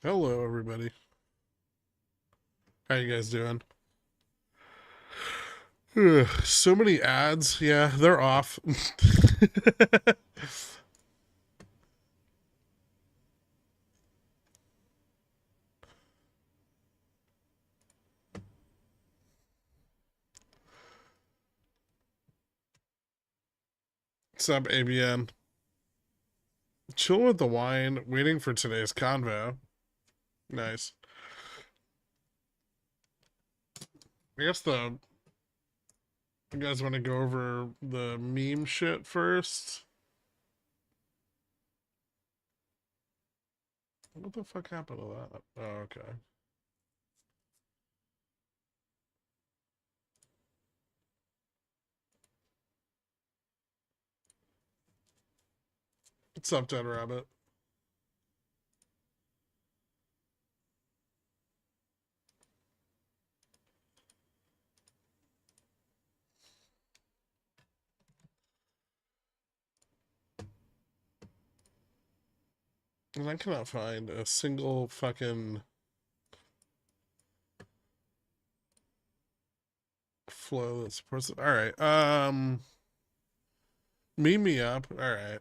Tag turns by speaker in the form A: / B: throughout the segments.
A: Hello, everybody. How you guys doing? Ugh, so many ads. Yeah, they're off. What's up, ABN? Chill with the wine, waiting for today's convo. Nice. I guess you guys want to go over the meme shit first? What the fuck happened to that? Oh, okay. What's up, Dead Rabbit? And I cannot find a single fucking flow that supports it. All right. Meme me up. All right.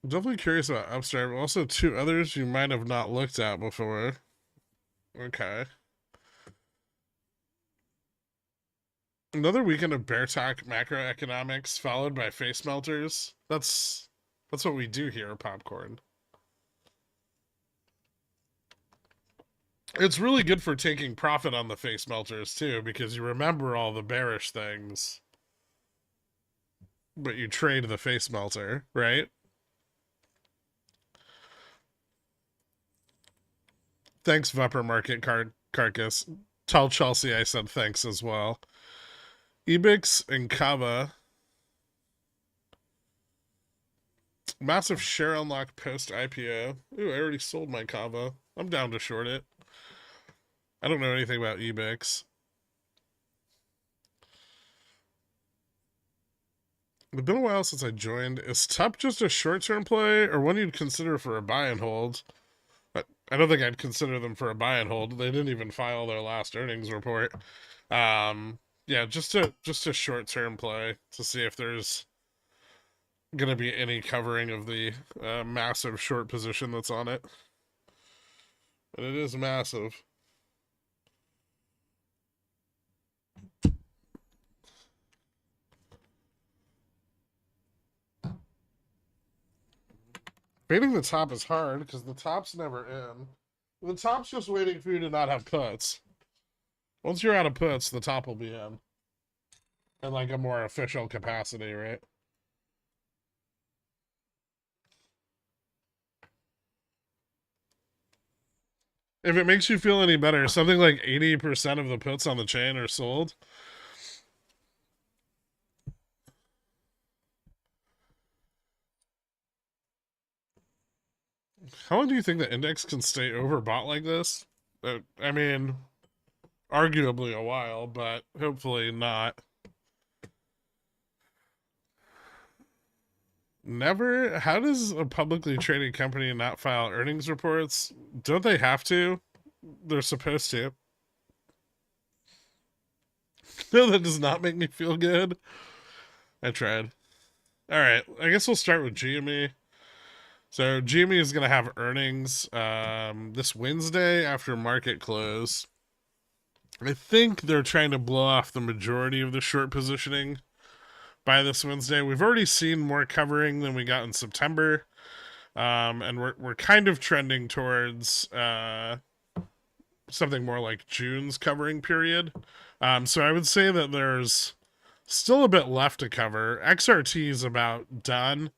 A: I'm definitely curious about Upstart, but also two others you might have not looked at before. Okay. Another weekend of bear talk macroeconomics followed by face melters. That's what we do here, popcorn. It's really good for taking profit on the face melters too, because you remember all the bearish things, but you trade the face melter, right? Thanks, Vupper Market Carcass. Tell Chelsea I said thanks as well. Ebix and Kava. Massive share unlock post IPO. Ooh, I already sold my Kava. I'm down to short it. I don't know anything about Ebix. It's been a while since I joined. Is TUP just a short-term play, or one you'd consider for a buy and hold? I don't think I'd consider them for a buy and hold. They didn't even file their last earnings report. Yeah, just a short-term play to see if there's gonna be any covering of the massive short position that's on it. And it is massive. Fading the top is hard because the top's never in. The top's just waiting for you to not have puts. Once you're out of puts, the top will be in. In like a more official capacity, right? If it makes you feel any better, something like 80% of the puts on the chain are sold. How long do you think the index can stay overbought like this? I mean, arguably a while, but hopefully not. Never. How does a publicly traded company not file earnings reports? Don't they have to? They're supposed to. No, that does not make me feel good. I tried. All right, I guess we'll start with GME. So GME is going to have earnings this Wednesday after market close. I think they're trying to blow off the majority of the short positioning by this Wednesday. We've already seen more covering than we got in September, and we're kind of trending towards something more like June's covering period. So I would say that there's still a bit left to cover. XRT is about done,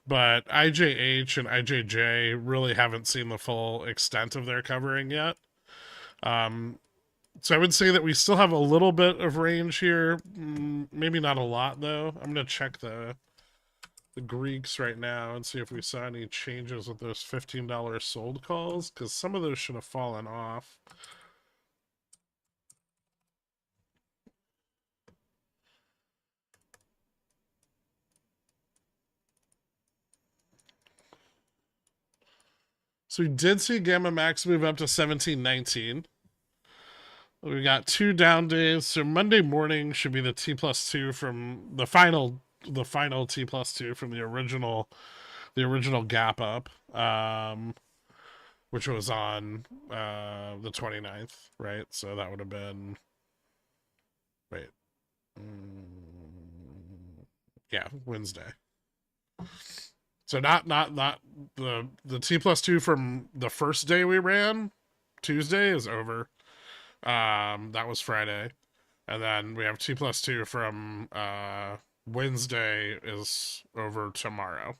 A: but IJH and IJJ really haven't seen the full extent of their covering yet. So I would say that we still have a little bit of range here. Maybe not a lot, though. I'm going to check the Greeks right now and see if we saw any changes with those $15 sold calls, because some of those should have fallen off. So we did see Gamma Max move up to 17.19. We got 2 down days. So Monday morning should be the T plus 2 from the final T plus 2 from the original gap up, which was on the 29th, right? So that would have been, wait, yeah, Wednesday. So not the T plus 2 from the first day we ran. Tuesday is over. That was Friday. And then we have T plus 2 from Wednesday is over tomorrow.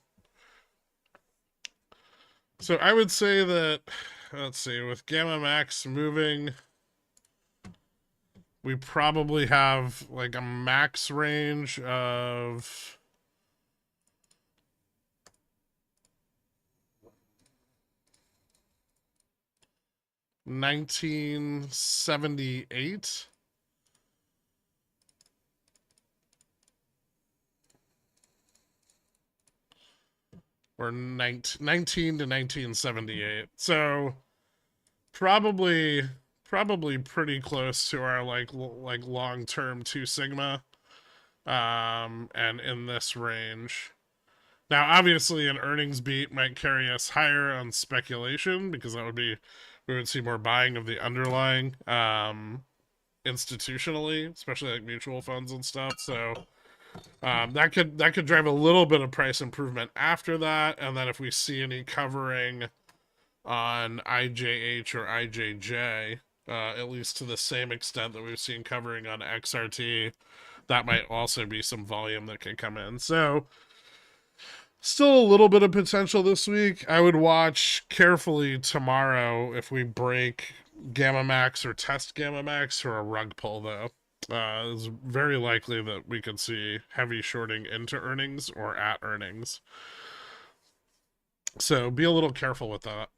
A: So I would say that, let's see, with Gamma Max moving, we probably have like a max range of 1978 or 19 to 1978. So probably pretty close to our like long-term 2 sigma, and in this range. Now obviously an earnings beat might carry us higher on speculation, because that would be, we would see more buying of the underlying institutionally, especially like mutual funds and stuff. So that could drive a little bit of price improvement after that. And then if we see any covering on IJH or IJJ, at least to the same extent that we've seen covering on XRT, that might also be some volume that can come in. So still a little bit of potential this week. I would watch carefully tomorrow if we break Gamma Max or test Gamma Max or a rug pull, though. It's very likely that we could see heavy shorting into earnings or at earnings. So be a little careful with that.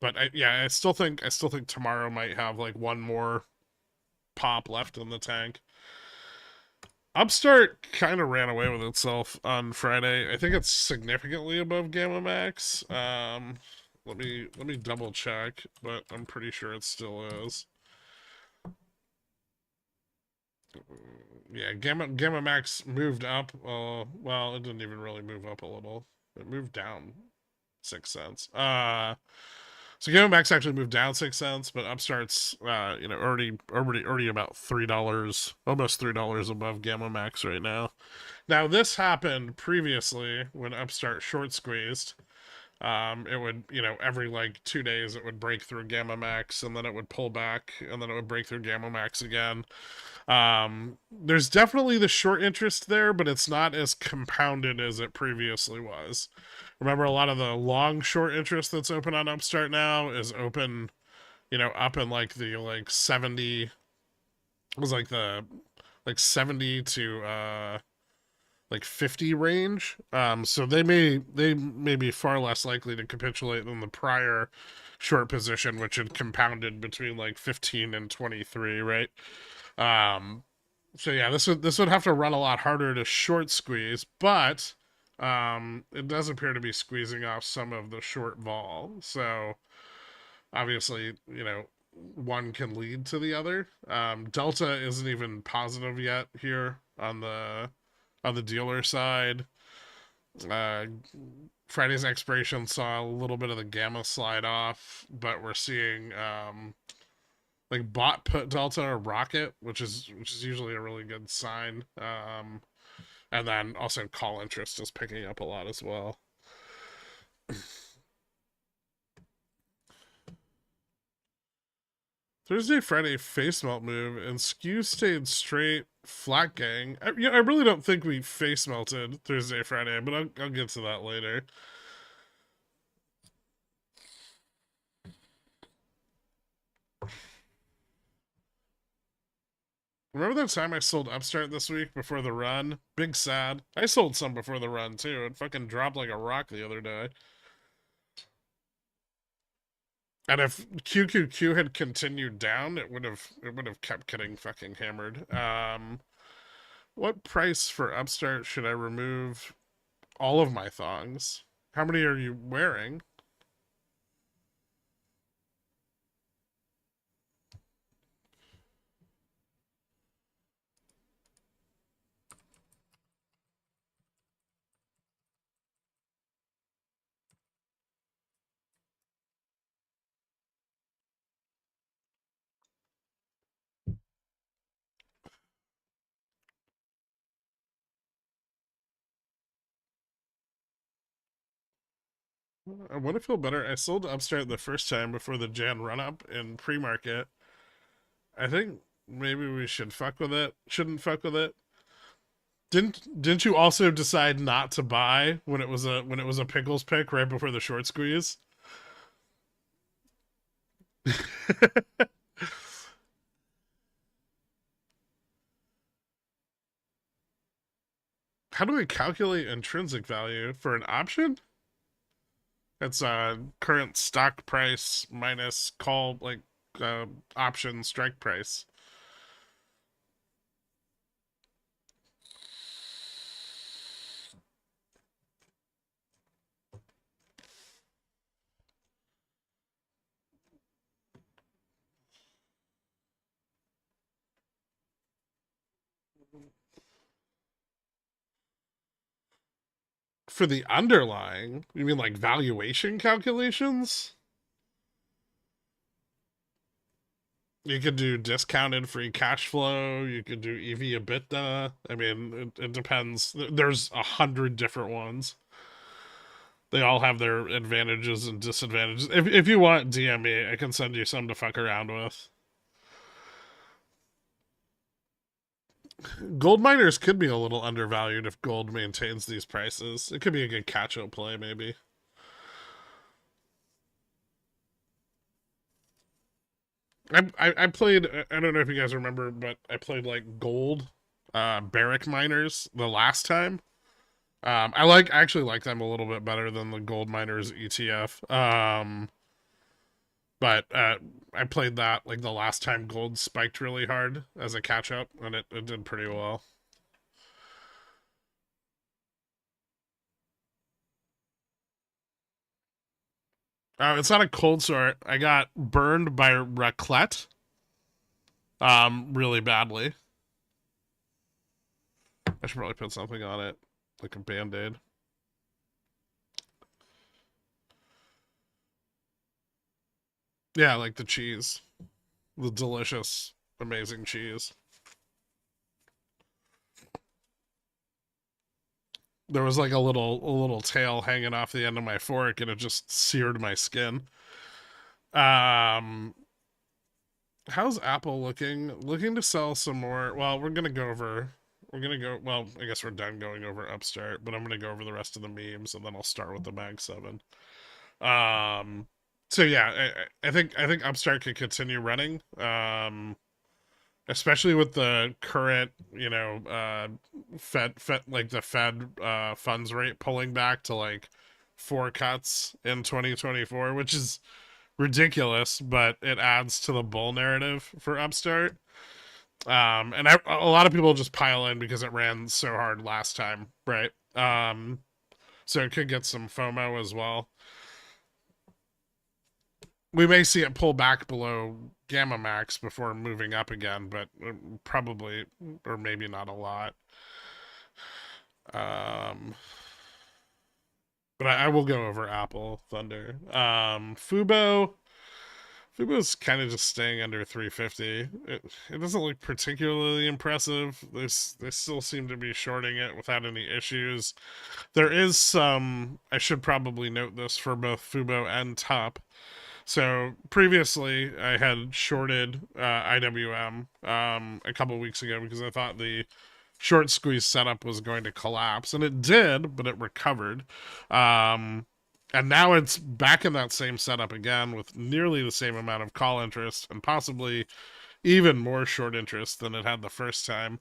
A: But I still think tomorrow might have like one more pop left in the tank. Upstart kind of ran away with itself on Friday. I think it's significantly above Gamma Max. Let me double check, but I'm pretty sure it still is. Yeah, Gamma Max moved up. Well, it didn't even really move up a little. It moved down 6 cents. So Gamma Max actually moved down 6 cents, but Upstart's already about $3, almost $3 above Gamma Max right now. Now this happened previously when Upstart short squeezed. It would, every like 2 days it would break through Gamma Max, and then it would pull back, and then it would break through Gamma Max again. There's definitely the short interest there, but it's not as compounded as it previously was. Remember, a lot of the long short interest that's open on Upstart now is open, up in like the 70. It was like the 70 to 50 range. So they may be far less likely to capitulate than the prior short position, which had compounded between like 15 and 23, right? So yeah, this would have to run a lot harder to short squeeze, but it does appear to be squeezing off some of the short vol. So obviously, one can lead to the other. Delta isn't even positive yet here on the dealer side. Friday's expiration saw a little bit of the gamma slide off, but we're seeing like bot put delta or rocket, which is usually a really good sign. And then also call interest is picking up a lot as well. Thursday, Friday face melt move, and skew stayed straight flat gang. I really don't think we face melted Thursday, Friday, but I'll get to that later. Remember that time I sold Upstart this week before the run? Big sad. I sold some before the run too. It fucking dropped like a rock the other day. And if QQQ had continued down, it would have kept getting fucking hammered. What price for Upstart should I remove all of my thongs? How many are you wearing? I want to feel better. I sold Upstart the first time before the Jan run up in pre-market. I think maybe we should fuck with it. Shouldn't fuck with it. Didn't you also decide not to buy when it was a pickles pick right before the short squeeze? How do we calculate intrinsic value for an option? It's current stock price minus call option strike price. For the underlying, you mean like valuation calculations? You could do discounted free cash flow. You could do EV EBITDA. I mean, it depends. There's 100 different ones. They all have their advantages and disadvantages. If you want, DM me. I can send you some to fuck around with. Gold miners could be a little undervalued if gold maintains these prices. It could be a good catch-up play, maybe. I played. I don't know if you guys remember, but I played like gold, barrack miners the last time. I actually like them a little bit better than the gold miners ETF. But I played that like the last time gold spiked really hard as a catch up, and it did pretty well. It's not a cold sore. I got burned by raclette, really badly. I should probably put something on it, like a band-aid. Yeah, like the cheese, the delicious, amazing cheese. There was like a little tail hanging off the end of my fork, and it just seared my skin. Um, how's Apple looking? Looking to sell some more. Well, we're gonna go over. We're gonna go. Well, I guess we're done going over Upstart, but I'm gonna go over the rest of the memes, and then I'll start with the Mag 7. Um, so yeah, I think Upstart could continue running. Especially with the current, Fed like the Fed funds rate pulling back to like 4 cuts in 2024, which is ridiculous, but it adds to the bull narrative for Upstart. And a lot of people just pile in because it ran so hard last time, right? So it could get some FOMO as well. We may see it pull back below gamma max before moving up again, but probably, or maybe not a lot. Um, but I will go over Apple Thunder. Fubo's kind of just staying under 350. It doesn't look particularly impressive. They still seem to be shorting it without any issues. There is some. I should probably note this for both Fubo and Top. So previously, I had shorted IWM a couple weeks ago because I thought the short squeeze setup was going to collapse, and it did, but it recovered. And now it's back in that same setup again with nearly the same amount of call interest and possibly even more short interest than it had the first time.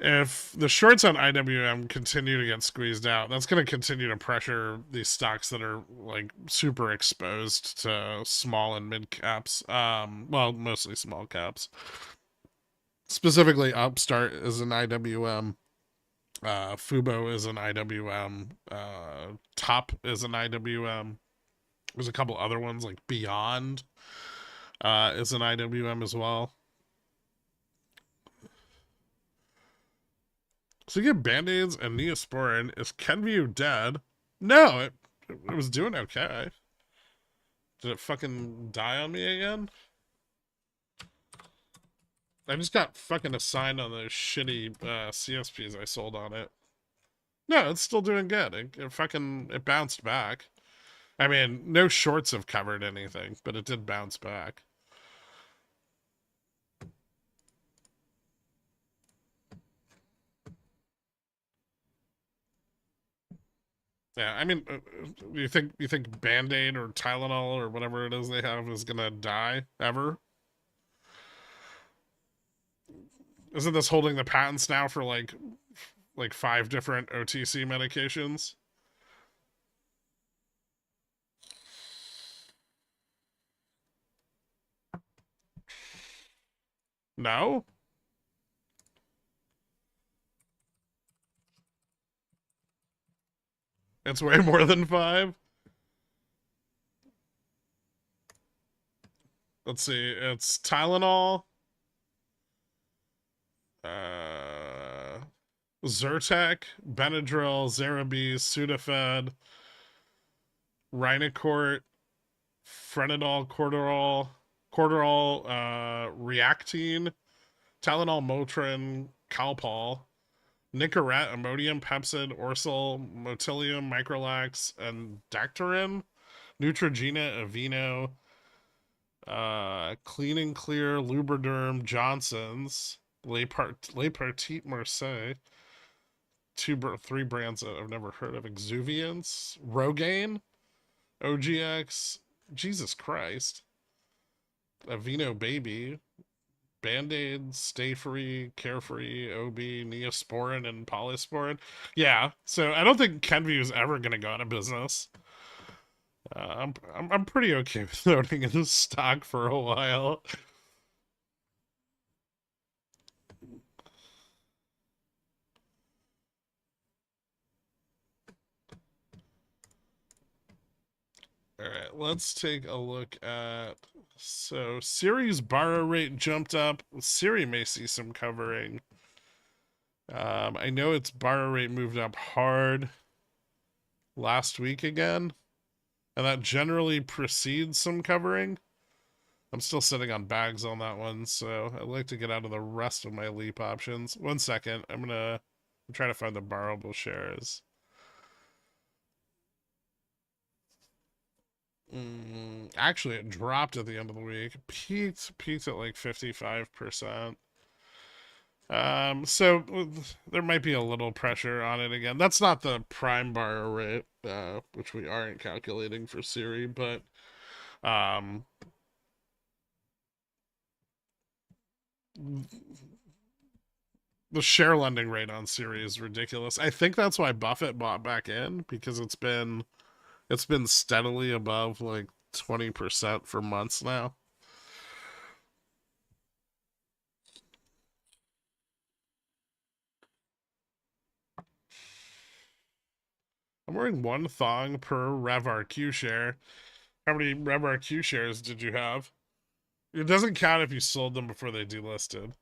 A: If the shorts on IWM continue to get squeezed out, that's going to continue to pressure these stocks that are like super exposed to small and mid caps. Well, mostly small caps. Specifically, Upstart is an IWM. Fubo is an IWM. Top is an IWM. There's a couple other ones like Beyond is an IWM as well. So you get band-aids and Neosporin. Is Kenvue dead? No, it was doing okay. Did it fucking die on me again? I just got fucking assigned on those shitty CSPs I sold on it. No, it's still doing good. It bounced back. I mean, no shorts have covered anything, but it did bounce back. Yeah, I mean, you think Band-Aid or Tylenol or whatever it is they have is gonna die ever? Isn't this holding the patents now for like 5 different OTC medications? No, it's way more than 5. Let's see, it's Tylenol, uh, Zyrtec, Benadryl, Zerabis, Sudafed, Rhinocort, Frenadol, Cordarol, Reactine, Tylenol, Motrin, Calpol, Nicorette, Imodium, Pepsid, Orsul, Motilium, Microlax, and Dactarin, Neutrogena, Aveeno, Clean and Clear, Lubriderm, Johnson's, Le Partit Marseille, three brands that I've never heard of, Exuviance, Rogaine, OGX, Jesus Christ, Aveeno Baby, Band-Aid, Stay Free, Carefree, OB, Neosporin, and Polysporin. Yeah, so I don't think Kenvue is ever going to go out of business. I'm pretty okay with owning in stock for a while. All right, let's take a look at. So, Siri's borrow rate jumped up. Siri may see some covering. I know its borrow rate moved up hard last week again, and that generally precedes some covering. I'm still sitting on bags on that one, so I'd like to get out of the rest of my leap options. 1 second, I'm trying to find the borrowable shares. Actually, it dropped at the end of the week. Peaked at like 55%. So there might be a little pressure on it again. That's not the prime borrow rate, which we aren't calculating for Siri, but um, the share lending rate on Siri is ridiculous. I think that's why Buffett bought back in, because it's been steadily above like 20% for months now. I'm wearing one thong per RevRQ share. How many RevRQ shares did you have? It doesn't count if you sold them before they delisted.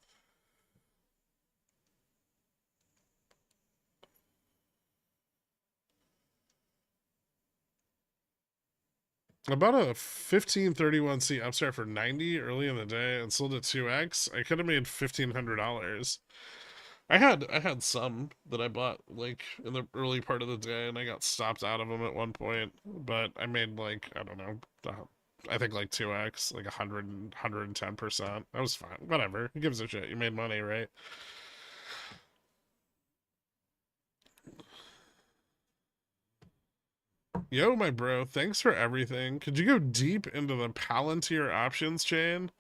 A: I bought a 1531C Upstart for 90 early in the day and sold it 2x. I could have made $1,500. I had some that I bought like in the early part of the day, and I got stopped out of them at one point. But I made like, I don't know, I think like 2x, like 110%. That was fine. Whatever. Who gives a shit? You made money, right? Yo, my bro, thanks for everything. Could you go deep into the Palantir options chain?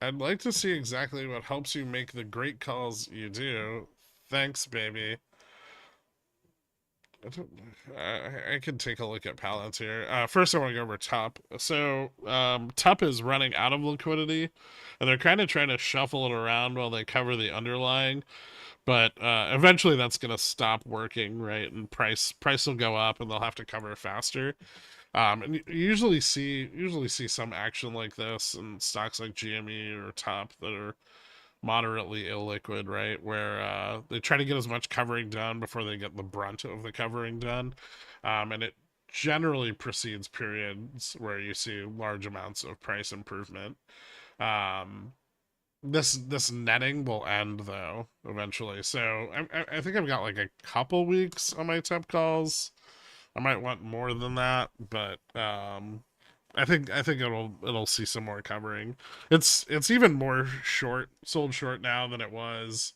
A: I'd like to see exactly what helps you make the great calls you do. Thanks, baby. I could take a look at Palantir. First, I want to go over Tup. So, Tup is running out of liquidity, and they're kind of trying to shuffle it around while they cover the underlying. But eventually, that's going to stop working, right? And price will go up, and they'll have to cover faster. And you usually see some action like this in stocks like GME or Top that are moderately illiquid, right? Where they try to get as much covering done before they get the brunt of the covering done, and it generally precedes periods where you see large amounts of price improvement. Um, this netting will end though eventually, so I think I've got like a couple weeks on my temp calls I might want more than that, but I think it'll see some more covering. It's even more sold short now than it was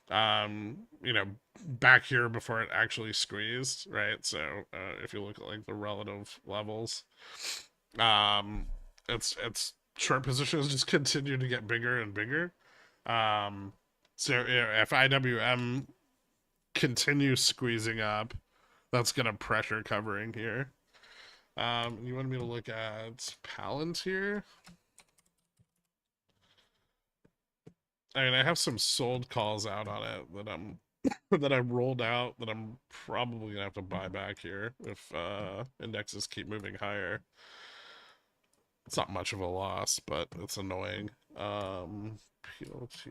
A: you know, back here before it actually squeezed, right? So if you look at like the relative levels, um, it's short positions just continue to get bigger and bigger. Um, so if IWM continues squeezing up, that's gonna pressure covering here. You wanted me to look at Palantir. I mean, I have some sold calls out on it that I'm that I rolled out that I'm probably gonna have to buy back here if indexes keep moving higher. It's not much of a loss, but it's annoying. PLT,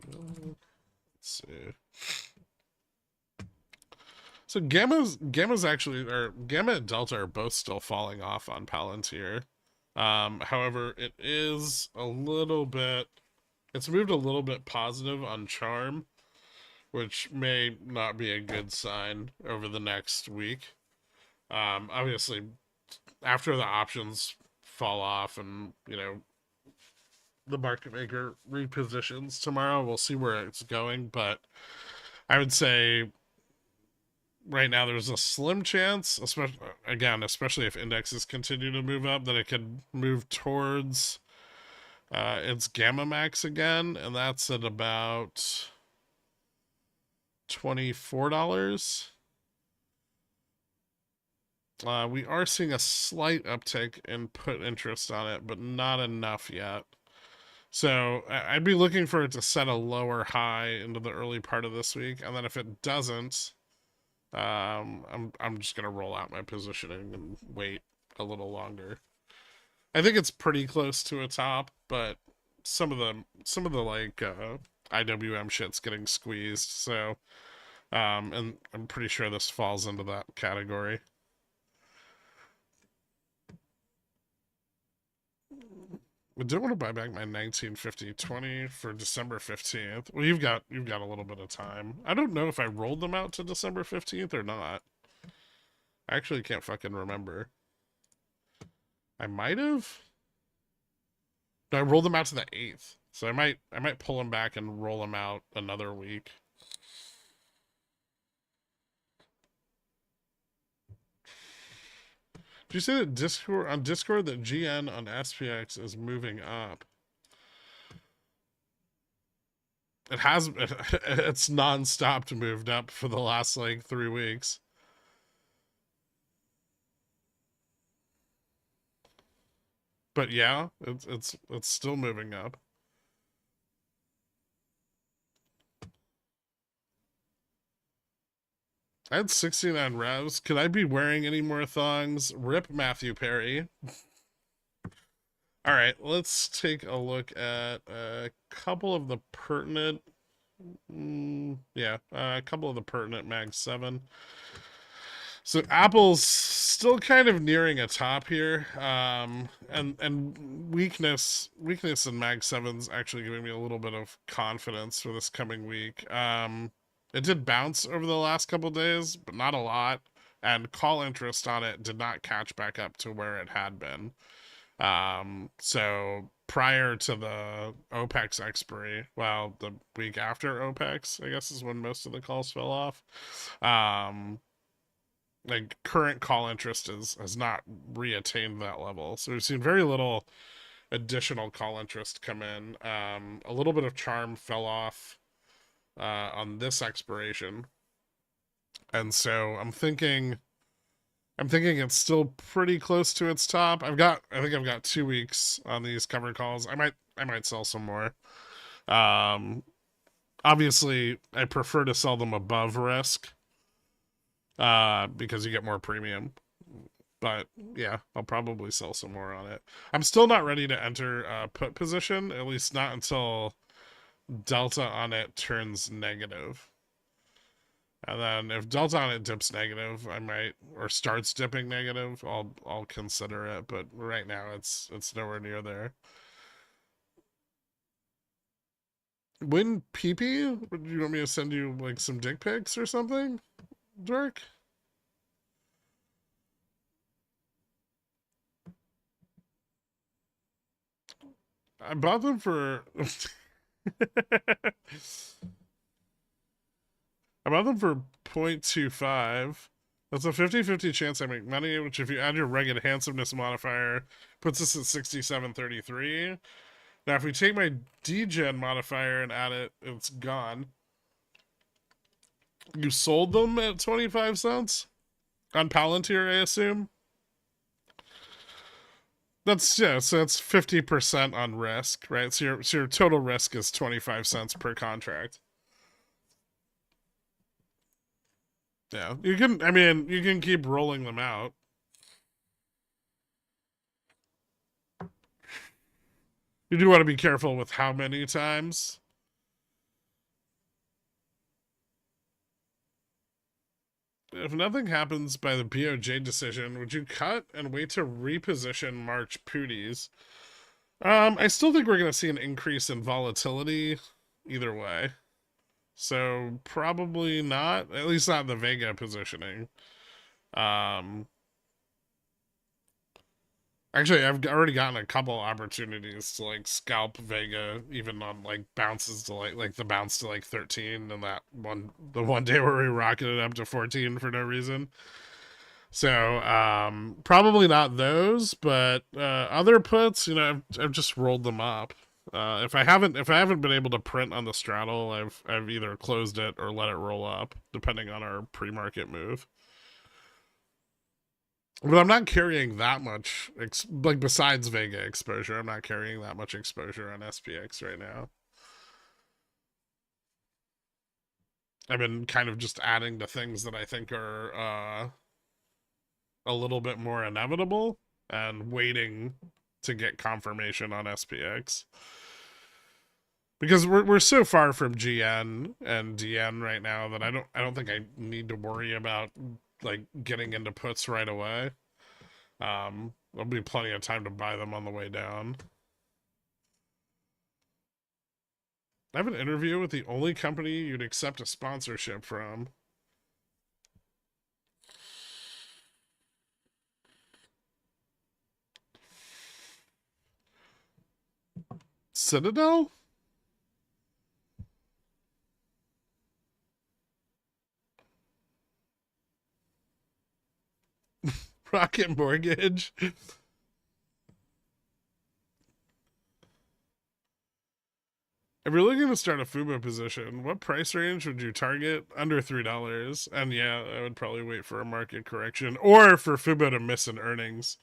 A: let's see. So gamma's actually, or gamma and delta are both still falling off on Palantir. However, it is a little bit. It's moved a little bit positive on charm, which may not be a good sign over the next week. Obviously, after the options fall off and, the market maker repositions tomorrow, we'll see where it's going. But I would say right now there's a slim chance, especially if indexes continue to move up, that it could move towards its gamma max again, and that's at about $24. We are seeing a slight uptick in put interest on it, but not enough yet. So I'd be looking for it to set a lower high into the early part of this week, and then if it doesn't, I'm just gonna roll out my positioning and wait a little longer. I think it's pretty close to a top, but some of the like IWM shit's getting squeezed. So and I'm pretty sure this falls into that category. I do want to buy back my 1950-20 for December 15th. Well, you've got a little bit of time. I don't know if I rolled them out to December 15th or not. I actually can't fucking remember. I might have. No, I rolled them out to the 8th. So I might pull them back and roll them out another week. Did you say that Discord that GN on SPX is moving up? It's non-stopped moved up for the last like 3 weeks. But yeah, it's still moving up. I had 69 revs. Could I be wearing any more thongs? Rip Matthew Perry. All right, let's take a look at a couple of the pertinent. A couple of the pertinent Mag 7. So Apple's still kind of nearing a top here, and weakness in Mag 7's actually giving me a little bit of confidence for this coming week. It did bounce over the last couple days, but not a lot, and call interest on it did not catch back up to where it had been. So prior to the OPEX expiry, well, the week after OPEX, I guess is when most of the calls fell off. Like current call interest has not reattained that level. So we've seen very little additional call interest come in. A little bit of charm fell off on this expiration. And so I'm thinking it's still pretty close to its top. I think I've got 2 weeks on these covered calls. I might sell some more. Obviously I prefer to sell them above risk. Because you get more premium. But yeah, I'll probably sell some more on it. I'm still not ready to enter a put position, at least not until delta on it turns negative. And then if delta on it dips negative, I might, or starts dipping negative, I'll consider it. But right now it's nowhere near there. When pipi, do you want me to send you like some dick pics or something, Dirk? I bought them for I bought them for 0.25. That's a 50-50 chance I make money, which if you add your rugged handsomeness modifier, puts us at 67.33. Now, if we take my degen modifier and add it, it's gone. You sold them at 25 cents? On Palantir, I assume? That's, yeah, so that's 50% on risk, right? So your total risk is 25 cents per contract. Yeah, you can. I mean, you can keep rolling them out. You do want to be careful with how many times. If nothing happens by the BOJ decision, would you cut and wait to reposition March Pooties? I still think we're going to see an increase in volatility either way. So probably not, at least not in the Vega positioning. Um, Actually, I've already gotten a couple opportunities to like scalp Vega, even on like bounces to like the bounce to like 13, and the one day where we rocketed up to 14 for no reason. So probably not those, but other puts, I've just rolled them up. If I haven't been able to print on the straddle, I've either closed it or let it roll up, depending on our pre-market move. But I'm not carrying that much, like besides Vega exposure, I'm not carrying that much exposure on SPX right now. I've been kind of just adding to things that I think are a little bit more inevitable and waiting to get confirmation on SPX. Because we're so far from GN and DN right now that I don't think I need to worry about like getting into puts right away. There'll be plenty of time to buy them on the way down. I have an interview with the only company you'd accept a sponsorship from. Citadel? Rocket Mortgage? If you're looking to start a FUBO position, what price range would you target? Under $3. And yeah, I would probably wait for a market correction or for FUBO to miss in earnings.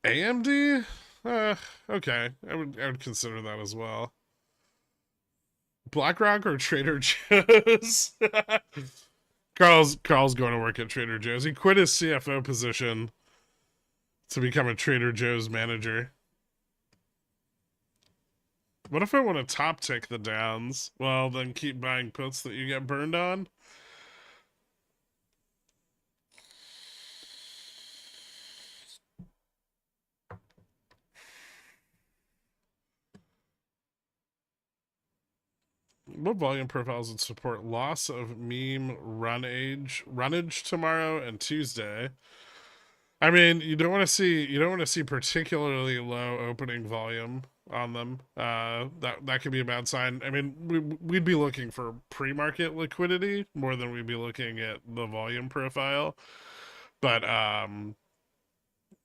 A: AMD? Okay. I would consider that as well. BlackRock or Trader Joe's? Carl's going to work at Trader Joe's. He quit his CFO position to become a Trader Joe's manager. What if I want to top tick the downs? Well, then keep buying puts that you get burned on. What volume profiles would support loss of meme runnage tomorrow and Tuesday? I mean, you don't want to see particularly low opening volume on them. That could be a bad sign. I mean, we'd be looking for pre-market liquidity more than we'd be looking at the volume profile. But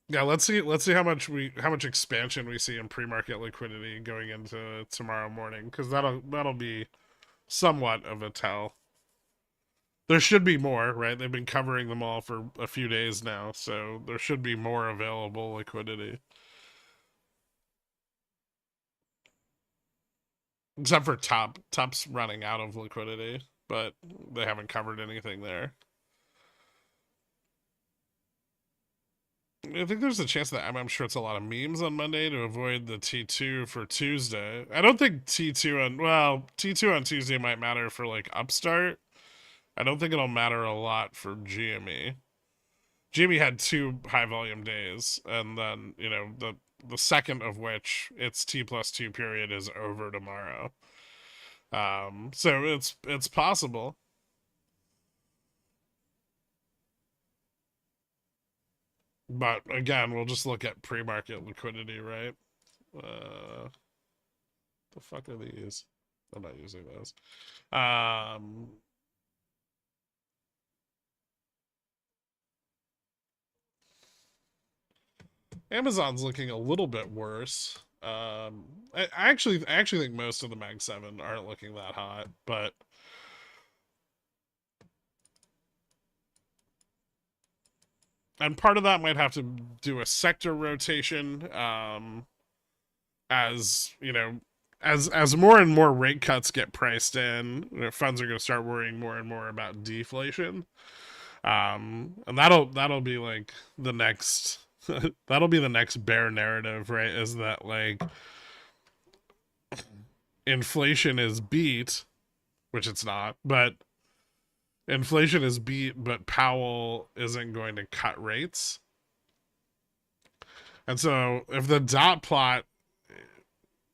A: yeah, let's see how much expansion we see in pre-market liquidity going into tomorrow morning, because that'll be somewhat of a tell. There should be more, right? They've been covering them all for a few days now, so there should be more available liquidity. Except for Top's running out of liquidity, but they haven't covered anything there. I think there's a chance that I'm sure it's a lot of memes on Monday to avoid the T2 for Tuesday. I don't think T2 on Tuesday might matter for like Upstart. I don't think it'll matter a lot for GME. GME had 2 high volume days, and then the second of which its T+2 period is over tomorrow. So it's possible. But again, we'll just look at pre-market liquidity, right? The fuck are these? I'm not using those. Um, Amazon's looking a little bit worse. I actually think most of the Mag 7 aren't looking that hot, but and part of that might have to do a sector rotation. As you know, as more and more rate cuts get priced in, funds are going to start worrying more and more about deflation. And that'll be like the next that'll be the next bear narrative, right? Is that like inflation is beat, which it's not, but inflation is beat, but Powell isn't going to cut rates. And so if the dot plot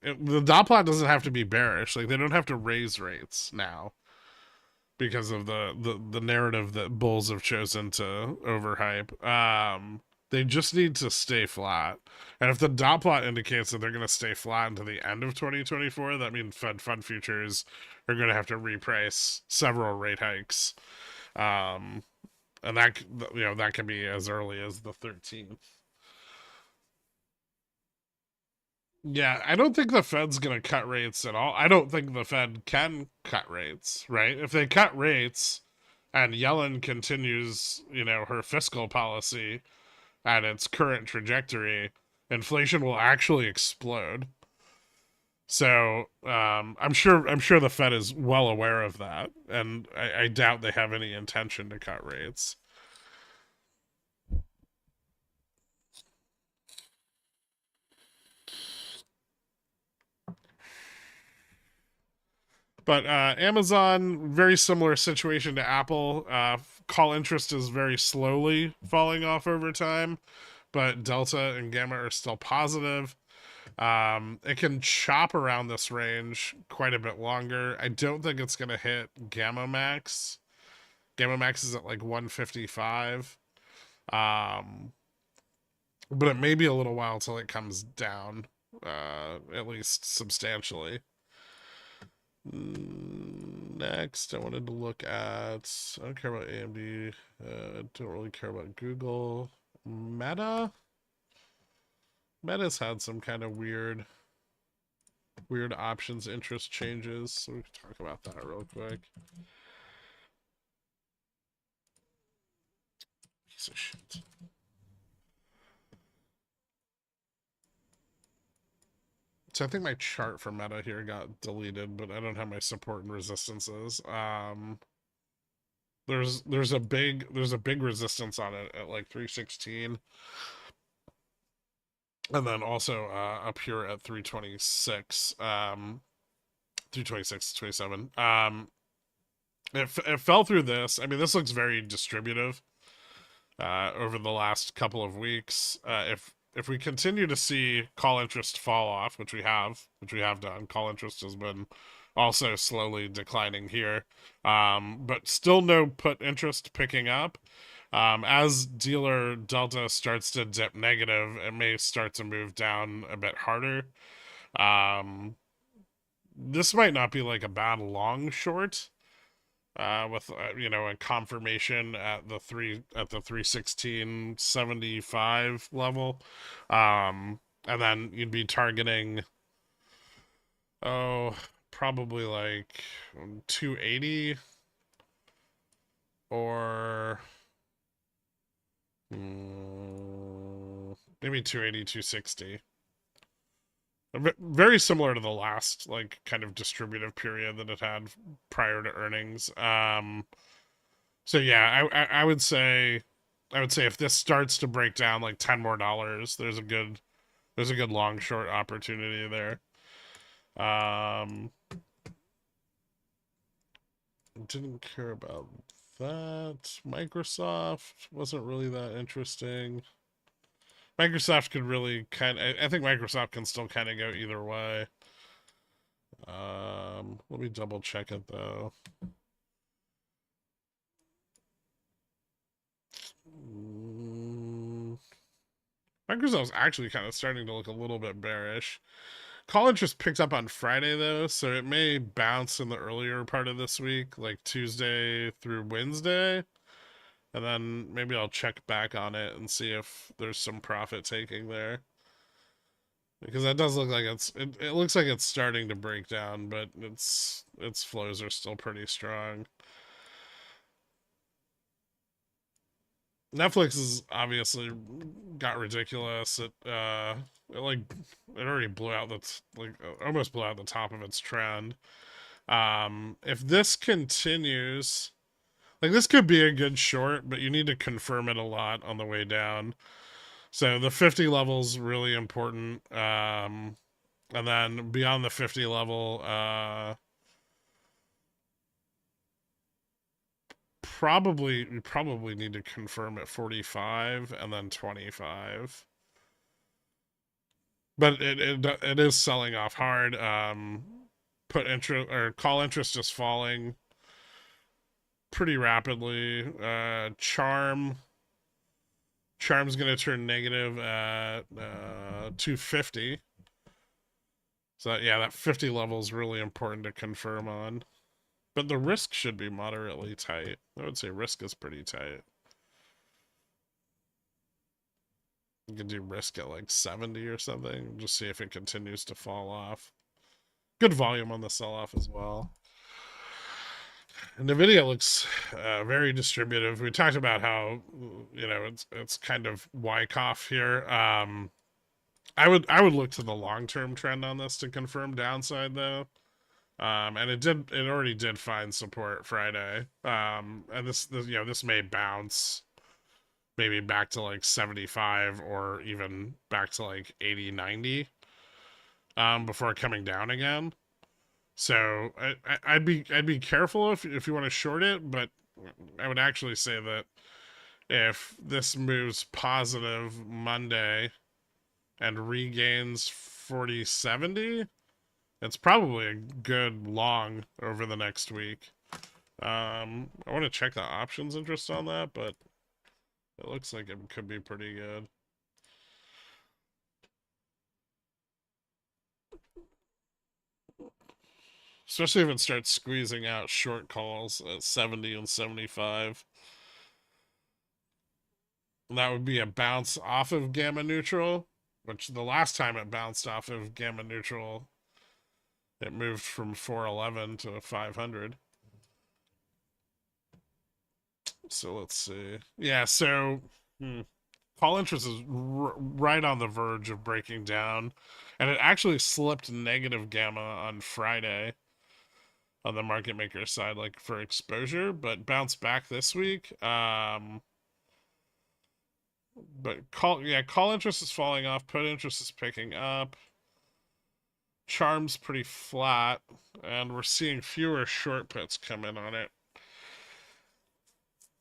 A: doesn't have to be bearish. Like they don't have to raise rates now because of the narrative that bulls have chosen to overhype. They just need to stay flat. And if the dot plot indicates that they're going to stay flat until the end of 2024, that means Fed fund futures are going to have to reprice several rate hikes. Um, and that can be as early as the 13th. Yeah, I don't think the Fed's going to cut rates at all. I don't think the Fed can cut rates, right? If they cut rates and Yellen continues, her fiscal policy at its current trajectory, inflation will actually explode. So I'm sure the Fed is well aware of that, and I doubt they have any intention to cut rates. But Amazon, very similar situation to Apple. Call interest is very slowly falling off over time, but Delta and Gamma are still positive. It can chop around this range quite a bit longer. I don't think it's going to hit Gamma Max. Gamma Max is at like 155. Um, but it may be a little while till it comes down, at least substantially. Next, I wanted to look at. I don't care about AMD. Don't really care about Google. Meta. Meta's had some kind of weird options interest changes, so we can talk about that real quick. Piece of shit. So I think my chart for Meta here got deleted, but I don't have my support and resistances. There's a big resistance on it at like 316, and then also up here at 326, 326, 27. It fell through this. I mean, this looks very distributive over the last couple of weeks. If we continue to see call interest fall off, which we have done, call interest has been also slowly declining here, but still no put interest picking up. As dealer delta starts to dip negative, it may start to move down a bit harder. This might not be like a bad long short, with a confirmation at the 316.75 level, and then you'd be targeting probably like 280 or maybe 280, 260. Very similar to the last like kind of distributive period that it had prior to earnings. So yeah, I would say if this starts to break down like $10 more, there's a good long short opportunity there. Didn't care about that. Microsoft wasn't really that interesting. Microsoft could really I think Microsoft can still kind of go either way. Let me double check it though. Microsoft's actually kind of starting to look a little bit bearish. Call interest picked up on Friday, though, so it may bounce in the earlier part of this week, like Tuesday through Wednesday. And then maybe I'll check back on it and see if there's some profit taking there. Because that does look like it looks like it's starting to break down, but its flows are still pretty strong. Netflix has obviously got ridiculous. It already blew out almost blew out the top of its trend. If this continues, like, this could be a good short, but you need to confirm it a lot on the way down. So the 50 level is really important. And then beyond the 50 level, you probably need to confirm at 45 and then 25. But it is selling off hard. Put interest or call interest just falling pretty rapidly. Charm's gonna turn negative at 250. So yeah, that 50 level is really important to confirm on. But the risk should be moderately tight. I would say risk is pretty tight. You can do risk at like 70 or something. Just see if it continues to fall off. Good volume on the sell-off as well. NVIDIA looks very distributive. We talked about how, it's kind of Wyckoff here. I would look to the long-term trend on this to confirm downside, though. And it already did find support Friday. And this may bounce maybe back to like 75 or even back to like 80, 90 before coming down again. So I'd be careful if you want to short it, but I would actually say that if this moves positive Monday and regains 40.70, it's probably a good long over the next week. I want to check the options interest on that, but it looks like it could be pretty good. Especially if it starts squeezing out short calls at 70 and 75. And that would be a bounce off of gamma neutral, which the last time it bounced off of gamma neutral, it moved from 411 to 500. So let's see. Yeah, so call interest is right on the verge of breaking down. And it actually slipped negative gamma on Friday on the market maker side, like for exposure, but bounced back this week. But call interest is falling off, put interest is picking up. Charm's pretty flat, and we're seeing fewer short puts come in on it.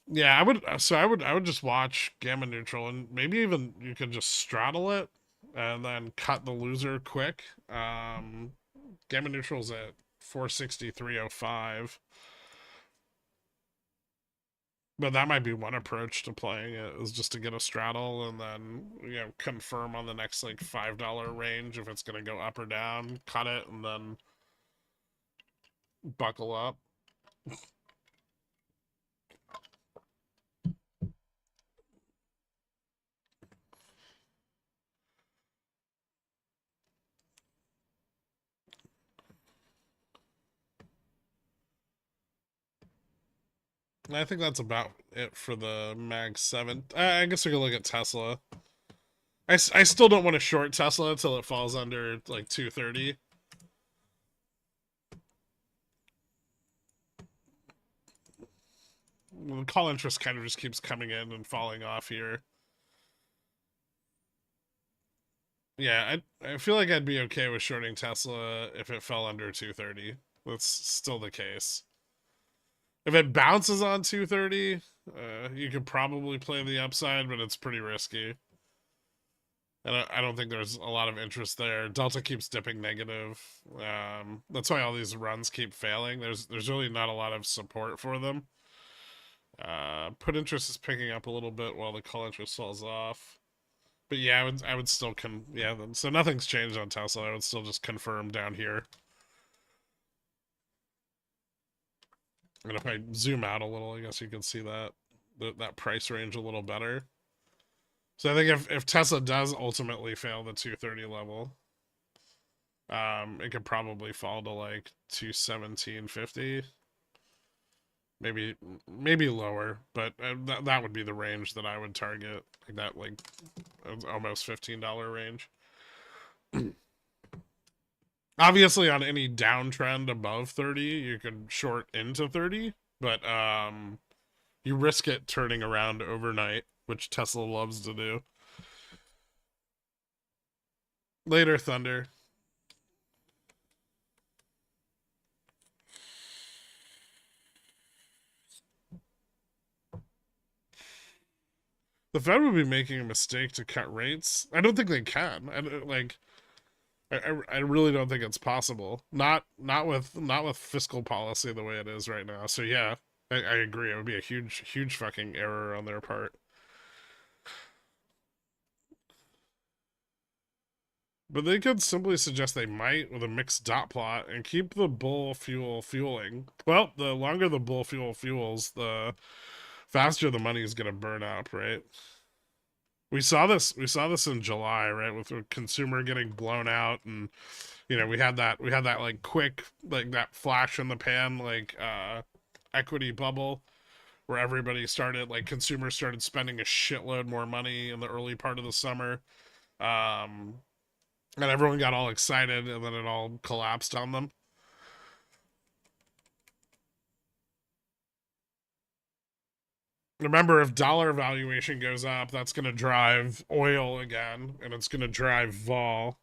A: Yeah, I would just watch gamma neutral, and maybe even you could just straddle it and then cut the loser quick. Gamma neutral's at 463.05. But that might be one approach to playing it, is just to get a straddle and then, confirm on the next like $5 range if it's going to go up or down, cut it, and then buckle up. I think that's about it for the Mag 7. I guess we can look at Tesla. I still don't want to short Tesla until it falls under like 230. The call interest kind of just keeps coming in and falling off here. Yeah, I feel like I'd be okay with shorting Tesla if it fell under 230. That's still the case. If it bounces on 230, you could probably play the upside, but it's pretty risky. And I don't think there's a lot of interest there. Delta keeps dipping negative. That's why all these runs keep failing. There's really not a lot of support for them. Put interest is picking up a little bit while the call interest falls off. But yeah, I would still so nothing's changed on Tesla. I would still just confirm down here. And if I zoom out a little, I guess you can see that price range a little better. So I think if Tesla does ultimately fail the 230 level, it could probably fall to like 217.50, maybe lower, but that would be the range that I would target, like that, like almost $15 range. Obviously, on any downtrend above 30, you could short into 30, but you risk it turning around overnight, which Tesla loves to do. Later, Thunder. The Fed would be making a mistake to cut rates. I don't think they can. I really don't think it's possible. Not with fiscal policy the way it is right now. So yeah, I agree. It would be a huge fucking error on their part. But they could simply suggest they might with a mixed dot plot and keep the bull fuel fueling. Well, the longer the bull fuel fuels, the faster the money is gonna burn up, right? We saw this in July, right, with the consumer getting blown out, and we had that like quick, like that flash in the pan, like equity bubble where everybody started, like, consumers started spending a shitload more money in the early part of the summer. Um and everyone got all excited, and then it all collapsed on them. Remember, if dollar valuation goes up, that's going to drive oil again, and it's going to drive vol.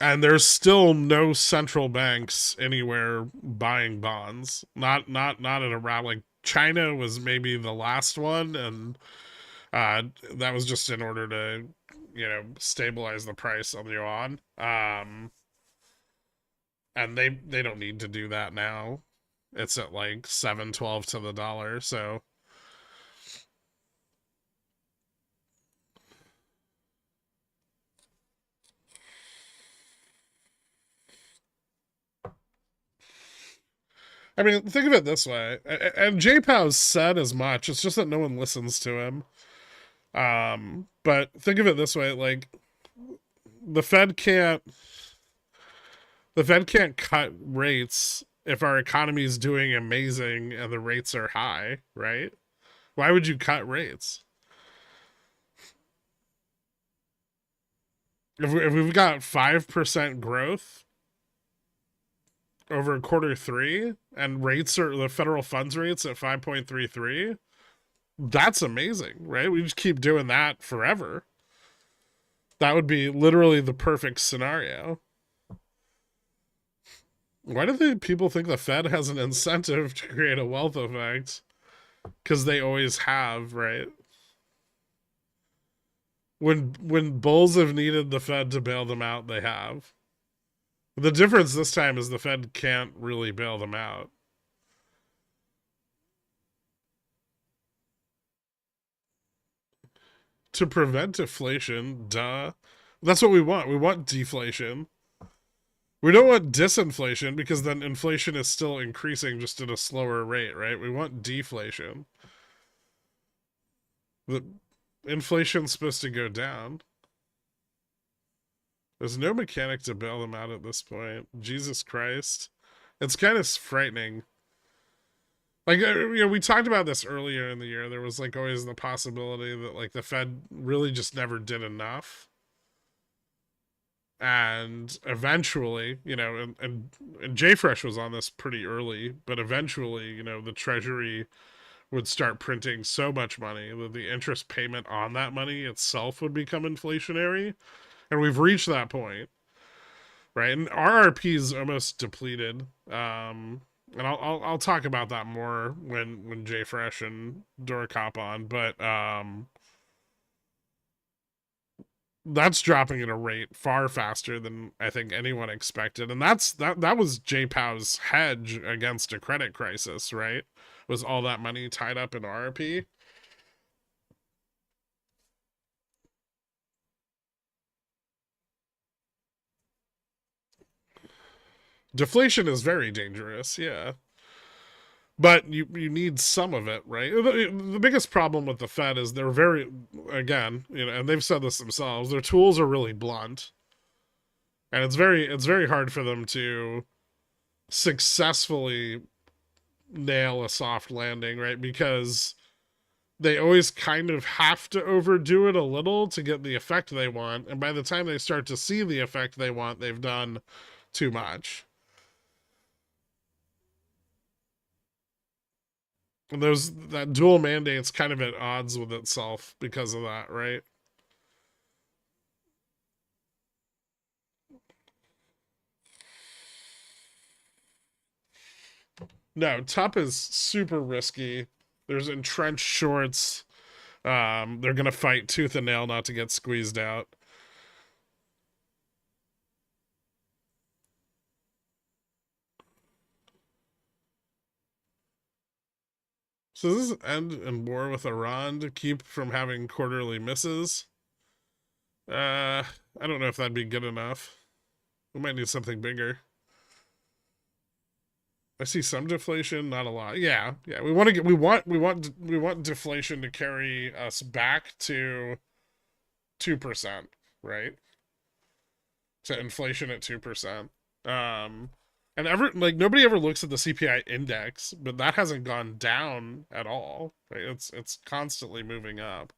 A: And there's still no central banks anywhere buying bonds. Not at around, like, China was maybe the last one, and that was just in order to, stabilize the price on the yuan. And they don't need to do that now. It's at like 7.12 to the dollar, so I mean, think of it this way, and JPow's said as much. It's just that no one listens to him. But think of it this way, like, the Fed can't the Fed can't cut rates if our economy is doing amazing and the rates are high, right? Why would you cut rates? If we've got 5% growth over quarter three, and rates are, the federal funds rates at 5.33, that's amazing, right? We just keep doing that forever. That would be literally the perfect scenario. Why do people think the Fed has an incentive to create a wealth effect? Because they always have, right? When bulls have needed the Fed to bail them out, they have. The difference this time is the Fed can't really bail them out. To prevent deflation, duh. That's what we want. We want deflation. We don't want disinflation, because then inflation is still increasing, just at a slower rate, right? We want deflation. The inflation's supposed to go down. There's no mechanic to bail them out at this point. Jesus Christ. It's kind of frightening. Like, we talked about this earlier in the year. There was, like, always the possibility that, like, the Fed really just never did enough. And eventually, and JFresh was on this pretty early, but eventually, the Treasury would start printing so much money that the interest payment on that money itself would become inflationary. And we've reached that point, right? And RRP is almost depleted. And I'll talk about that more when JFresh and Dora hop on, but that's dropping at a rate far faster than I think anyone expected. And that was JPow's hedge against a credit crisis, right? Was all that money tied up in RRP. Deflation is very dangerous, yeah. But you need some of it, right? The biggest problem with the Fed is they're very, again, and they've said this themselves. Their tools are really blunt, and it's very hard for them to successfully nail a soft landing, right? Because they always kind of have to overdo it a little to get the effect they want, and by the time they start to see the effect they want, they've done too much. And that dual mandate's kind of at odds with itself because of that, right? No, top is super risky. There's entrenched shorts. They're gonna fight tooth and nail not to get squeezed out. So does this end in war with Iran to keep from having quarterly misses? I don't know if that'd be good enough. We might need something bigger. I see some deflation, not a lot. Yeah, yeah. We want deflation to carry us back to 2%, right? To inflation at 2%. Um, and nobody ever looks at the CPI index, but that hasn't gone down at all. Right? It's constantly moving up.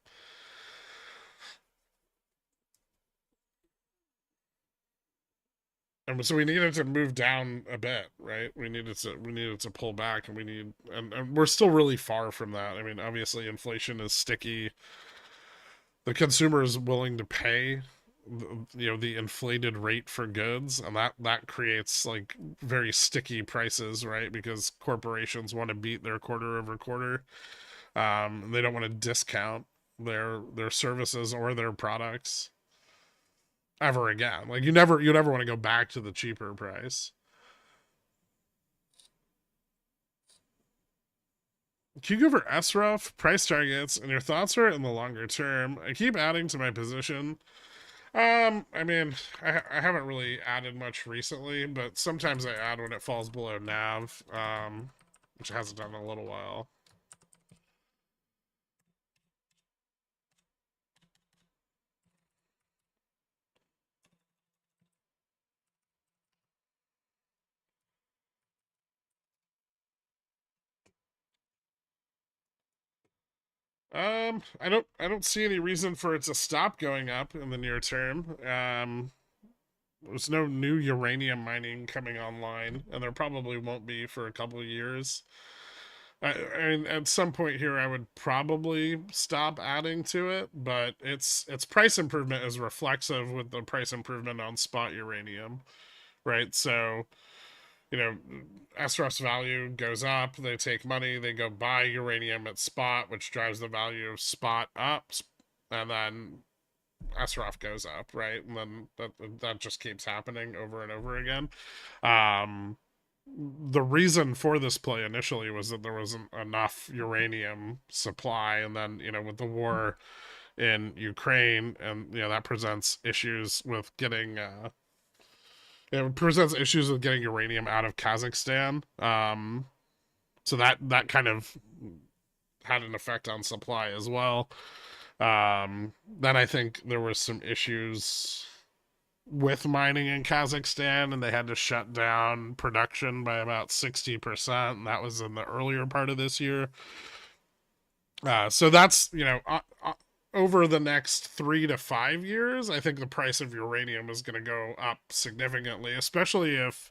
A: And so we needed to move down a bit, right? We needed to pull back, and and we're still really far from that. I mean, obviously, inflation is sticky. The consumer is willing to pay, the inflated rate for goods, and that creates like very sticky prices, right? Because corporations want to beat their quarter over quarter. They don't want to discount their services or their products ever again. Like you never want to go back to the cheaper price. Can you go over SRF price targets and your thoughts are in the longer term? I keep adding to my position. I mean, I haven't really added much recently, but sometimes I add when it falls below NAV, which hasn't done in a little while. I don't see any reason for it to stop going up in the near term. There's no new uranium mining coming online, and there probably won't be for a couple of years. I mean, at some point here, I would probably stop adding to it, but its price improvement is reflexive with the price improvement on spot uranium, right? So SRF's value goes up. They take money, they go buy uranium at spot, which drives the value of spot up, and then SRF goes up, right? And then that just keeps happening over and over again. Um, the reason for this play initially was that there wasn't enough uranium supply, and then with the war in Ukraine, and that presents issues with getting it presents issues with getting uranium out of Kazakhstan. So that kind of had an effect on supply as well. Then I think there was some issues with mining in Kazakhstan, and they had to shut down production by about 60%. And that was in the earlier part of this year. So that's, over the next 3 to 5 years, I think the price of uranium is going to go up significantly, especially if,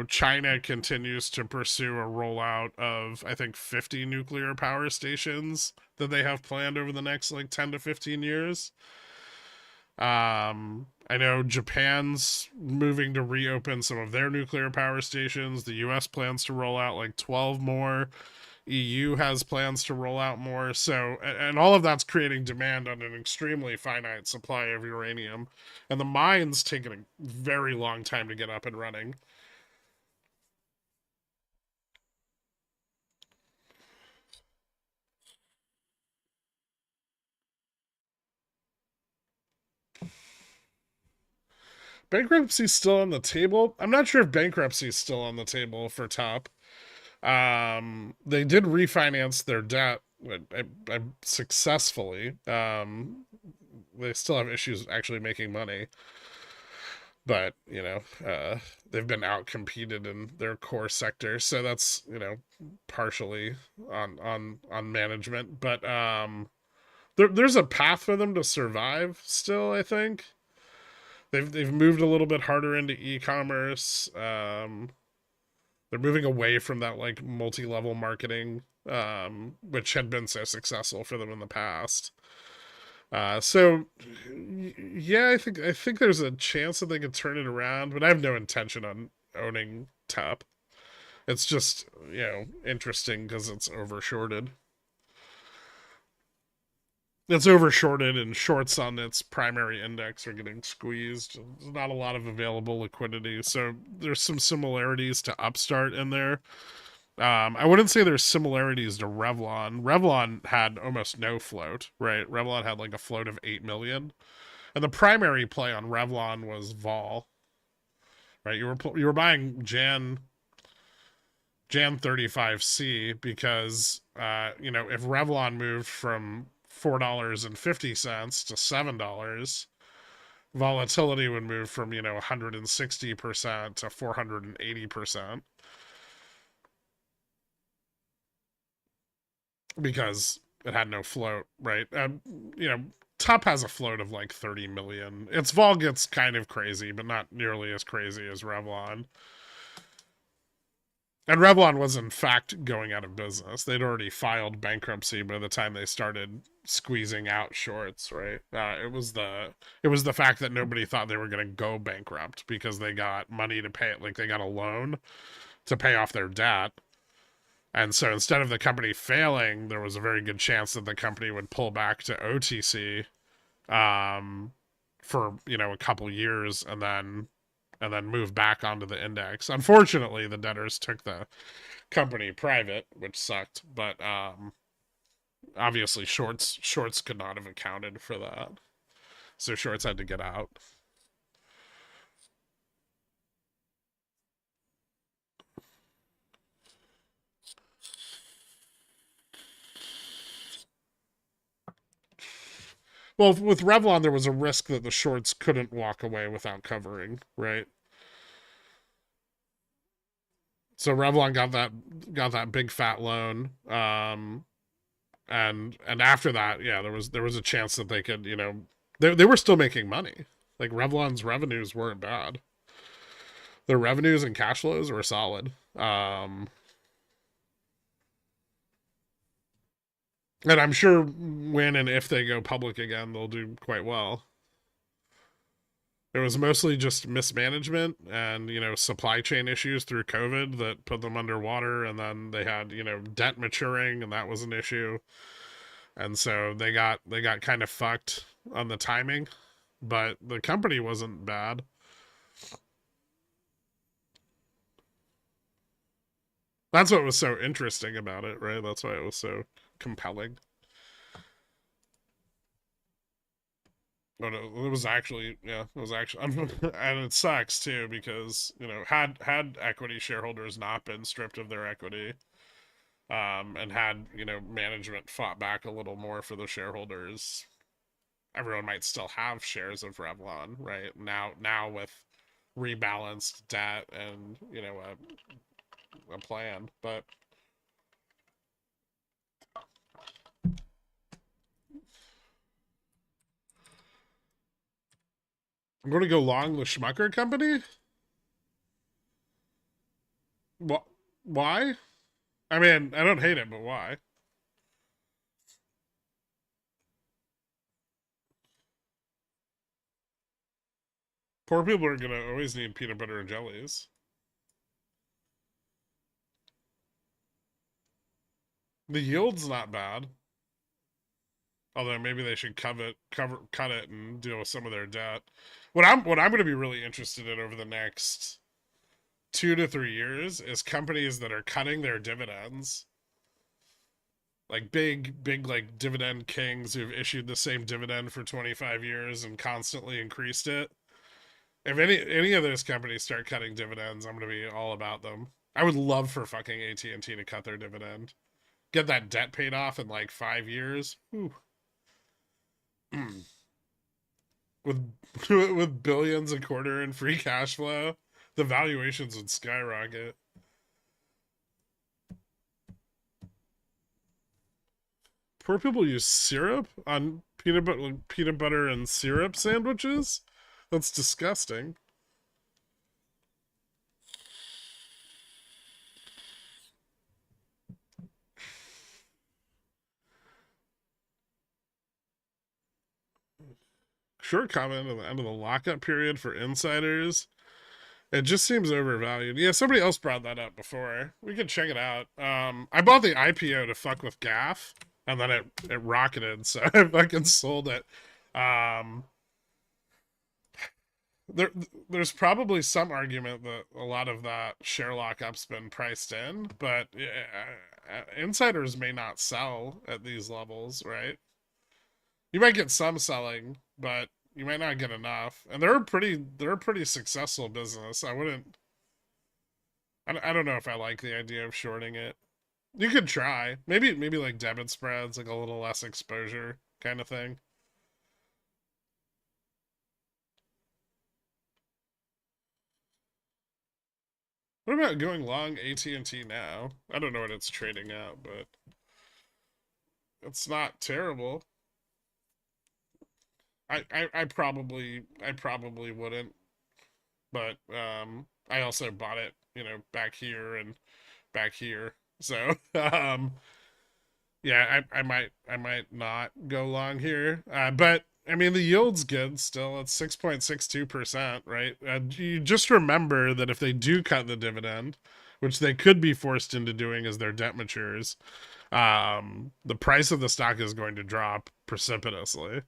A: China continues to pursue a rollout of, I think, 50 nuclear power stations that they have planned over the next like 10 to 15 years. I know Japan's moving to reopen some of their nuclear power stations. The US plans to roll out like 12 more. EU has plans to roll out more. So, and all of that's creating demand on an extremely finite supply of uranium. And the mines take a very long time to get up and running. bankruptcy's still on the table. I'm not sure if bankruptcy's still on the table for Top. They did refinance their debt successfully. They still have issues actually making money, but they've been outcompeted in their core sector, so that's partially on management. But there's a path for them to survive still. I think they've moved a little bit harder into e-commerce. They're moving away from that like multi-level marketing, which had been so successful for them in the past. So yeah, I think there's a chance that they could turn it around, but I have no intention on owning Top. It's just interesting because it's overshorted. It's overshorted, and shorts on its primary index are getting squeezed. There's not a lot of available liquidity, so there's some similarities to Upstart in there. I wouldn't say there's similarities to Revlon. Revlon had almost no float, right? Revlon had like a float of 8 million, and the primary play on Revlon was vol, right? You were buying Jan 35C because if Revlon moved from $4.50 to $7, volatility would move from 160% to 480%. Because it had no float, right? Top has a float of like 30 million. Its vol gets kind of crazy, but not nearly as crazy as Revlon. And Revlon was in fact going out of business. They'd already filed bankruptcy by the time they started squeezing out shorts, right? It was the fact that nobody thought they were going to go bankrupt because they got money to pay it, like they got a loan to pay off their debt. And so instead of the company failing, there was a very good chance that the company would pull back to OTC for a couple years and then move back onto the index. Unfortunately, the debtors took the company private, which sucked. But obviously, shorts could not have accounted for that, so shorts had to get out. Well, with Revlon, there was a risk that the shorts couldn't walk away without covering, right? So Revlon got that big fat loan, and after that, yeah, there was a chance that they could, they were still making money. Like Revlon's revenues weren't bad. Their revenues and cash flows were solid. And I'm sure when and if they go public again, they'll do quite well. It was mostly just mismanagement and supply chain issues through COVID that put them underwater, and then they had debt maturing, and that was an issue, and so they got kind of fucked on the timing, but the company wasn't bad. That's what was so interesting about it, right? That's why it was so compelling. But it was actually, yeah, it was actually, and it sucks too because had equity shareholders not been stripped of their equity, and had management fought back a little more for the shareholders, everyone might still have shares of Revlon, right? Now with rebalanced debt and a plan, but I'm going to go long the Schmucker company. What? Why? I mean, I don't hate it, but why? Poor people are going to always need peanut butter and jellies. The yield's not bad. Although maybe they should cut it and deal with some of their debt. What I'm going to be really interested in over the next 2 to 3 years is companies that are cutting their dividends, like big like dividend kings who've issued the same dividend for 25 years and constantly increased it. If any of those companies start cutting dividends, I'm gonna be all about them. I would love for fucking AT&T to cut their dividend. Get that debt paid off in like 5 years. with with billions a quarter in free cash flow, the valuations would skyrocket. Poor people use syrup on peanut butter and syrup sandwiches. That's disgusting. Short comment at the end of the lockup period for insiders. It just seems overvalued. Yeah, somebody else brought that up before. We can check it out. I bought the IPO to fuck with GAF, and then it rocketed, so I fucking sold it. Um, there's probably some argument that a lot of that share lockup's been priced in, but insiders may not sell at these levels, right? You might get some selling, but you might not get enough. And they're a pretty successful business. I wouldn't. I don't know if I like the idea of shorting it. You could try. Maybe like debit spreads, like a little less exposure kind of thing. What about going long AT&T now? I don't know what it's trading at, but it's not terrible. I probably wouldn't, but I also bought it, back here and back here. So yeah, I might not go long here. But I mean the yield's good still. It's 6.62%, right? You just remember that if they do cut the dividend, which they could be forced into doing as their debt matures, the price of the stock is going to drop precipitously.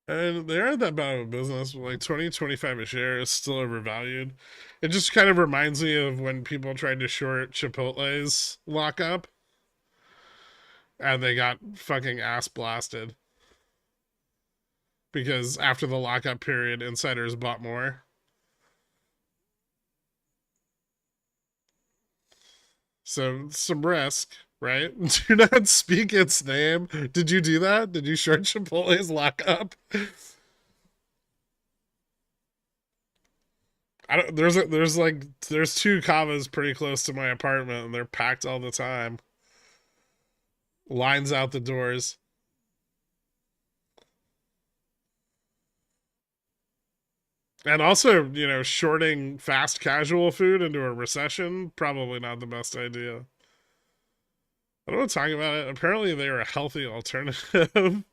A: And they aren't that bad of a business, but like 20-25 a share is still overvalued. It just kind of reminds me of when people tried to short Chipotle's lockup and they got fucking ass blasted because after the lockup period, insiders bought more. So some risk, right? Do not speak its name. Did you do that? Did you short Chipotle's lockup? I don't, there's two kavas pretty close to my apartment and they're packed all the time. Lines out the doors. And also, shorting fast casual food into a recession, probably not the best idea. I don't want to talk about it. Apparently, they are a healthy alternative.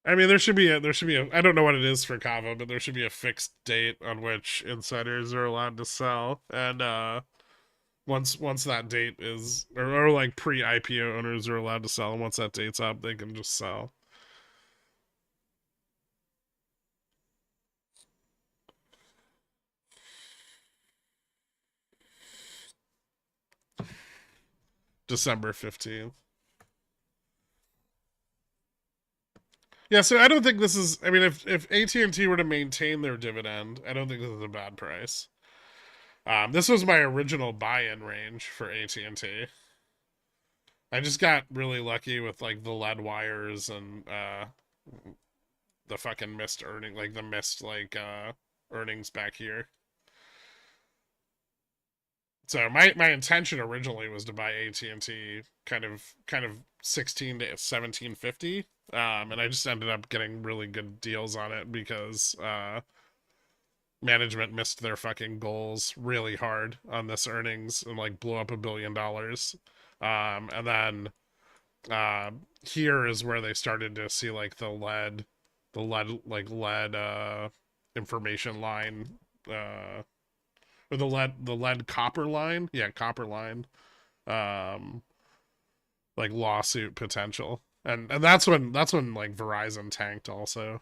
A: I mean, there should be a. I don't know what it is for Kava, but there should be a fixed date on which insiders are allowed to sell, and once that date is, or like pre-IPO owners are allowed to sell, and once that date's up, they can just sell. December 15th. Yeah, so I don't think this is. I mean, if AT&T were to maintain their dividend, I don't think this is a bad price. This was my original buy-in range for AT&T. I just got really lucky with like the lead wires and the fucking missed earning, like the missed earnings back here. So my intention originally was to buy AT&T kind of 16 to 17.50, and I just ended up getting really good deals on it because management missed their fucking goals really hard on this earnings and like blew up $1 billion. And then here is where they started to see like the lead information line, or the lead copper line, yeah, copper line, um, like lawsuit potential, and that's when like Verizon tanked also.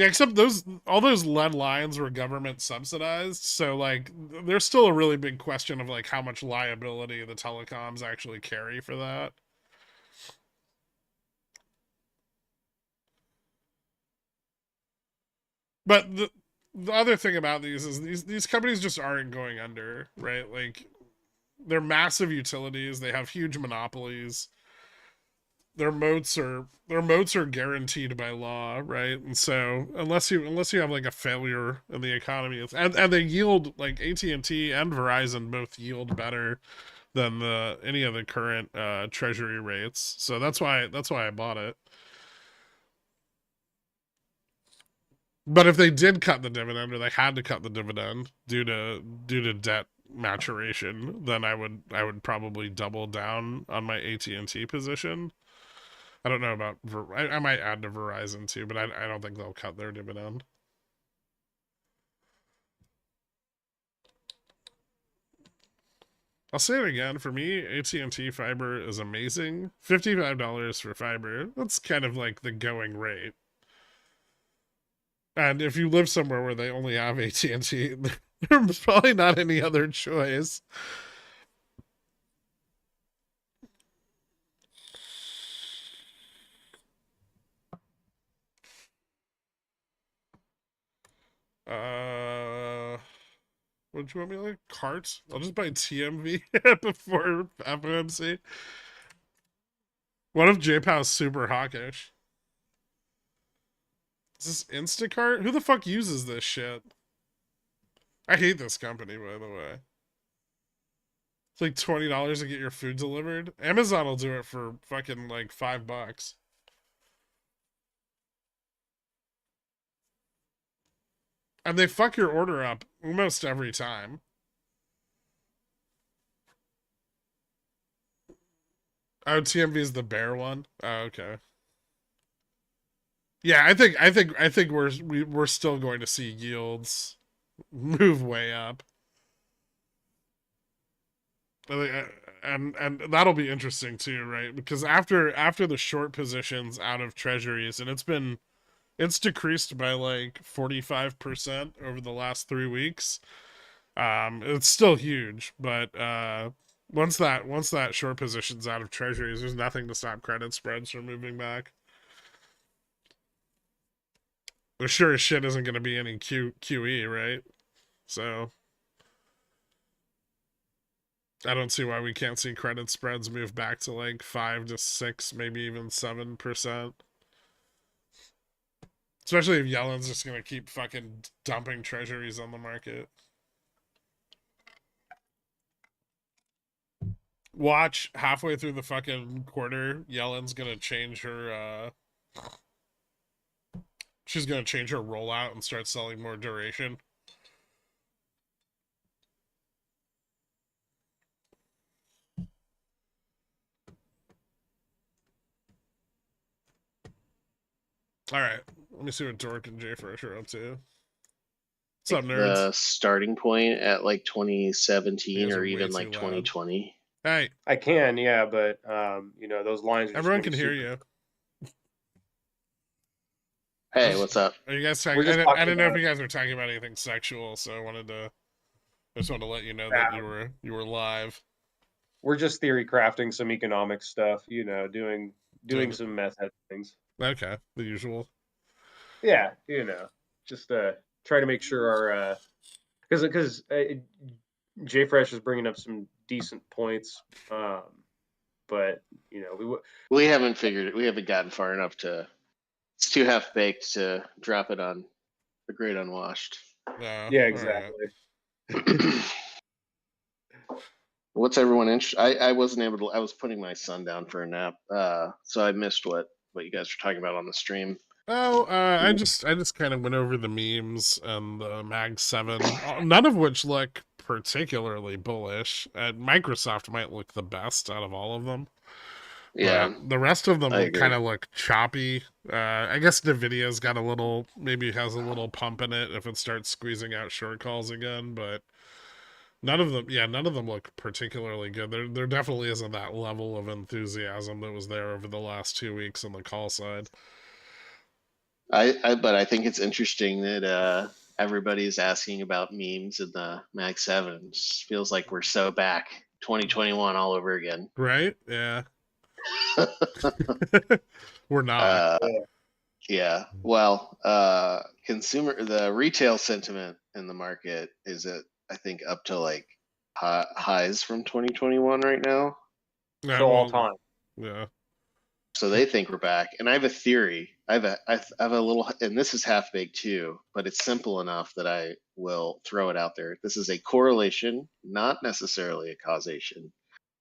A: Yeah, except all those lead lines were government subsidized, so like there's still a really big question of like how much liability the telecoms actually carry for that. But the other thing about these is these companies just aren't going under, right? Like they're massive utilities, they have huge monopolies. Their moats are guaranteed by law, right? And so unless you have like a failure in the economy, and they yield like AT&T and Verizon both yield better than any of the current treasury rates. So that's why I bought it. But if they did cut the dividend, or they had to cut the dividend due to debt maturation, then I would probably double down on my AT&T position. I don't know about I might add to Verizon too, but I don't think they'll cut their dividend. I'll say it again. For me, AT&T fiber is amazing. $55 for fiber. That's kind of like the going rate. And if you live somewhere where they only have AT&T, there's probably not any other choice. What do you want me to like? Cart? I'll just buy TMV before FOMC. What if JPow's super hawkish? Is this Instacart? Who the fuck uses this shit? I hate this company, by the way. It's like $20 to get your food delivered. Amazon will do it for fucking like $5. And they fuck your order up almost every time. Oh, TMV is the bear one. Oh, okay. Yeah, I think we're still going to see yields move way up. And that'll be interesting too, right? Because after the short positions out of treasuries, and it's decreased by like 45% over the last 3 weeks. It's still huge, but once that short position's out of treasuries, there's nothing to stop credit spreads from moving back. There sure as shit isn't going to be any QE, right? So I don't see why we can't see credit spreads move back to like 5 to 6, maybe even 7%. Especially if Yellen's just going to keep fucking dumping treasuries on the market. Watch halfway through the fucking quarter, Yellen's going to change her. She's going to change her rollout and start selling more duration. All right, let me see what Dork and Jay Fresh are up to. What's up, nerds?
B: The starting point at like 2017 or even like
A: loud.
B: 2020.
A: Hey,
C: I can, yeah, but those lines. Are
A: everyone can hear you.
B: Hey, what's up?
A: Are you guys talking? I don't know if you guys were talking about anything sexual, so I just wanted to let you know that you were live.
C: We're just theory crafting some economic stuff, doing some method things.
A: Okay, the usual.
C: Yeah, just try to make sure our because J Fresh is bringing up some decent points, but
B: we haven't figured it. We haven't gotten far enough to. It's too half baked to drop it on the great unwashed.
A: Yeah,
C: exactly.
B: Right. What's everyone interested? I wasn't able to. I was putting my son down for a nap, so I missed what you guys were talking about on the stream.
A: Oh, I just kind of went over the memes and the Mag 7, none of which look particularly bullish. Microsoft might look the best out of all of them.
B: Yeah,
A: but the rest of them kind of look choppy. I guess Nvidia's got maybe has a little pump in it if it starts squeezing out short calls again, but none of them look particularly good. There definitely isn't that level of enthusiasm that was there over the last 2 weeks on the call side.
B: But I think it's interesting that everybody's asking about memes in the Mag 7. It just feels like we're so back 2021 all over again.
A: Right? Yeah. We're not.
B: Uh,
C: Yeah.
B: yeah. Well, the retail sentiment in the market is at, I think, up to like highs from 2021 right now.
A: Yeah,
C: So all
A: well,
C: time.
A: yeah.
B: So they think we're back. And I have a theory. I have a little, and this is half baked too, but it's simple enough that I will throw it out there. This is a correlation, not necessarily a causation,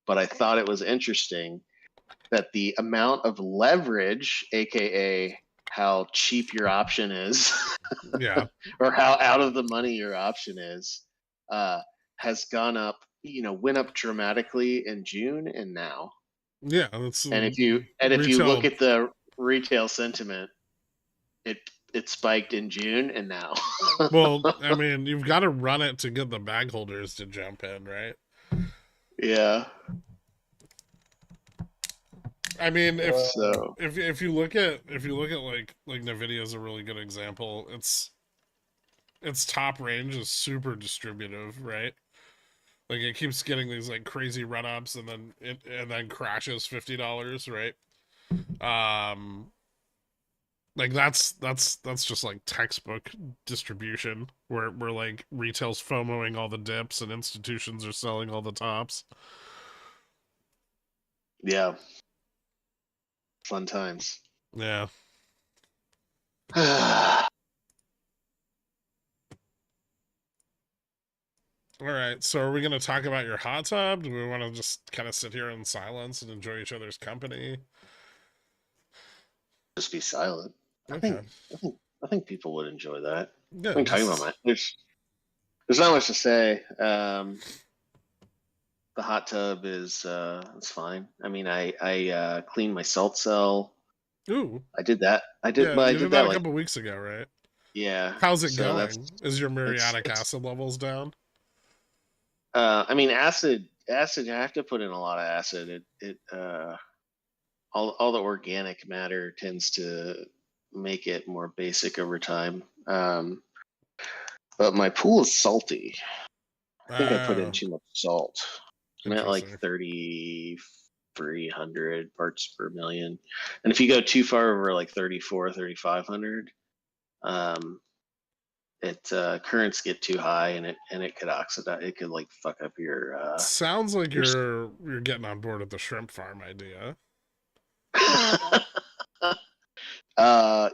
B: but I thought it was interesting that the amount of leverage, aka how cheap your option is,
A: Yeah.
B: or how out of the money your option is, has gone up. Went up dramatically in June and now.
A: Yeah. That's
B: And if you look
A: retail.
B: at the retail sentiment, it spiked in June and now.
A: Well, I mean, you've got to run it to get the bag holders to jump in, right?
B: Yeah.
A: I mean,
B: So
A: if you look at like Nvidia is a really good example. Its top range is super distributive, right? Like it keeps getting these like crazy run ups and then crashes $50, right? Like that's just like textbook distribution where like retail's FOMOing all the dips and institutions are selling all the tops.
B: yeah, fun times.
A: Yeah. All right. So are we going to talk about your hot tub? Do we want to just kind of sit here in silence and enjoy each other's company?
B: Just be silent.
A: Okay.
B: I think people would enjoy that.
A: Yeah.
B: I'm talking about there's not much to say. The hot tub is it's fine. I mean, I cleaned my salt cell.
A: Ooh.
B: I did that. I did.
A: Yeah,
B: Well, I
A: you
B: did
A: did that a
B: like
A: couple weeks ago, right?
B: yeah.
A: How's it
B: So
A: going? Is your muriatic
B: it's-
A: acid levels down?
B: I mean, acid. You have to put in a lot of acid. All the organic matter tends to make it more basic over time. But my pool is salty. I think I put in too much salt. I'm at like
A: Interesting.
B: 3,300 parts per million. And if you go too far over like 3,500, currents get too high and it could oxidize. It could like fuck up your.
A: Sounds like you're getting on board with the shrimp farm idea.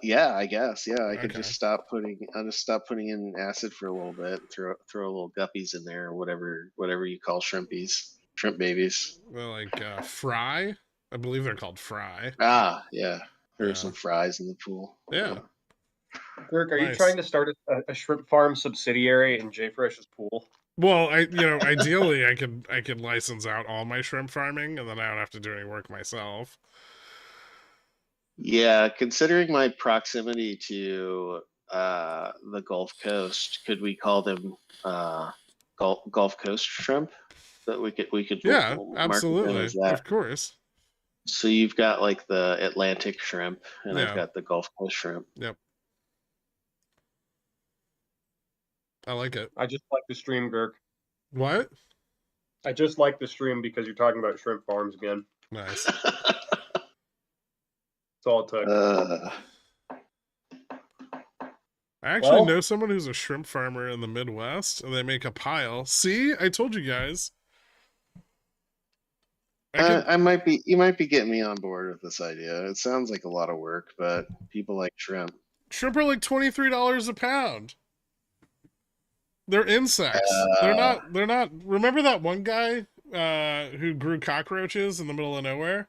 B: Yeah, I guess. Yeah, I could
A: Okay.
B: just stop putting. I'll just stop putting in acid for a little bit. Throw a little guppies in there, or whatever you call shrimp babies.
A: Well, like fry. I believe they're called fry.
B: Ah, yeah. There are
A: Yeah.
B: some fries in the pool.
A: Yeah.
C: Dirk, are you
A: Nice.
C: trying to start a shrimp farm subsidiary in JFresh's pool?
A: Well, ideally, I could license out all my shrimp farming, and then I don't have to do any work myself.
B: Yeah, considering my proximity to the Gulf Coast, could we call them Gulf Coast shrimp? That we could
A: Yeah,
B: market them
A: absolutely,
B: as that.
A: of course.
B: So you've got like the Atlantic shrimp, and
A: Yeah.
B: I've got the Gulf Coast shrimp.
A: Yep. I like it.
C: I just like the stream, Dirk.
A: What?
C: I just like the stream because you're talking about shrimp farms again.
A: Nice.
C: That's all it took.
A: I actually
C: Well-
A: know someone who's a shrimp farmer in the Midwest, and they make a pile. See, I told you guys.
B: You might be getting me on board with this idea. It sounds like a lot of work, but people like shrimp.
A: Shrimp are like $23 a pound. They're insects. They're not. Remember that one guy who grew cockroaches in the middle of nowhere?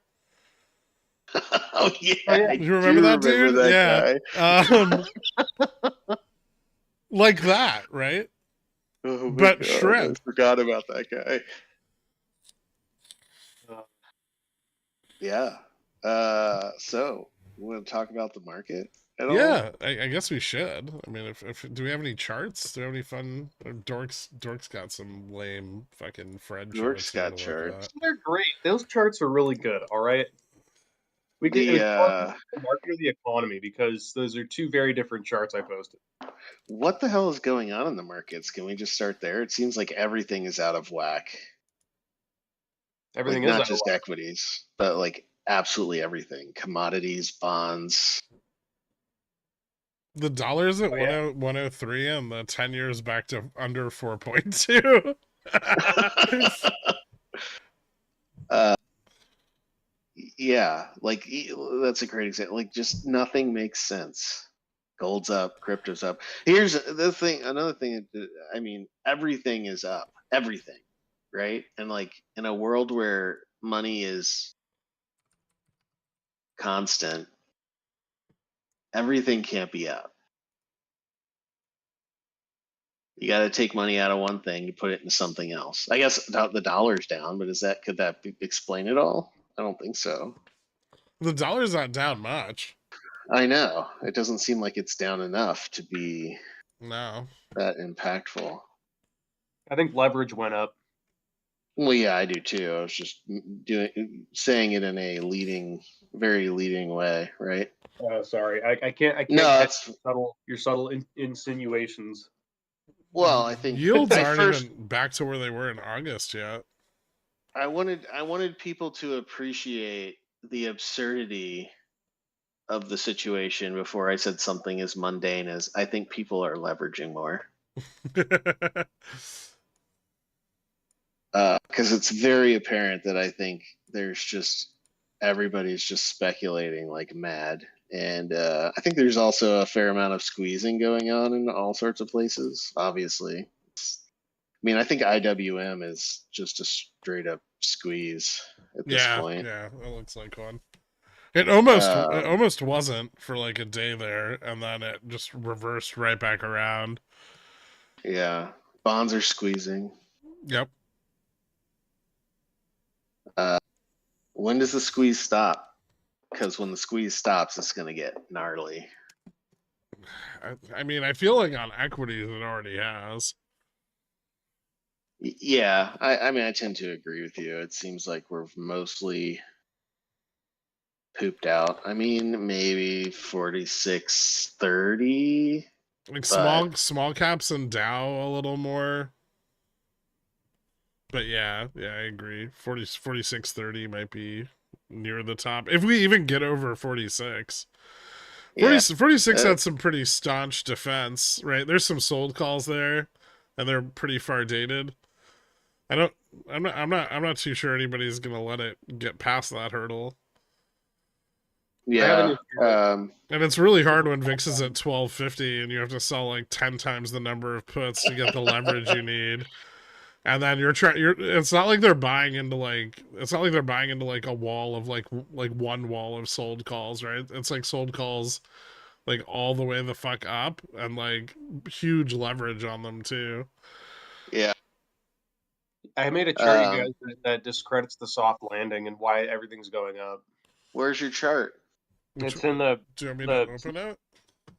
B: Oh yeah,
C: yeah.
A: You remember that dude?
B: That
A: Yeah. Like that, right?
B: guy. Oh, my
A: But
B: God,
A: shrimp.
B: I forgot about that guy. Yeah. So we want to talk about the market at all?
A: Yeah, I guess we should. I mean, if do we have any charts? Do we have any fun? Dork's got some lame fucking Fred
B: Dork's
A: charts.
B: got charts.
C: They're great. Those charts are really good. All right. We could
B: The
C: the market or the economy, because those are two very different charts I posted.
B: what the hell is going on in the markets? Can we just start there? It seems like everything is out of whack.
C: Everything
B: Like
C: is
B: not
C: out of
B: just
C: whack.
B: equities, but like absolutely everything. Commodities, bonds.
A: The dollar's at
C: Oh, yeah.
A: 103 and the 10 years back to under 4.2.
B: Yeah, like that's a great example. Like just nothing makes sense. Gold's up, crypto's up. Here's the thing, another thing. I mean, everything is up, everything, right? And like in a world where money is constant, everything can't be up. You got to take money out of one thing to put it into something else. I guess the dollar's down, but could that explain it all? I don't think so.
A: The dollar's not down much.
B: I know it doesn't seem like it's down enough to be
A: No.
B: that impactful.
C: I think leverage went up.
B: Well, yeah, I do too. I was just saying it in a very leading way, right?
C: Sorry, I can't
B: No,
C: catch
B: that's
C: your subtle insinuations.
B: well. I think
A: Yields
B: I
A: aren't
B: first
A: even back to where they were in August yet.
B: I wanted people to appreciate the absurdity of the situation before I said something as mundane as I think people are leveraging more. Because it's very apparent that I think there's just everybody's just speculating like mad. And I think there's also a fair amount of squeezing going on in all sorts of places, obviously. I mean, I think IWM is just a straight up squeeze at this
A: Yeah,
B: point.
A: yeah, it looks like one. It
B: Um,
A: almost wasn't for like a day there, and then it just reversed right back around.
B: yeah, bonds are squeezing.
A: Yep.
B: When does the squeeze stop? Because when the squeeze stops, it's going to get gnarly.
A: I mean, I feel like on equities it already has.
B: Yeah, I mean, I tend to agree with you. It seems like we're mostly pooped out. I mean, maybe 46.30,
A: Like
B: but
A: small caps and Dow a little more. But yeah, I agree. 46.30 might be near the top. If we even get over 46.
B: yeah,
A: 46
B: uh,
A: had some pretty staunch defense, right? There's some sold calls there, and they're pretty far dated. I don't. I'm not too sure anybody's gonna let it get past that hurdle.
C: I have an
B: yeah.
C: issue.
A: And it's really hard when VIX is at 1250 and you have to sell like 10 times the number of puts to get the leverage you need. And then it's not like they're buying into like a wall of like one wall of sold calls, right? It's like sold calls like all the way the fuck up and like huge leverage on them too.
B: Yeah.
C: I made a chart, you guys, that discredits the soft landing and why everything's going up.
B: Where's your chart?
C: It's in the
A: Do you want me to
C: the
A: open it?
C: if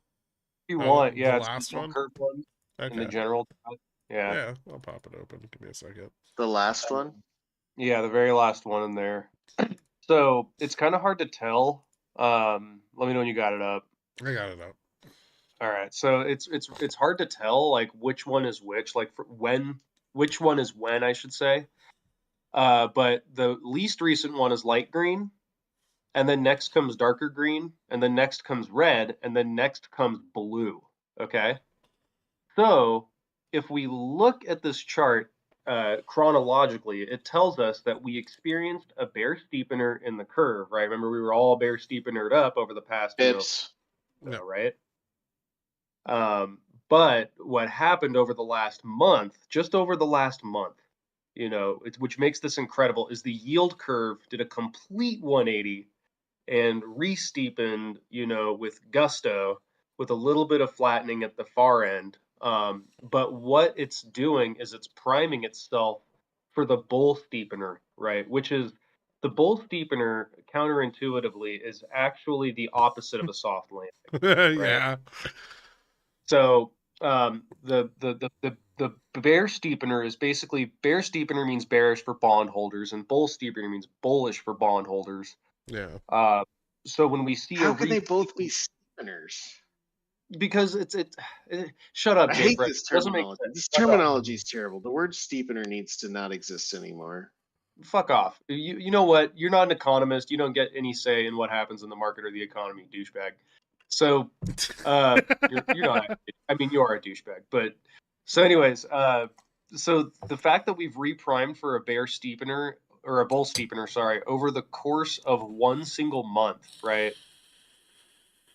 C: you
A: Oh,
C: want,
A: the
C: yeah, it's the
A: last
C: yield
A: one?
C: curve one in the
A: Okay.
C: general. Yeah,
A: Yeah, I'll pop it open. Give me a second.
B: The last one?
C: yeah, the very last one in there. So it's kind of hard to tell. Let me know when you got it up.
A: I got it up.
C: All right, so it's hard to tell like which one is which, like which one is when, I should say. But the least recent one is light green, and then next comes darker green, and then next comes red, and then next comes blue. Okay, so if we look at this chart chronologically, it tells us that we experienced a bear steepener in the curve, right? Remember, we were all bear steepenered up over the past,
B: Pips.
A: No.
C: right? But what happened over the last month, just over the last month, which makes this incredible, is the yield curve did a complete 180 and re-steepened, with gusto, with a little bit of flattening at the far end. But what it's doing is it's priming itself for the bull steepener, right? Which is the bull steepener, counterintuitively, is actually the opposite of a soft landing, right?
A: Yeah.
C: So the bear steepener is basically, bear steepener means bearish for bondholders, and bull steepener means bullish for bondholders.
A: Yeah.
C: So when we see
B: How can they both be steepeners?
C: because shut up,
B: I
C: Jay
B: hate
C: Fresh.
B: this
C: It doesn't make
B: terminology.
C: sense.
B: This
C: Fuck off.
B: terminology is terrible. The word steepener needs to not exist anymore.
C: Fuck off. You know what? You're not an economist. You don't get any say in what happens in the market or the economy, douchebag. So you're not. I mean, you are a douchebag. But so, anyways, so the fact that we've reprimed for a bear steepener or a bull steepener, sorry, over the course of one single month, right?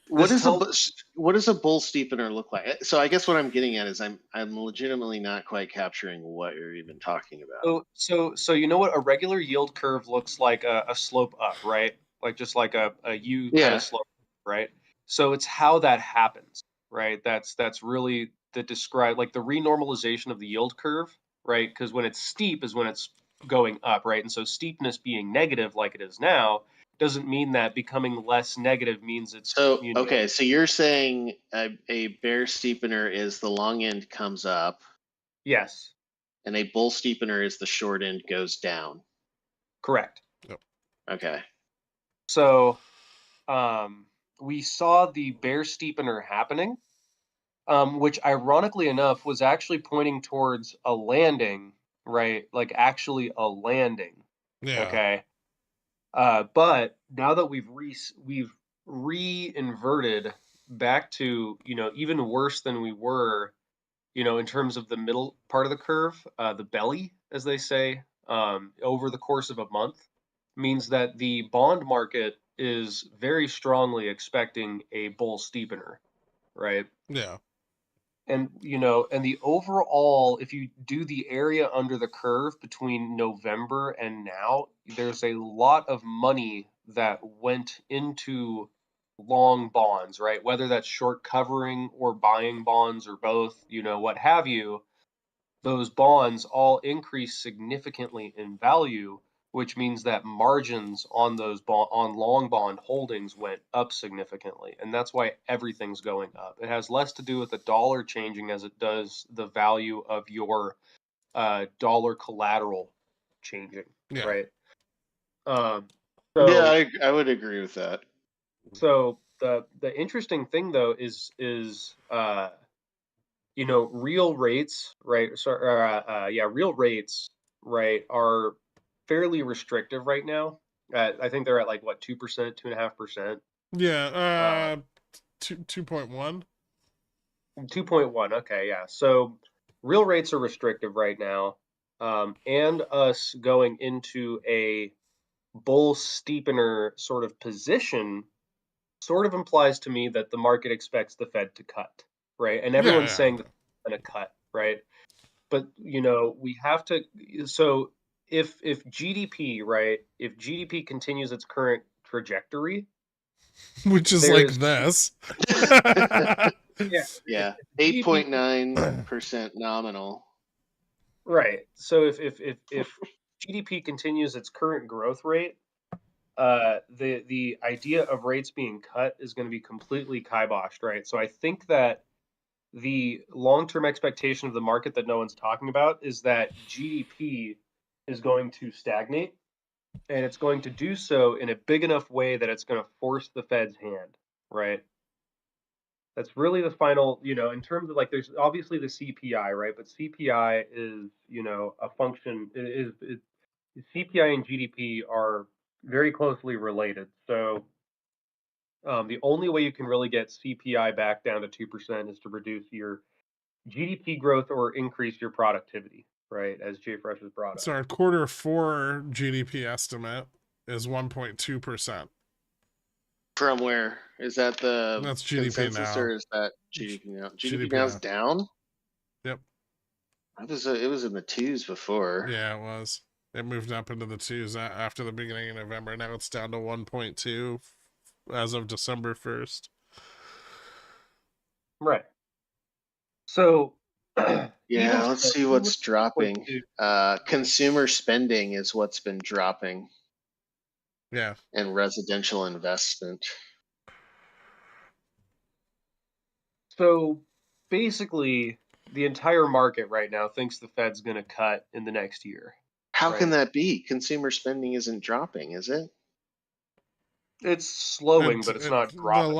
B: What
C: This
B: does a
C: tells
B: what does a bull steepener look like? So I guess what I'm getting at is I'm legitimately not quite capturing what you're even talking about.
C: so you know what a regular yield curve looks like a slope up, right? Like just like a U kind
B: Yeah.
C: of slope, right? So it's how that happens, right? That's really the describe like the renormalization of the yield curve, right? Because when it's steep is when it's going up, right? And so steepness being negative like it is now doesn't mean that becoming less negative means it's,
B: So
C: you know,
B: okay, so you're saying a bear steepener is the long end comes up,
C: yes,
B: and a bull steepener is the short end goes down.
C: correct.
B: Okay.
C: So we saw the bear steepener happening, which ironically enough was actually pointing towards a landing, right? Like actually a landing.
A: Yeah.
C: Okay. But now that we've re-inverted back to, you know, even worse than we were, you know, in terms of the middle part of the curve, the belly, as they say, over the course of a month, means that the bond market is very strongly expecting a bull steepener, right?
A: Yeah.
C: And you know, and the overall, if you do the area under the curve between November and now, there's a lot of money that went into long bonds, right? Whether that's short covering or buying bonds or both, you know, what have you, those bonds all increase significantly in value, which means that margins on those on long bond holdings went up significantly, and that's why everything's going up. It has less to do with the dollar changing as it does the value of your dollar collateral changing,
A: Yeah.
C: right? Um,
B: Yeah,
C: so
B: I would agree with that.
C: so the interesting thing though is you know, real rates, right? So, yeah, real rates, right, are fairly restrictive right now. I think they're at like what 2%, 2.5%.
A: Yeah. 2.1.
C: 2.1. Okay, yeah. So real rates are restrictive right now, and us going into a bull steepener sort of position sort of implies to me that the market expects the Fed to cut, right? And everyone's
A: Yeah.
C: saying that they're going to cut, right? But you know we have to so if GDP, right, if GDP continues its current trajectory,
A: Which is like
C: there's
A: this.
C: yeah,
B: Yeah,
C: if GDP
B: 8.9% nominal.
C: right, so if GDP continues its current growth rate, the idea of rates being cut is going to be completely kiboshed, right? So I think that the long-term expectation of the market that no one's talking about is that GDP is going to stagnate, and it's going to do so in a big enough way that it's going to force the Fed's hand, right? That's really the final, you know, in terms of like, there's obviously the CPI, right? But CPI is, you know, a function, CPI and GDP are very closely related. So the only way you can really get CPI back down to 2% is to reduce your GDP growth or increase your productivity, right? As Jay Fresh has brought up.
A: So our Q4 GDP estimate is 1.2%.
B: From where? Is that the
A: That's GDP
B: consensus
A: now.
B: or is that GDP now? GDP
A: GDP
B: now's
A: now.
B: down?
A: Yep.
B: It was in the twos before.
A: Yeah, it was. It moved up into the twos after the beginning of November. Now it's down to 1.2 as of December 1st.
C: Right. So
B: Yeah, let's see what's dropping. Consumer spending is what's been dropping.
A: Yeah.
B: And residential investment.
C: So basically, the entire market right now thinks the Fed's going to cut in the next year.
B: How
C: right?
B: can that be? Consumer spending isn't dropping, is it?
C: It's slowing, but it's not
A: The
C: dropping.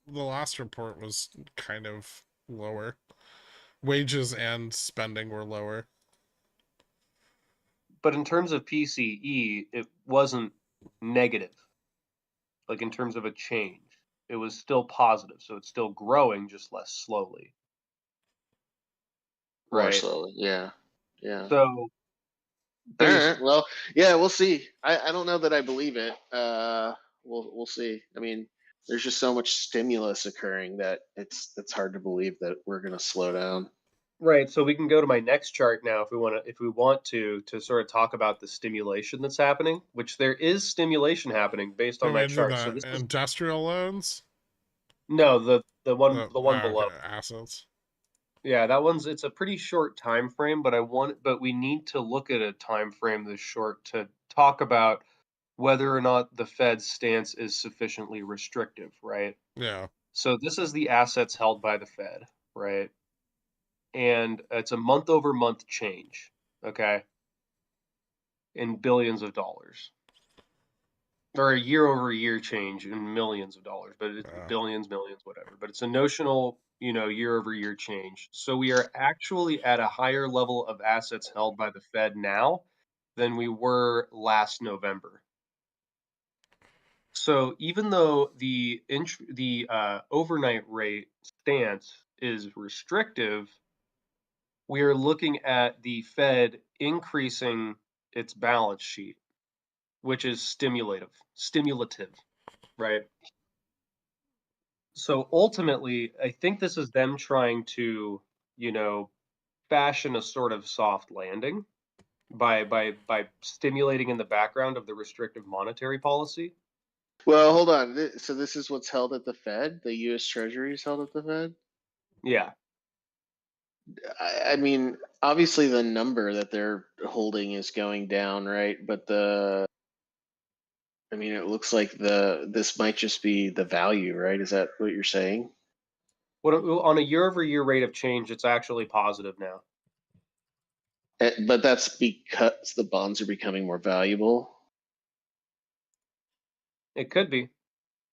A: last report was kind of lower. Wages and spending were lower.
C: But in terms of PCE, it wasn't negative. Like in terms of a change, it was still positive. So it's still growing, just less slowly.
B: More
C: Right.
B: slowly. Yeah. Yeah.
C: So
B: All
C: there's
B: right. Well, yeah, we'll see. I don't know that I believe it. We'll see. I mean, there's just so much stimulus occurring that it's hard to believe that we're gonna slow down.
C: right. So we can go to my next chart now if we want to sort of talk about the stimulation that's happening, which there is stimulation happening based on
A: When
C: my
A: we do
C: chart. So
A: the
C: this is
A: industrial loans,
C: no the one below.
A: okay, assets.
C: Yeah, that one's it's a pretty short time frame, but we need to look at a time frame this short to talk about whether or not the Fed's stance is sufficiently restrictive, right?
A: Yeah.
C: So this is the assets held by the Fed, right? And it's a month over month change, okay, in billions of dollars. Or a year over year change in millions of dollars, but it's billions, millions, whatever. But it's a notional, year over year change. So we are actually at a higher level of assets held by the Fed now than we were last November. So even though the overnight rate stance is restrictive, we are looking at the Fed increasing its balance sheet, which is stimulative, right? So ultimately, I think this is them trying to, fashion a sort of soft landing by stimulating in the background of the restrictive monetary policy.
B: Well, hold on. So this is what's held at the Fed. The U.S. Treasury is held at the Fed.
C: Yeah.
B: I mean, obviously the number that they're holding is going down, right? But I mean, it looks like this might just be the value, right? Is that what you're saying?
C: On a year-over-year rate of change, it's actually positive now.
B: But that's because the bonds are becoming more valuable.
C: It could be.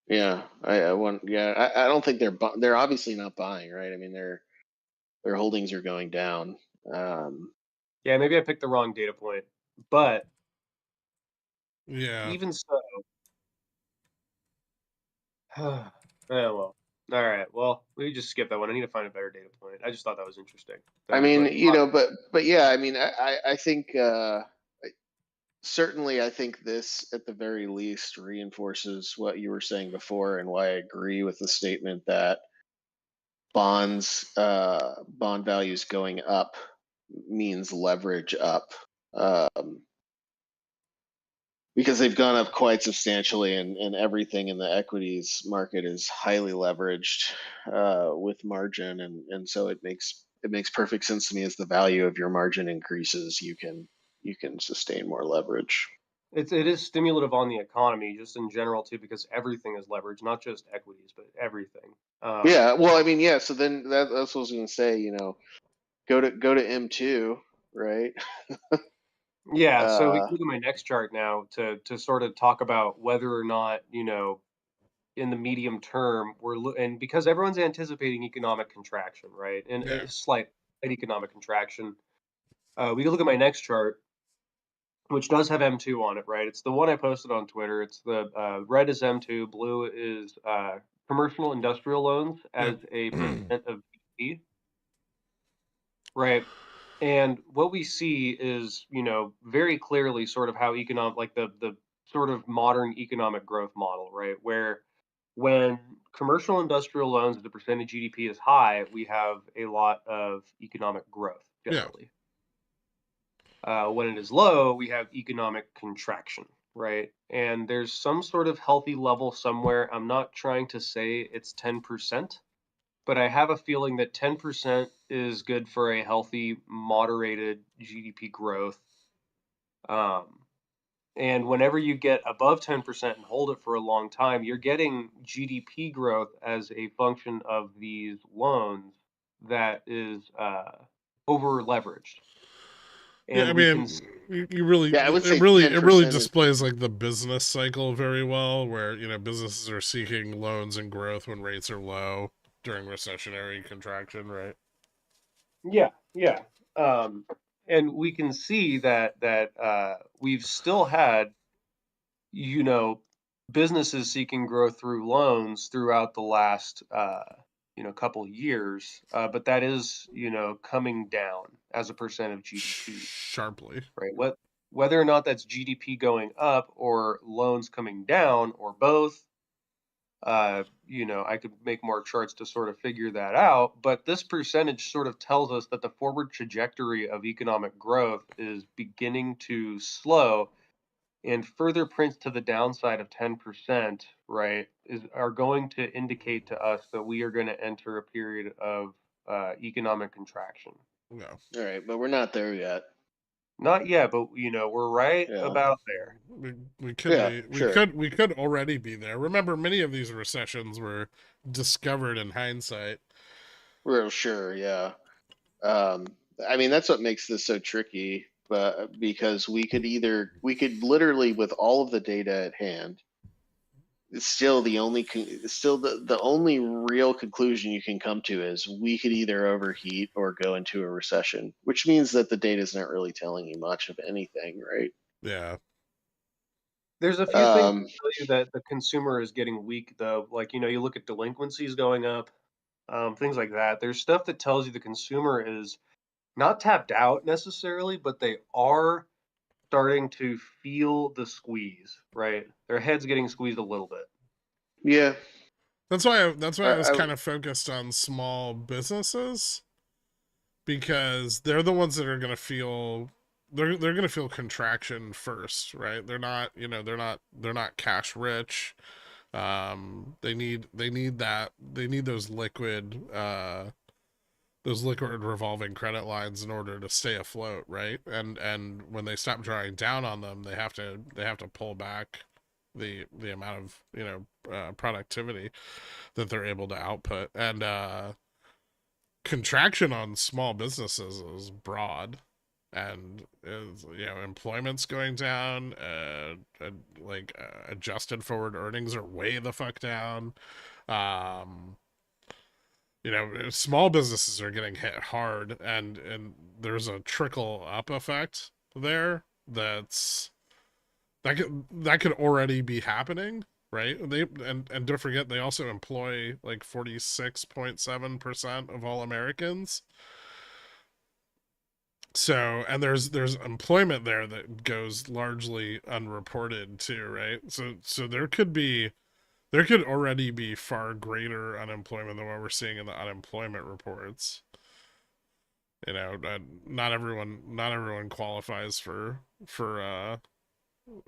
B: Yeah, I want. Yeah, I don't think they're obviously not buying, right? I mean, their holdings are going down.
C: Yeah, maybe I picked the wrong data point, but
A: Yeah.
C: even so, yeah, well, all right. Well, we just skip that one. I need to find a better data point. I just thought that was interesting.
B: I mean, but yeah, I mean, I think certainly, I think this at the very least reinforces what you were saying before, and why I agree with the statement that bond values going up means leverage up, because they've gone up quite substantially, and everything in the equities market is highly leveraged with margin, and so it makes perfect sense to me. As the value of your margin increases, you can sustain more leverage.
C: It is stimulative on the economy, just in general too, because everything is leveraged, not just equities, but everything.
B: Yeah, well, I mean, yeah. So then that's what I was going to say. Go to M2, right?
C: Yeah, so we can look at my next chart now to sort of talk about whether or not, in the medium term, and because everyone's anticipating economic contraction, right? And
A: Yeah.
C: a slight economic contraction. We can look at my next chart, which does have M2 on it, right? It's the one I posted on Twitter. It's the red is M2, blue is commercial industrial loans as a percent of GDP, right? And what we see is, very clearly sort of how like the sort of modern economic growth model, right? Where when commercial industrial loans as a percent of GDP is high, we have a lot of economic growth
A: Yeah.
C: generally. When it is low, we have economic contraction, right? And there's some sort of healthy level somewhere. I'm not trying to say it's 10%, but I have a feeling that 10% is good for a healthy, moderated GDP growth. And whenever you get above 10% and hold it for a long time, you're getting GDP growth as a function of these loans that is over leveraged.
A: Yeah, I
C: and we can
A: mean, you really,
B: Yeah, I would say
A: it really
B: 10% is
A: displays like the business cycle very well, where businesses are seeking loans and growth when rates are low during recessionary contraction, right?
C: yeah. Um, and we can see that we've still had, you know, businesses seeking growth through loans throughout the last couple of years, but that is coming down as a percent of GDP,
A: Sharply.
C: right? Whether or not that's GDP going up or loans coming down or both, I could make more charts to sort of figure that out, but this percentage sort of tells us that the forward trajectory of economic growth is beginning to slow, and further prints to the downside of 10%, right, are going to indicate to us that we are going to enter a period of economic contraction.
A: No.
B: all right, but we're not there yet.
C: Not yet, but we're right
B: Yeah.
C: about there.
A: We could
B: Yeah,
A: be
B: sure.
A: we could already be there. Remember, many of these recessions were discovered in hindsight.
B: Real sure, yeah. Um, I mean, that's what makes this so tricky, but because we could literally, with all of the data at hand, it's still the only real conclusion you can come to is we could either overheat or go into a recession, which means that the data is not really telling you much of anything, right?
A: Yeah.
C: There's a few things that tell you that the consumer is getting weak, though. Like, you look at delinquencies going up, things like that. There's stuff that tells you the consumer is not tapped out necessarily, but they are starting to feel the squeeze, right? Their head's getting squeezed a little bit.
B: Yeah.
A: That's why I was
B: I,
A: kind of focused on small businesses, because they're the ones that are going to feel they're going to feel contraction first, right? They're not, they're not cash rich. They need those liquid revolving credit lines in order to stay afloat, right? And when they stop drawing down on them, they have to pull back the amount of productivity that they're able to output. And contraction on small businesses is broad, and is, employment's going down, adjusted forward earnings are way the fuck down. um Small businesses are getting hit hard, and there's a trickle up effect there that could already be happening, right? And don't forget, they also employ like 46.7% of all Americans. So, and there's employment there that goes largely unreported too, right? So there could already be far greater unemployment than what we're seeing in the unemployment reports. Not everyone qualifies for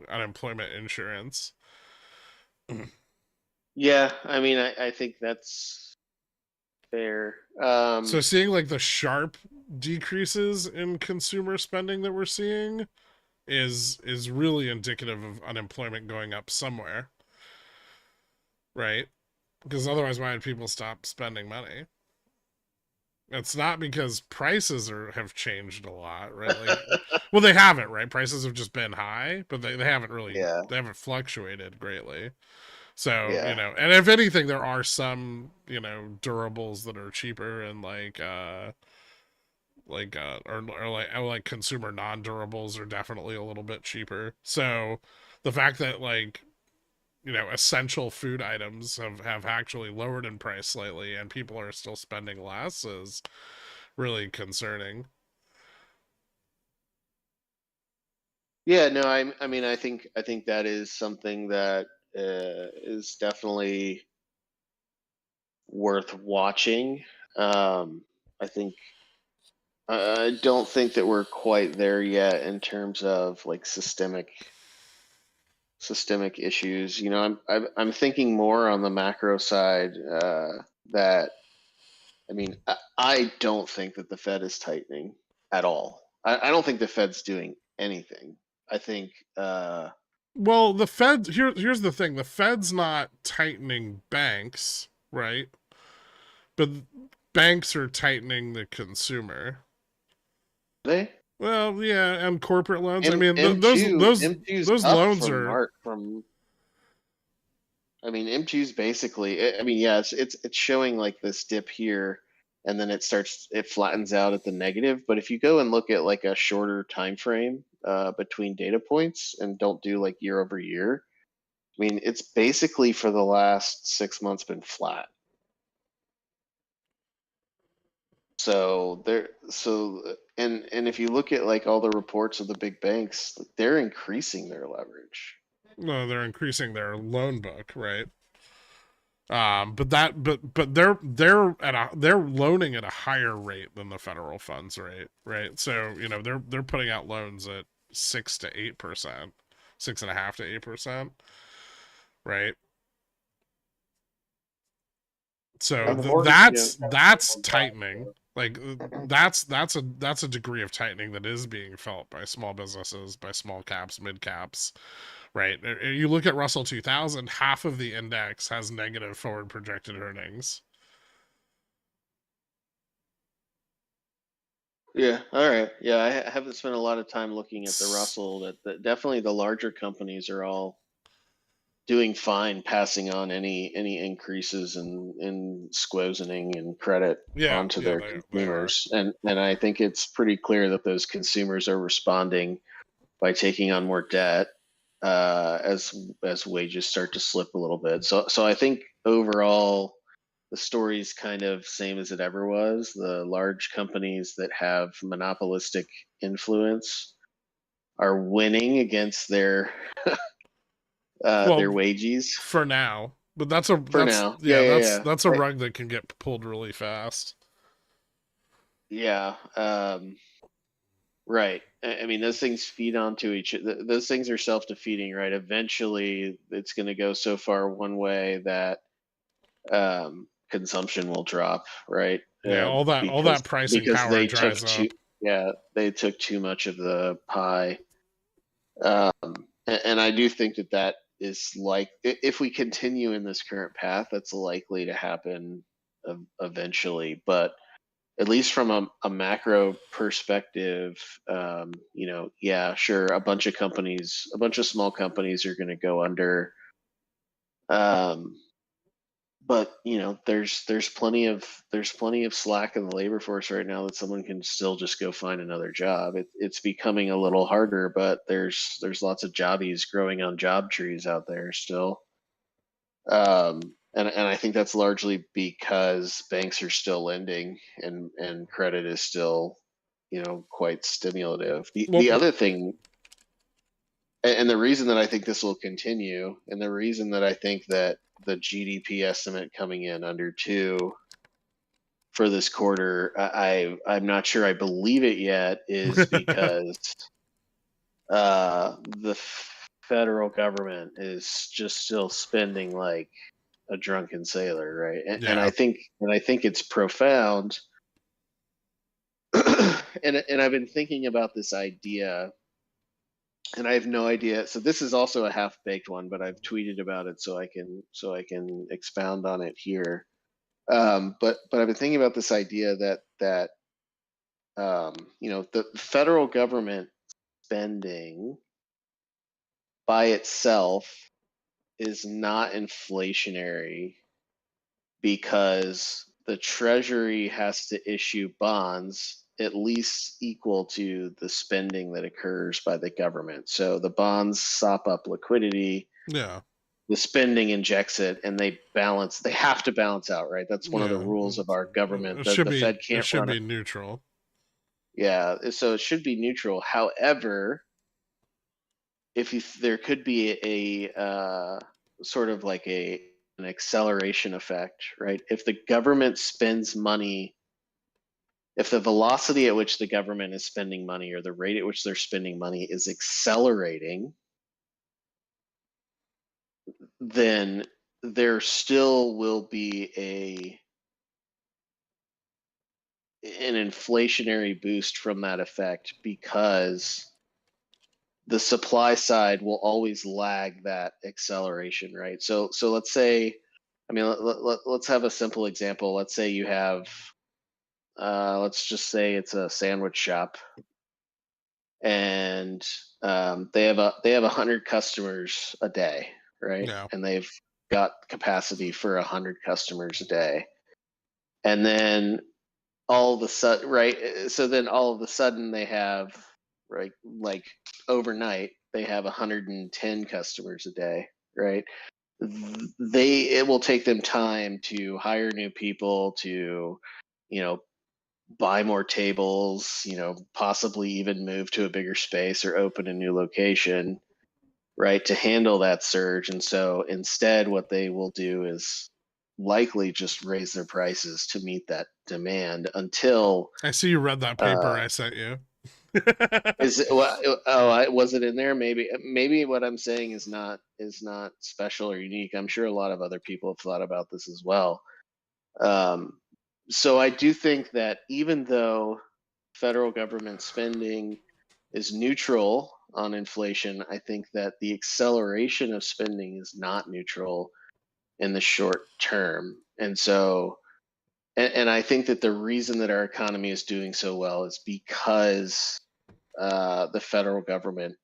A: unemployment insurance.
B: yeah, I mean, I think that's fair.
A: So seeing like the sharp decreases in consumer spending that we're seeing is really indicative of unemployment going up somewhere, right? Because otherwise, why would people stop spending money? It's not because prices have changed a lot, right? Like, well, they haven't, right? Prices have just been high, but they haven't really
B: yeah,
A: they haven't fluctuated greatly. So,
B: yeah,
A: and if anything, there are some, durables that are cheaper, and like consumer non-durables are definitely a little bit cheaper. So the fact that essential food items have actually lowered in price slightly and people are still spending less is really concerning.
B: yeah. No, I mean, I think that is something that is definitely worth watching. I think I don't think that we're quite there yet in terms of like systemic issues. I'm thinking more on the macro side. That I mean, I don't think that the Fed is tightening at all. I don't think the Fed's doing anything. I think
A: Well, the Fed, here's the thing: the Fed's not tightening banks, right? But banks are tightening the consumer.
B: they.
A: Well, yeah, and corporate loans. I
B: M
A: mean,
B: M2's
A: those
B: up
A: loans
B: from
A: are.
B: March from. I mean, M2's basically. I mean, yeah, it's showing like this dip here, and then it flattens out at the negative. But if you go and look at like a shorter time frame between data points and don't do like year over year, I mean, it's basically for the last 6 months been flat. And if you look at like all the reports of the big banks, they're increasing their leverage.
A: No, they're increasing their loan book, right? But they're loaning at a higher rate than the federal funds rate, right? So they're putting out loans at 6 to 8%, 6.5 to 8%, right? So
C: And the mortgage,
A: that's tightening. Like that's a degree of tightening that is being felt by small businesses, by small caps, mid caps, right? You look at Russell 2000, half of the index has negative forward projected earnings.
B: Yeah. All right. Yeah, I haven't spent a lot of time looking at the Russell. That definitely the larger companies are all doing fine, passing on any increases in squozening and credit
A: Yeah,
B: onto
A: yeah,
B: their
A: they are.
B: consumers. And I think it's pretty clear that those consumers are responding by taking on more debt as wages start to slip a little bit. So I think overall the story's kind of same as it ever was. The large companies that have monopolistic influence are winning against their
A: Well,
B: wages
A: for now, but
B: for now. Yeah, yeah, yeah.
A: that's a rug that can get pulled really fast.
B: Yeah. Right. I mean, those things feed onto those things are self-defeating, right? Eventually, it's going to go so far one way that consumption will drop, right?
A: Yeah, all
B: Because
A: that pricing power
B: they took
A: dries up.
B: they took too much of the pie. And I do think that is like if we continue in this current path, that's likely to happen eventually. But at least from a macro perspective, yeah, sure, a bunch of small companies are going to go under. Um, but there's plenty of slack in the labor force right now that someone can still just go find another job. It's becoming a little harder, but there's lots of jobbies growing on job trees out there still. And I think that's largely because banks are still lending and credit is still quite stimulative. The
A: Well,
B: other thing, and the reason that I think this will continue, and the reason that I think that the GDP estimate coming in under 2 for this quarter, I'm not sure I believe it yet, is because the federal government is just still spending like a drunken sailor, right? And
A: yeah.
B: I think it's profound. And I've been thinking about this idea, and I have no idea. So this is also a half baked one, but I've tweeted about it so I can expound on it here. But I've been thinking about this idea that the federal government spending by itself is not inflationary because the Treasury has to issue bonds at least equal to the spending that occurs by the government. So the bonds sop up liquidity,
A: Yeah.
B: the spending injects it, and they have to balance out, right? That's one of the
A: Yeah.
B: rules of our government. The Fed
A: It
B: can't
A: should
B: run it.
A: be neutral.
B: Yeah, so it should be neutral. However, there could be sort of like an acceleration effect, right? If the government spends money, if the velocity at which the government is spending money or the rate at which they're spending money is accelerating, then there still will be an inflationary boost from that effect because the supply side will always lag that acceleration, right? So let's say, I mean, let's have a simple example. Let's say you have, let's just say it's a sandwich shop, and they have 100 customers a day, right?
A: Yeah.
B: And they've got capacity for 100 customers a day, and then all of a sudden, right? So then all of a sudden they have, right, like overnight they have 110 customers a day, right? It will take them time to hire new people, to, you know, buy more tables, possibly even move to a bigger space or open a new location, right, to handle that surge. And so instead, what they will do is likely just raise their prices to meet that demand until
A: I see you read that paper I sent you.
B: is it, well, was it in there? Maybe what I'm saying is not special or unique. I'm sure a lot of other people have thought about this as well. So I do think that even though federal government spending is neutral on inflation, I think that the acceleration of spending is not neutral in the short term. And so, and I think that the reason that our economy is doing so well is because the federal government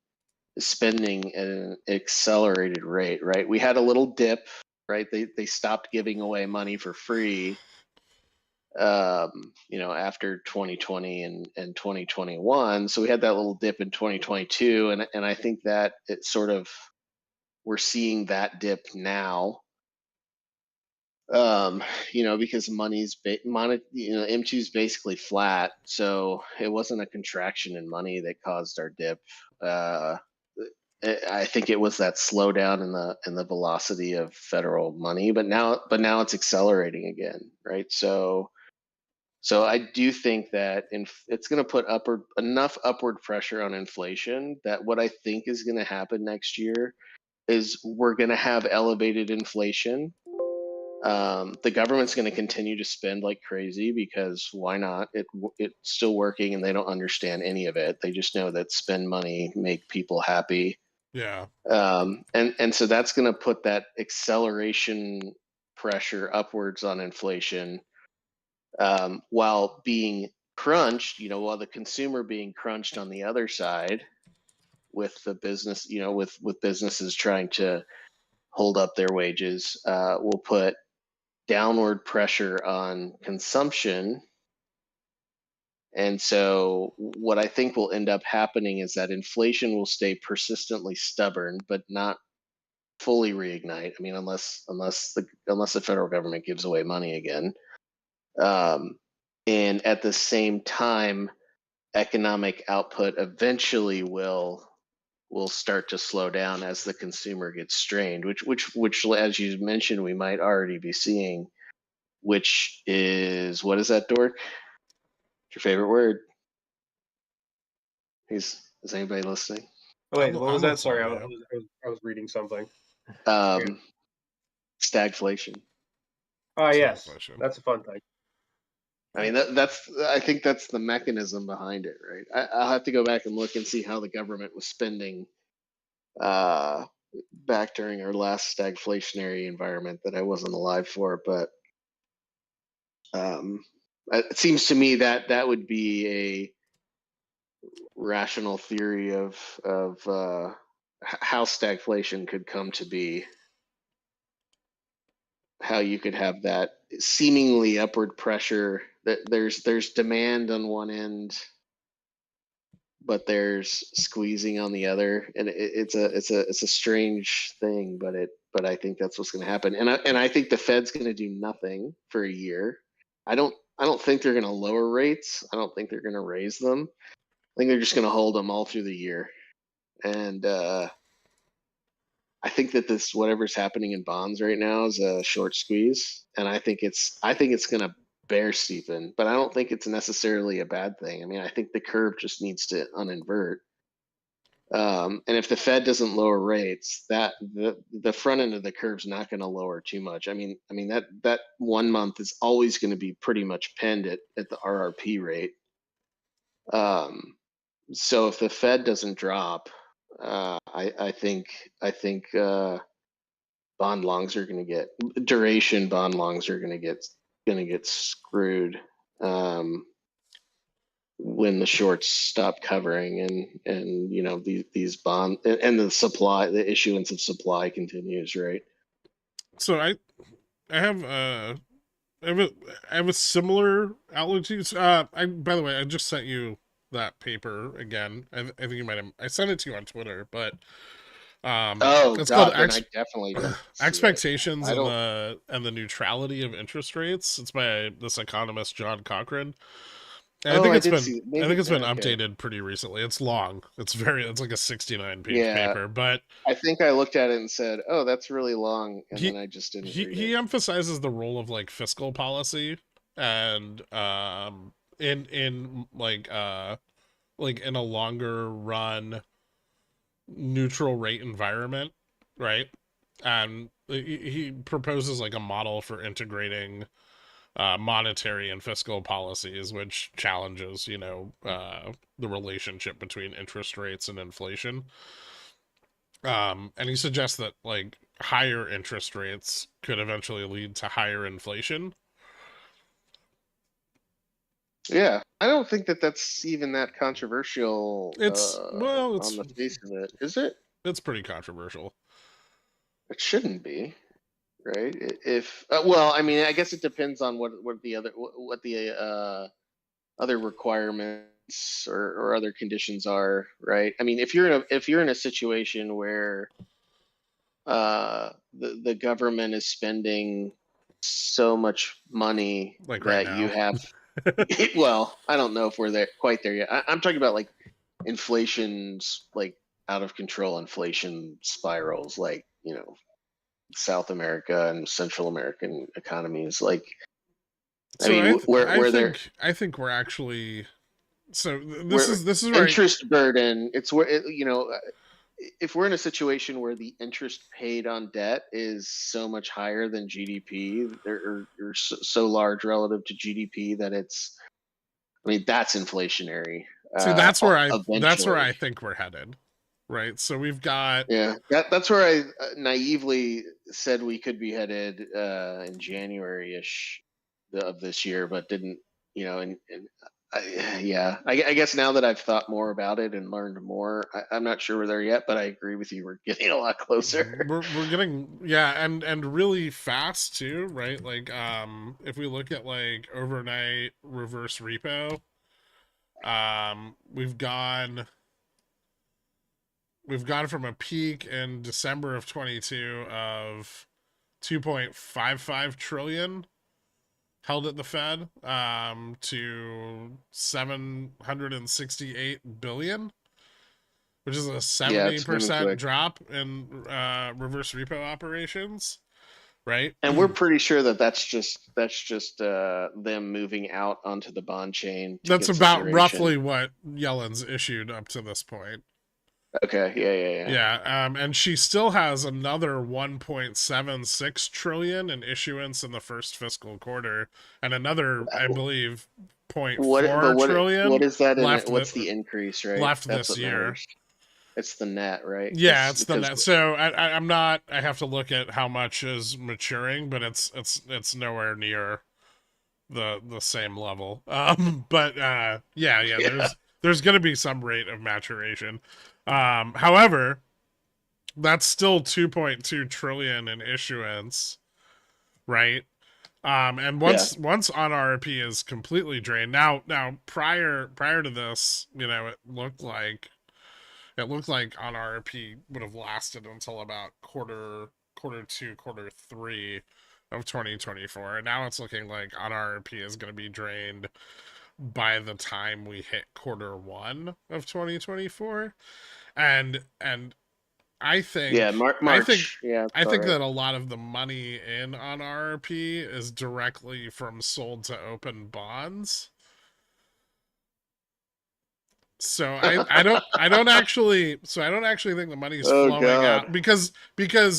B: is spending at an accelerated rate, right? We had a little dip, right? They stopped giving away money for free, after 2020 and 2021. So we had that little dip in 2022, and I think that it sort of, we're seeing that dip now. Because M2 is basically flat, so it wasn't a contraction in money that caused our dip. I think it was that slowdown in the velocity of federal money, but now it's accelerating again, right? So I do think that it's going to put enough upward pressure on inflation that what I think is going to happen next year is we're going to have elevated inflation. The government's going to continue to spend like crazy because why not? It's still working, and they don't understand any of it. They just know that spend money, make people happy.
A: Yeah.
B: And so that's going to put that acceleration pressure upwards on inflation, while being crunched, while the consumer being crunched on the other side with the business, with businesses trying to hold up their wages, will put downward pressure on consumption. And so what I think will end up happening is that inflation will stay persistently stubborn, but not fully reignite. I mean, unless the federal government gives away money again. And at the same time, economic output eventually will start to slow down as the consumer gets strained, which as you mentioned, we might already be seeing, which is, what is that, Dork? Your favorite word? Is anybody listening?
C: Oh, wait, what was
A: I'm
C: that? Sorry,
A: listening,
C: I was reading something.
B: Stagflation.
C: Ah, yes,
A: Stagflation.
C: that's a fun thing.
B: I mean, I think that's the mechanism behind it, right? I'll have to go back and look and see how the government was spending back during our last stagflationary environment that I wasn't alive for, but it seems to me that that would be a rational theory of how stagflation could come to be. How you could have that seemingly upward pressure, that there's demand on one end, but there's squeezing on the other, and it's a strange thing, but I think that's what's going to happen, and I think the Fed's going to do nothing for a year. I don't think they're going to lower rates. I don't think they're going to raise them. I think they're just going to hold them all through the year, and I think that this, whatever's happening in bonds right now, is a short squeeze, and I think it's going to bear steepen, but I don't think it's necessarily a bad thing. I mean, I think the curve just needs to uninvert. And if the Fed doesn't lower rates, that the front end of the curve's not going to lower too much. I mean that 1 month is always going to be pretty much pinned at the RRP rate. So if the Fed doesn't drop, I think bond longs are going to get duration. Bond longs are going to get screwed. when the shorts stop covering and you know these bond and the supply, the issuance of supply continues, right?
A: So I have I have a I have a similar outlook to you. I by the way, I just sent you that paper again. I think you might have. I sent it to you on Twitter, but
B: Oh
A: it's called
B: God, then I definitely didn't see it.
A: Expectations
B: I don't.
A: and the Neutrality of Interest Rates. It's by this economist John Cochrane. And
B: Oh, I did see.
A: I think
B: Maybe
A: it's been
B: okay.
A: updated pretty recently. It's long. It's like a 69-page
B: Yeah,
A: paper, but
B: I think I looked at it and said, "Oh, that's really long," and then
A: he
B: I just didn't read it.
A: he emphasizes the role of like fiscal policy and in like in a longer run neutral rate environment, right? And he proposes like a model for integrating monetary and fiscal policies, which challenges, the relationship between interest rates and inflation. And he suggests that like higher interest rates could eventually lead to higher inflation.
B: Yeah, I don't think that that's even that controversial
A: It's
B: on the face of it, is it?
A: it's pretty controversial.
B: It shouldn't be, right? If well, I mean, I guess it depends on what the other what the other requirements or other conditions are, right? I mean, if you're in a situation where the government is spending so much money
A: Like right
B: that you
A: now.
B: have, well, I don't know if we're there quite there yet. I'm talking about like inflation's like out of control inflation spirals, like you know South America and Central American economies. Like, I
A: So
B: mean,
A: I think we're actually so
B: where
A: this is right.
B: interest burden, it's where you know if we're in a situation where the interest paid on debt is so much higher than GDP or so large relative to GDP that it's, I mean, that's inflationary.
A: See, that's where I
B: Eventually,
A: think we're headed. Right? So we've got
B: yeah, that's where I naively said we could be headed in January-ish of this year, but didn't, you know, and yeah, I guess now that I've thought more about it and learned more, I'm not sure we're there yet, but I agree with you. We're getting a lot closer.
A: we're getting, yeah, and really fast too, right? Like if we look at like overnight reverse repo, we've gone from a peak in December of 22 of 2.55 trillion held at the Fed to 768 billion, which is a
B: Yeah, it's moving
A: 70%
B: quick.
A: drop in reverse repo operations, right?
B: And we're pretty sure that that's just them moving out onto the bond chain to
A: That's
B: get some
A: about
B: duration.
A: roughly what Yellen's issued up to this point.
B: Okay, yeah.
A: Yeah, and she still has another 1.76 trillion in issuance in the first fiscal quarter, and another, I believe, point
B: What, but
A: 0.4
B: what
A: trillion
B: is that in it?
A: left
B: What's the increase, right?
A: left
B: That's
A: this
B: what
A: year.
B: matters. It's the net, right?
A: Yeah, it's the
B: Because
A: net. So I'm not. I have to look at how much is maturing, but it's nowhere near the same level. But yeah.
B: yeah,
A: There's going to be some rate of maturation. However, that's still 2.2 trillion in issuance, right? And
B: yeah,
A: once on RRP is completely drained. Now prior to this, it looked like on RRP would have lasted until about quarter two, quarter three of 2024. And now it's looking like on RRP is going to be drained by the time we hit quarter one of 2024. And I
B: yeah.
A: think I think
B: March. Yeah,
A: I
B: that's all
A: think
B: right.
A: that a lot of the money in on RRP is directly from sold to open bonds. So I don't actually think the money's
B: Oh
A: flowing
B: God.
A: out because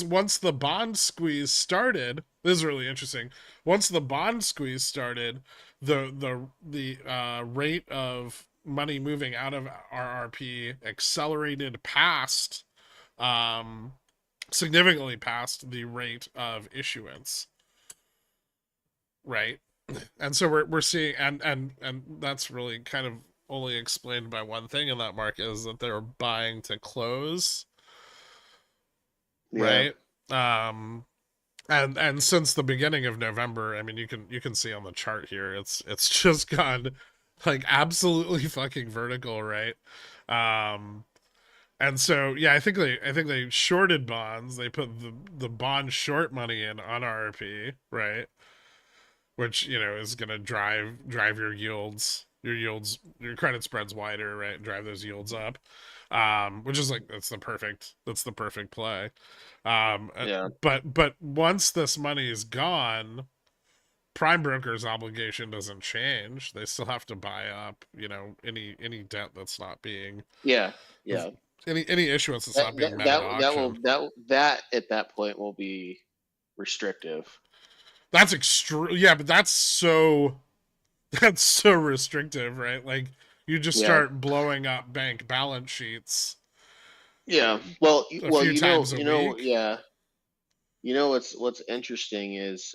A: once the bond squeeze started, this is really interesting. Once the bond squeeze started, the rate of money moving out of RRP accelerated past significantly past the rate of issuance, right? And so we're seeing and that's really kind of only explained by one thing in that market, is that they're buying to close,
B: Yeah.
A: right? And since the beginning of November, I mean, you can see on the chart here, it's just gone like absolutely fucking vertical, right? Um, and so yeah, I think they shorted bonds. They put the bond short money in on RRP, right? Which, you know, is gonna drive your yields, your credit spreads wider, right? And drive those yields up. Which is like that's the perfect play.
B: Yeah.
A: But once this money is gone, prime broker's obligation doesn't change. They still have to buy up, you know, any debt that's not being
B: Yeah. Yeah.
A: any issuance that's
B: That
A: not being
B: that
A: met at
B: that will
A: auction.
B: that at that point will be restrictive.
A: That's extreme. Yeah, but that's so restrictive, right? Like you just
B: Yeah.
A: start blowing up bank balance sheets
B: Yeah. Well,
A: a few times a week.
B: yeah. You know what's interesting is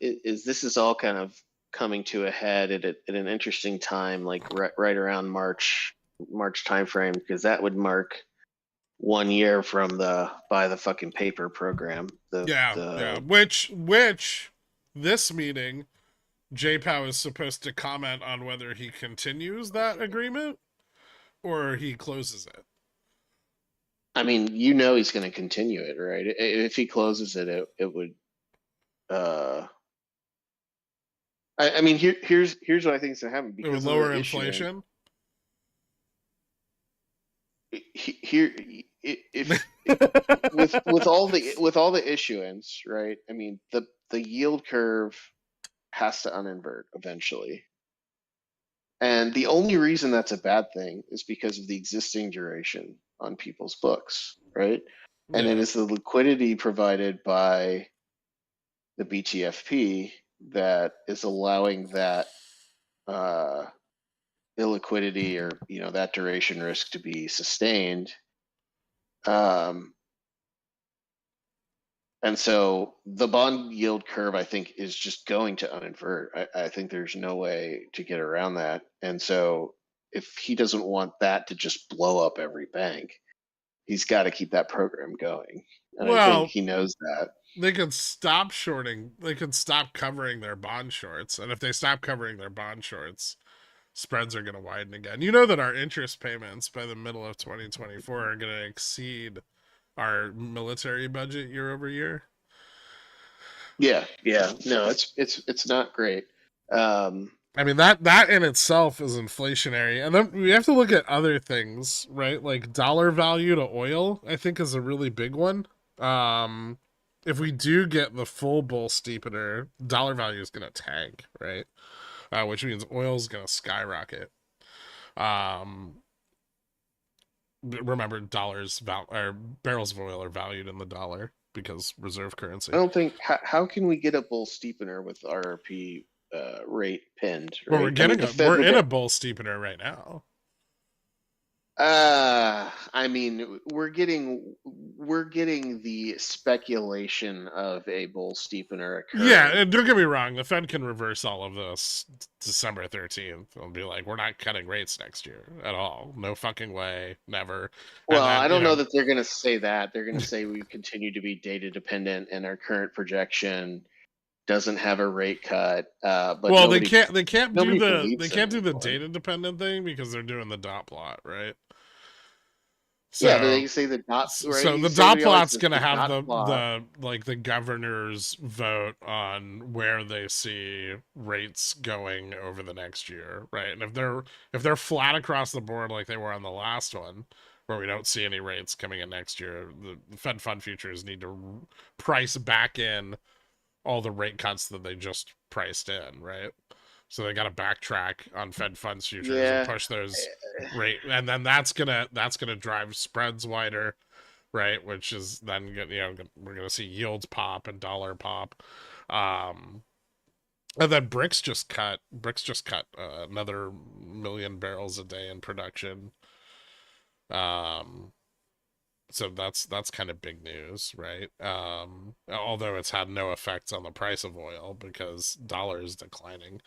B: this is all kind of coming to a head at an interesting time, like right around March timeframe, because that would mark 1 year from the buy the fucking paper program.
A: Yeah. Which this meeting, JPOW is supposed to comment on whether he continues that agreement or he closes it.
B: I mean, you know, he's going to continue it, right? If he closes it, it would. I mean, here's what I think is going to happen
A: It would
B: because of
A: lower
B: the issuance.
A: inflation.
B: Here, if with all the issuance, right? I mean, the yield curve has to uninvert eventually. And the only reason that's a bad thing is because of the existing duration on people's books, right? And it
A: Yeah.
B: is the liquidity provided by the BTFP that is allowing that illiquidity or that duration risk to be sustained. And so the bond yield curve, I think, is just going to uninvert. I think there's no way to get around that. And so if he doesn't want that to just blow up every bank, he's got to keep that program going. And I think
A: Well,
B: he knows that.
A: they can stop shorting. They can stop covering their bond shorts, and if they stop covering their bond shorts, spreads are going to widen again. You know that our interest payments by the middle of 2024 are going to exceed our military budget year over year.
B: Yeah. No, it's not great.
A: I mean that in itself is inflationary, and then we have to look at other things, right? Like dollar value to oil, I think is a really big one. If we do get the full bull steepener, dollar value is going to tank, right? Which means oil is going to skyrocket. Um, Remember, or barrels of oil are valued in the dollar because reserve currency.
B: I don't think how can we get a bull steepener with RRP rate pinned? Right?
A: Well, we're in a bull steepener right now.
B: I mean, we're getting the speculation of a bull steepener occurring.
A: Yeah, and don't get me wrong, the Fed can reverse all of this December 13th. They'll be like, we're not cutting rates next year at all. No fucking way, never.
B: Well, I don't know that they're going to say that. They're going to say we continue to be data dependent, and our current projection doesn't have a rate cut. But
A: well, they can't do the
B: anymore.
A: data dependent thing because they're doing the dot plot, right?
B: So, yeah, but they say the dot. Right?
A: So the dot plot's gonna have the governor's vote on where they see rates going over the next year, right? And if they're flat across the board like they were on the last one, where we don't see any rates coming in next year, the Fed fund futures need to price back in all the rate cuts that they just priced in, right? So they got to backtrack on Fed funds futures and push those rate, and then that's gonna drive spreads wider, right? Which is then we're gonna see yields pop and dollar pop, and then Bricks just cut another 1 million barrels a day in production. So that's kind of big news, right? Although it's had no effects on the price of oil because dollar is declining.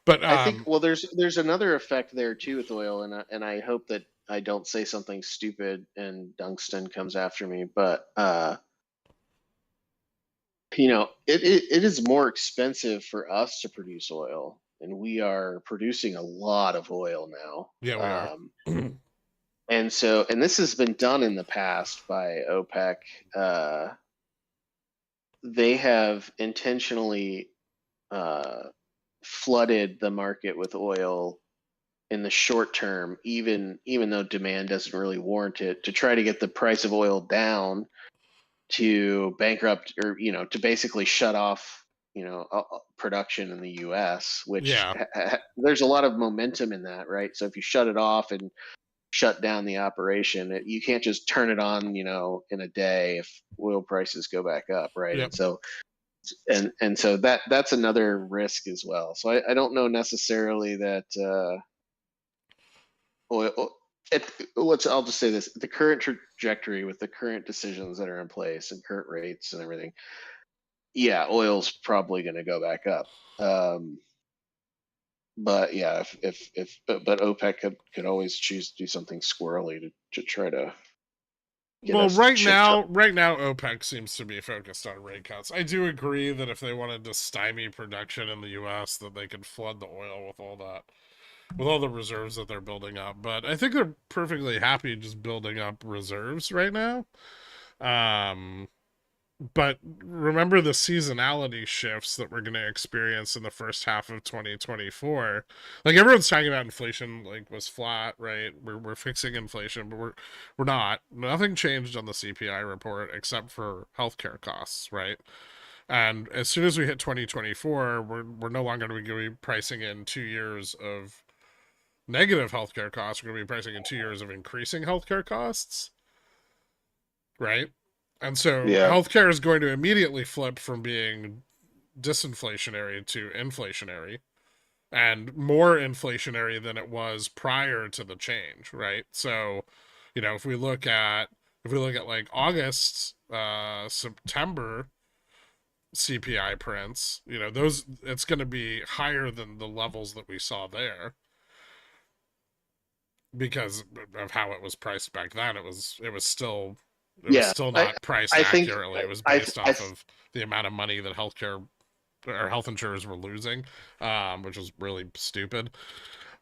A: But
B: I think, well, there's another effect there too with oil, and I hope that I don't say something stupid and Dunstan comes after me, but it is more expensive for us to produce oil, and we are producing a lot of oil now.
A: yeah, we are.
B: And this has been done in the past by OPEC. They have intentionally flooded the market with oil in the short term, even though demand doesn't really warrant it, to try to get the price of oil down, to bankrupt, or to basically shut off production in the US, which
A: Yeah,
B: there's a lot of momentum in that, right? So if you shut it off and shut down the operation, you can't just turn it on in a day if oil prices go back up, right?
A: yep.
B: And so that's another risk as well. So I don't know necessarily that oil. I'll just say this: the current trajectory with the current decisions that are in place and current rates and everything, yeah, oil's probably going to go back up. But yeah, but OPEC could always choose to do something squirrely to try to get
A: Well,
B: us shit.
A: right now, OPEC seems to be focused on rate cuts. I do agree that if they wanted to stymie production in the U.S., that they could flood the oil with all that, with all the reserves that they're building up. But I think they're perfectly happy just building up reserves right now. Um, but remember the seasonality shifts that we're going to experience in the first half of 2024. Like everyone's talking about inflation like was flat, right? We're fixing inflation, but we're not. Nothing changed on the CPI report except for healthcare costs, right? And as soon as we hit 2024, we're no longer going to be pricing in 2 years of negative healthcare costs. We're going to be pricing in 2 years of increasing healthcare costs, right? And so
B: Yeah,
A: healthcare is going to immediately flip from being disinflationary to inflationary, and more inflationary than it was prior to the change, right? So, if we look at like August, September CPI prints, those it's going to be higher than the levels that we saw there because of how it was priced back then. It was
B: yeah.
A: still
B: I
A: not priced
B: I think
A: accurately. It was
B: I
A: based
B: I
A: off of the amount of money that healthcare or health insurers were losing, which was really stupid.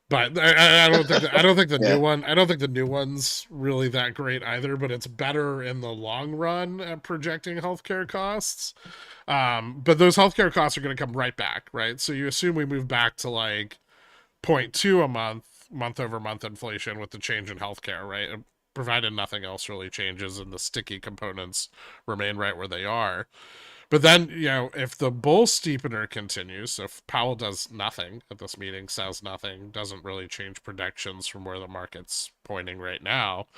A: But I don't think the new
B: yeah,
A: one. I don't think the new one's really that great either. But it's better in the long run at projecting healthcare costs. But those healthcare costs are going to come right back, right? So you assume we move back to like zero point 0.2 a month over month inflation with the change in healthcare, right? Provided nothing else really changes and the sticky components remain right where they are. But then, if the bull steepener continues, so if Powell does nothing at this meeting, says nothing, doesn't really change predictions from where the market's pointing right now,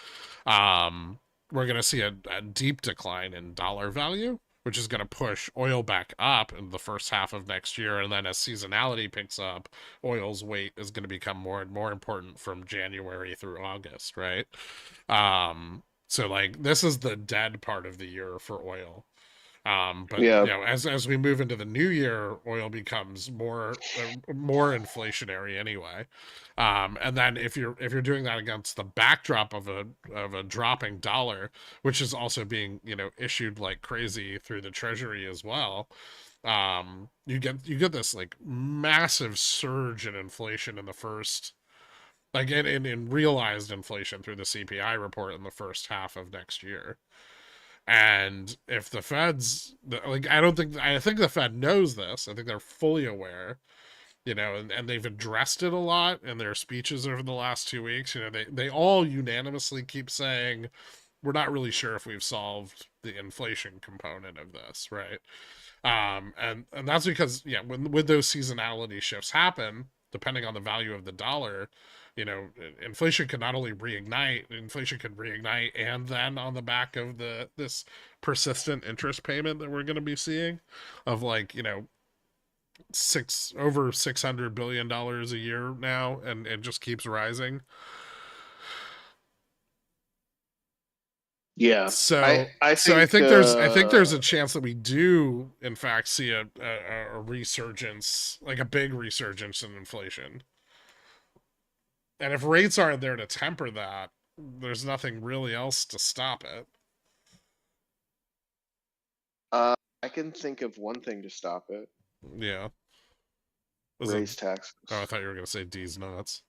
A: we're going to see a deep decline in dollar value, which is going to push oil back up in the first half of next year. And then as seasonality picks up, oil's weight is going to become more and more important from January through August, right? So like this is the dead part of the year for oil. But
B: yeah,
A: as we move into the new year, oil becomes more inflationary anyway. And then if you're doing that against the backdrop of a dropping dollar, which is also being issued like crazy through the Treasury as well, you get this like massive surge in inflation in the first, like in realized inflation through the CPI report in the first half of next year. And if the Fed's like, I think the Fed knows this. I think they're fully aware, and they've addressed it a lot in their speeches over the last 2 weeks. They all unanimously keep saying, we're not really sure if we've solved the inflation component of this, right? And that's because when those seasonality shifts happen, depending on the value of the dollar, inflation could not only reignite, inflation could reignite, and then on the back of this persistent interest payment that we're going to be seeing, of like over $600 billion a year now, and it just keeps rising.
B: Yeah.
A: So
B: I
A: so I
B: think
A: think there's a chance that we do in fact see a resurgence, like a big resurgence in inflation. And if rates aren't there to temper that, there's nothing really else to stop it.
B: I can think of one thing to stop it.
A: Yeah.
B: Raise taxes.
A: Oh, I thought you were gonna say D's nuts.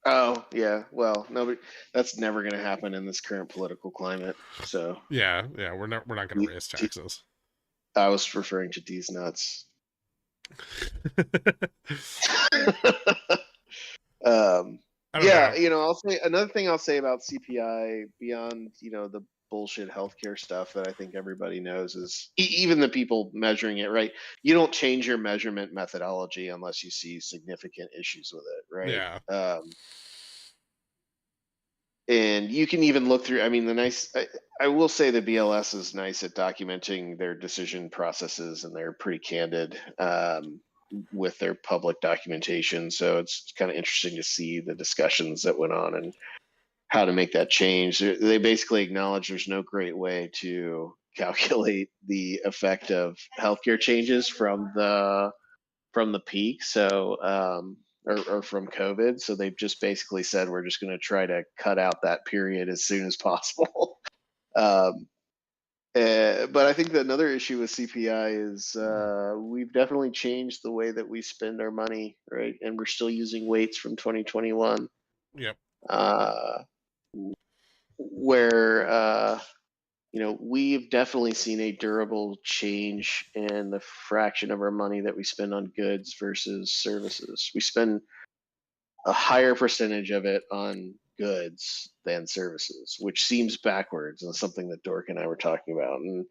B: Oh, yeah. Well, nobody. That's never going to happen in this current political climate. So
A: Yeah, we're not gonna raise taxes.
B: I was referring to D's nuts. Yeah, I'll say another thing I'll say about CPI beyond, the bullshit healthcare stuff that I think everybody knows is even the people measuring it, right? You don't change your measurement methodology unless you see significant issues with it, right?
A: Yeah.
B: And you can even look through, I mean, I will say the BLS is nice at documenting their decision processes, and they're pretty candid with their public documentation. So it's kind of interesting to see the discussions that went on and how to make that change. They basically acknowledge there's no great way to calculate the effect of healthcare changes from the peak. So, or from COVID. So they've just basically said we're just going to try to cut out that period as soon as possible. But I think that another issue with CPI is we've definitely changed the way that we spend our money, right? And we're still using weights from 2021.
A: Yep.
B: Where we've definitely seen a durable change in the fraction of our money that we spend on goods versus services. We spend a higher percentage of it on goods than services, which seems backwards, and something that Dork and I were talking about. And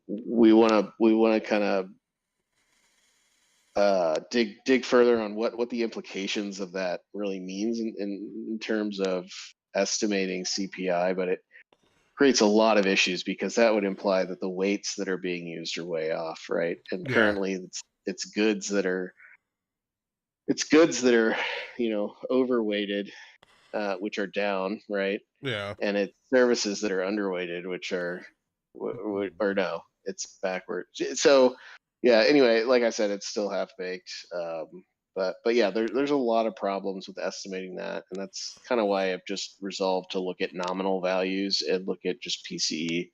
B: we want to kind of dig further on what the implications of that really means in terms of estimating CPI, but it creates a lot of issues because that would imply that the weights that are being used are way off, right? And currently it's goods that are overweighted, which are down, right?
A: Yeah.
B: And it's services that are underweighted, which are or no, it's backward. So yeah, anyway, like I said, it's still half baked. But yeah, there's a lot of problems with estimating that, and that's kind of why I've just resolved to look at nominal values and look at just PCE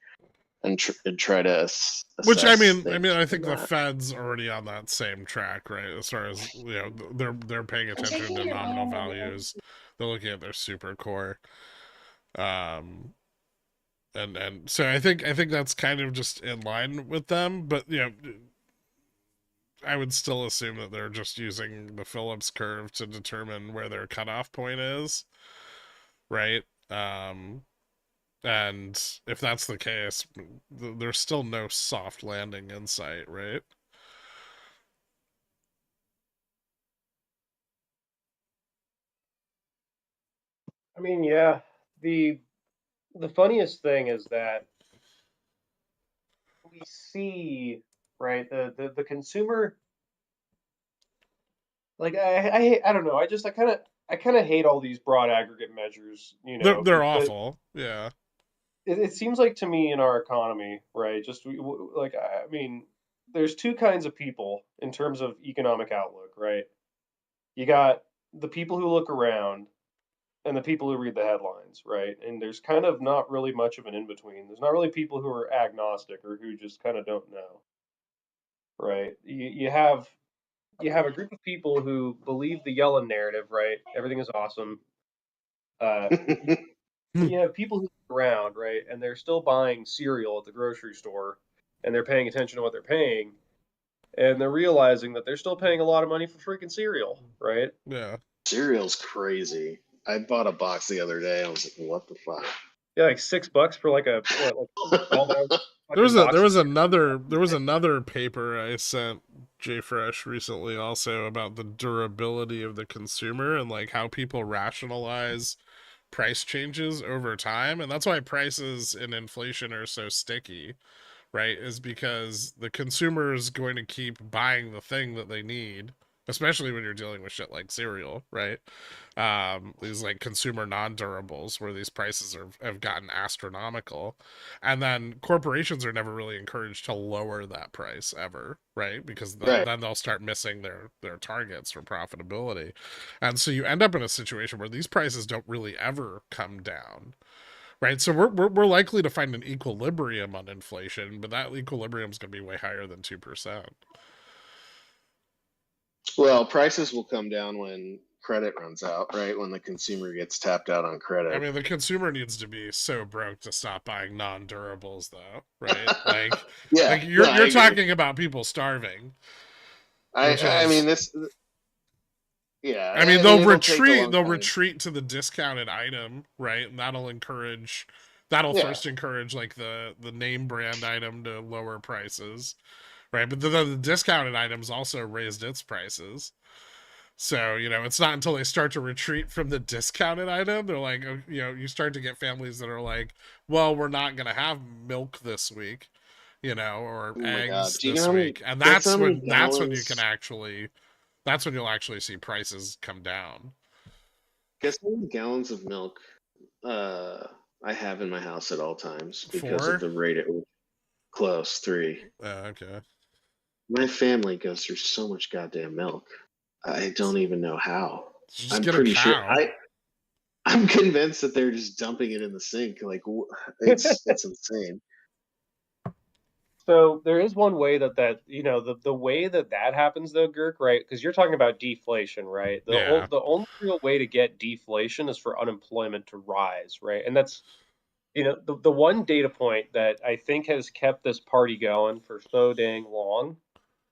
B: and try to assess.
A: Which I think the Fed's already on that same track, right? As far as they're paying attention to nominal values. They're looking at their super core. And so I think that's kind of just in line with them, but I would still assume that they're just using the Phillips curve to determine where their cutoff point is, right? And if that's the case, there's still no soft landing in sight, right?
C: I mean, yeah. The funniest thing is that we see, right, the consumer, like I don't know, I kind of hate all these broad aggregate measures,
A: They're awful. Yeah.
C: It seems like to me in our economy, right? Just like, I mean, there's two kinds of people in terms of economic outlook, right? You got the people who look around and the people who read the headlines, right? And there's kind of not really much of an in between. There's not really people who are agnostic or who just kind of don't know, right? You have a group of people who believe the Yellen narrative, right? Everything is awesome. You have people who look around, right, and they're still buying cereal at the grocery store, and they're paying attention to what they're paying, and they're realizing that they're still paying a lot of money for freaking cereal, right?
A: Yeah.
B: Cereal's crazy. I bought a box the other day. I was like, what the fuck?
C: Yeah, like $6 for like a 12-ounce.
A: There was another paper I sent JFresh recently also about the durability of the consumer and like how people rationalize price changes over time, and that's why prices and inflation are so sticky, right? Is because the consumer is going to keep buying the thing that they need, especially when you're dealing with shit like cereal, right? These like consumer non-durables where these prices have gotten astronomical, and then corporations are never really encouraged to lower that price ever, right? Because
B: Right.
A: then they'll start missing their targets for profitability, and so you end up in a situation where these prices don't really ever come down. Right, so we're likely to find an equilibrium on inflation, but that equilibrium is going to be way higher than 2%.
B: Well, prices will come down when credit runs out, right? When the consumer gets tapped out on
A: I
B: credit.
A: mean, the consumer needs to be so broke to stop buying non-durables, though, right? Like,
B: Yeah,
A: like
B: no, I
A: you're
B: agree.
A: talking about people starving, which
B: I mean
A: is,
B: this. Yeah,
A: I mean,
B: and it'll take a long
A: they'll
B: time.
A: retreat to the discounted item, right? And that'll
B: Yeah,
A: first encourage like the name brand item to lower prices, right? But the discounted items also raised its prices. So, it's not until they start to retreat from the discounted item, they're like, you start to get families that are like, well, we're not going to have milk this week, or
B: oh my God.
A: eggs
B: Do you know
A: this
B: how many?
A: week. And
B: Guess how many
A: that's when you'll actually see prices come down.
B: Guess how many gallons of milk uh, I have in my house at all times because of
A: 4?
B: the rate at which close 3.
A: Okay.
B: My family goes through so much goddamn milk. I don't even know how.
A: Just
B: I'm
A: get a
B: pretty sure
A: cow.
B: I'm convinced that they're just dumping it in the sink. Like it's insane.
C: So there is one way that the way that happens though, Girk, right? Because you're talking about deflation, right?
A: Yeah.
C: The only real way to get deflation is for unemployment to rise, right? And that's the one data point that I think has kept this party going for so dang long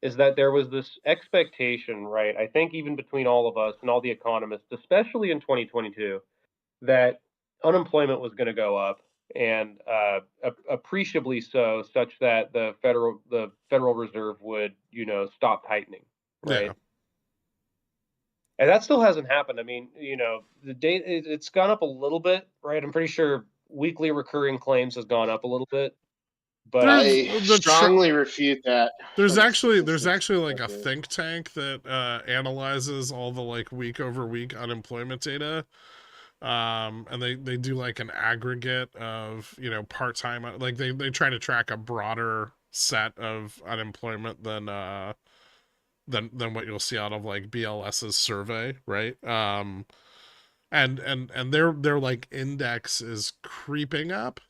C: is that there was this expectation, right? I think even between all of us and all the economists, especially in 2022, that unemployment was going to go up and appreciably so, such that the Federal Reserve would stop tightening,
A: Yeah.
C: right? And that still hasn't happened. I mean, the date it's gone up a little bit, right? I'm pretty sure weekly recurring claims has gone up a little bit, but
A: There's
B: I strongly refute that from a
A: there's
B: statistics
A: actually like a
B: perspective.
A: think tank that analyzes all the like week over week unemployment data, and they do like an aggregate of part-time, like they try to track a broader set of unemployment than what you'll see out of like BLS's survey, right? And their like index is creeping up,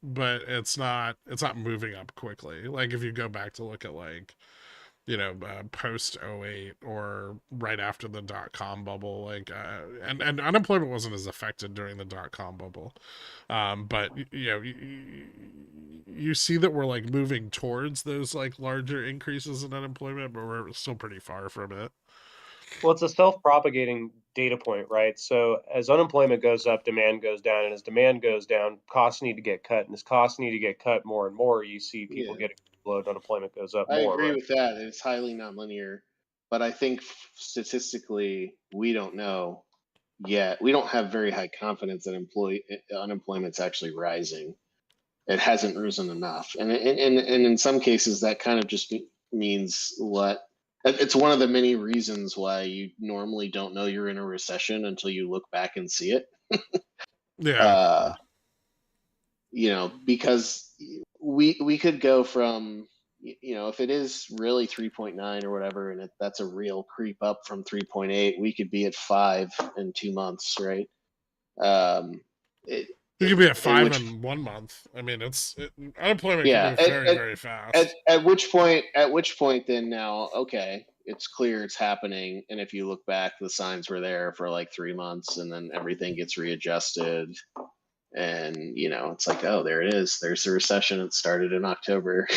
A: but it's not moving up quickly. Like if you go back to look at like post '08 or right after the dot-com bubble, like and unemployment wasn't as affected during the dot-com bubble, but you see that we're like moving towards those like larger increases in unemployment, but we're still pretty far from it.
C: well, it's a self-propagating data point, right? So as unemployment goes up, demand goes down, and as demand goes down, costs need to get cut, and as costs need to get cut more and more, you see people
B: Yeah,
C: getting load, unemployment goes up
B: I
C: more,
B: agree
C: right?
B: with that. It's highly nonlinear, but I think statistically we don't know yet. We don't have very high confidence that employee unemployment's actually rising. It hasn't risen enough, and in some cases that kind of just means what. It's one of the many reasons why you normally don't know you're in a recession until you look back and see it.
A: Yeah.
B: Uh, because we could go from if it is really 3.9 or whatever, and that's a real creep up from 3.8, we could be at 5 in 2 months, right? Um, it,
A: You could be at
B: in
A: 5
B: which
A: in 1 month. I mean, unemployment can
B: yeah,
A: move very, very fast.
B: at which point then now okay, it's clear it's happening, and if you look back, the signs were there for like 3 months, and then everything gets readjusted. And it's like, oh, there it is, there's the recession, it started in October.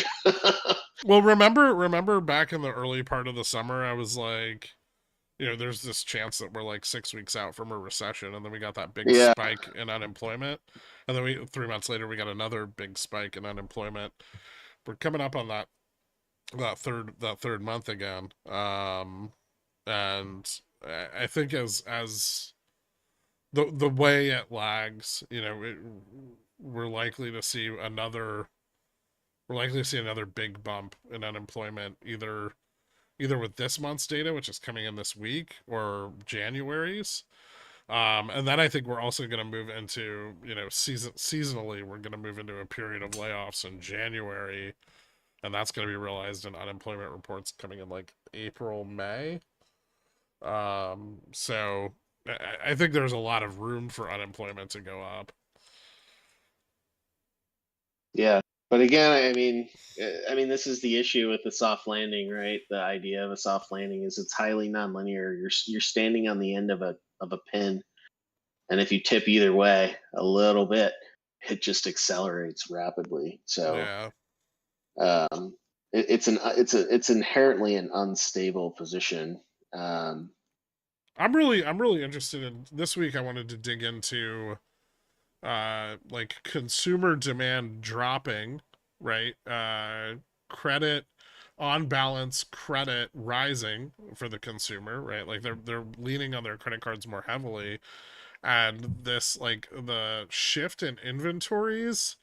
A: Well, remember back in the early part of the summer, I was like, there's this chance that we're like 6 weeks out from a recession, and then we got that big
B: Yeah,
A: spike in unemployment, and then 3 months later we got another big spike in unemployment. We're coming up on that third month again, and I think as the way it lags, we're likely to see another big bump in unemployment, either either with this month's data, which is coming in this week, or January's. And then I think we're also going to move into, seasonally, we're going to move into a period of layoffs in January, and that's going to be realized in unemployment reports coming in like April, May. So I think there's a lot of room for unemployment to go up.
B: Yeah, but again, this is the issue with the soft landing, right? The idea of a soft landing is it's highly nonlinear. You're standing on the end of a pin, and if you tip either way a little bit, it just accelerates rapidly. So
A: Yeah.
B: it's inherently an unstable position.
A: I'm really interested in this week. I wanted to dig into like consumer demand dropping, right? Credit on balance, credit rising for the consumer, right? Like they're leaning on their credit cards more heavily, and this, like, the shift in inventories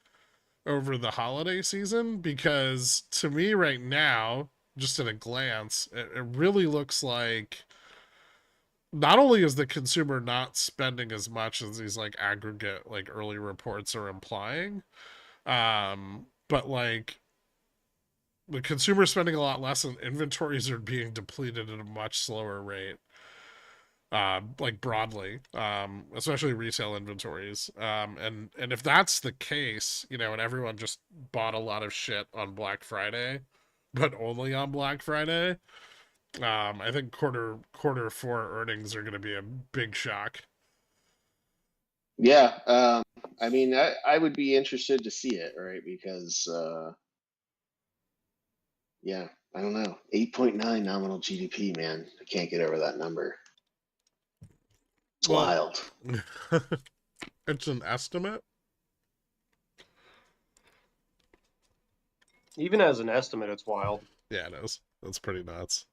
A: over the holiday season, because to me right now, just at a glance, it really looks like not only is the consumer not spending as much as these like aggregate like early reports are implying, but like the consumer spending a lot less and inventories are being depleted at a much slower rate, like broadly, especially retail inventories. And if that's the case, and everyone just bought a lot of shit on Black Friday, but only on Black Friday, I think quarter four earnings are going to be a big shock.
B: Yeah, I would be interested to see it, right? Because yeah, I don't know, 8.9 nominal GDP, man, I can't get over that number. It's wild.
A: It's an estimate.
C: Even as an estimate, it's wild.
A: Yeah, it is. That's pretty nuts.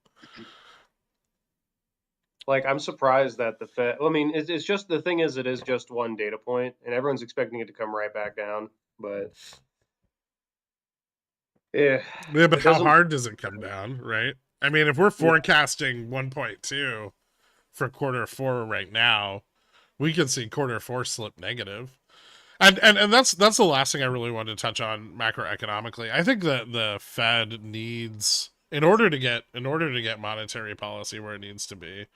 C: Like, I'm surprised that the Fed. I mean, it's just, the thing is, it is just one data point, and everyone's expecting it to come right back down. But yeah,
A: but how hard does it come down, right? I mean, if we're forecasting 1.2 for quarter four right now, we can see quarter four slip negative. And that's the last thing I really wanted to touch on macroeconomically. I think that the Fed needs, in order to get monetary policy where it needs to be,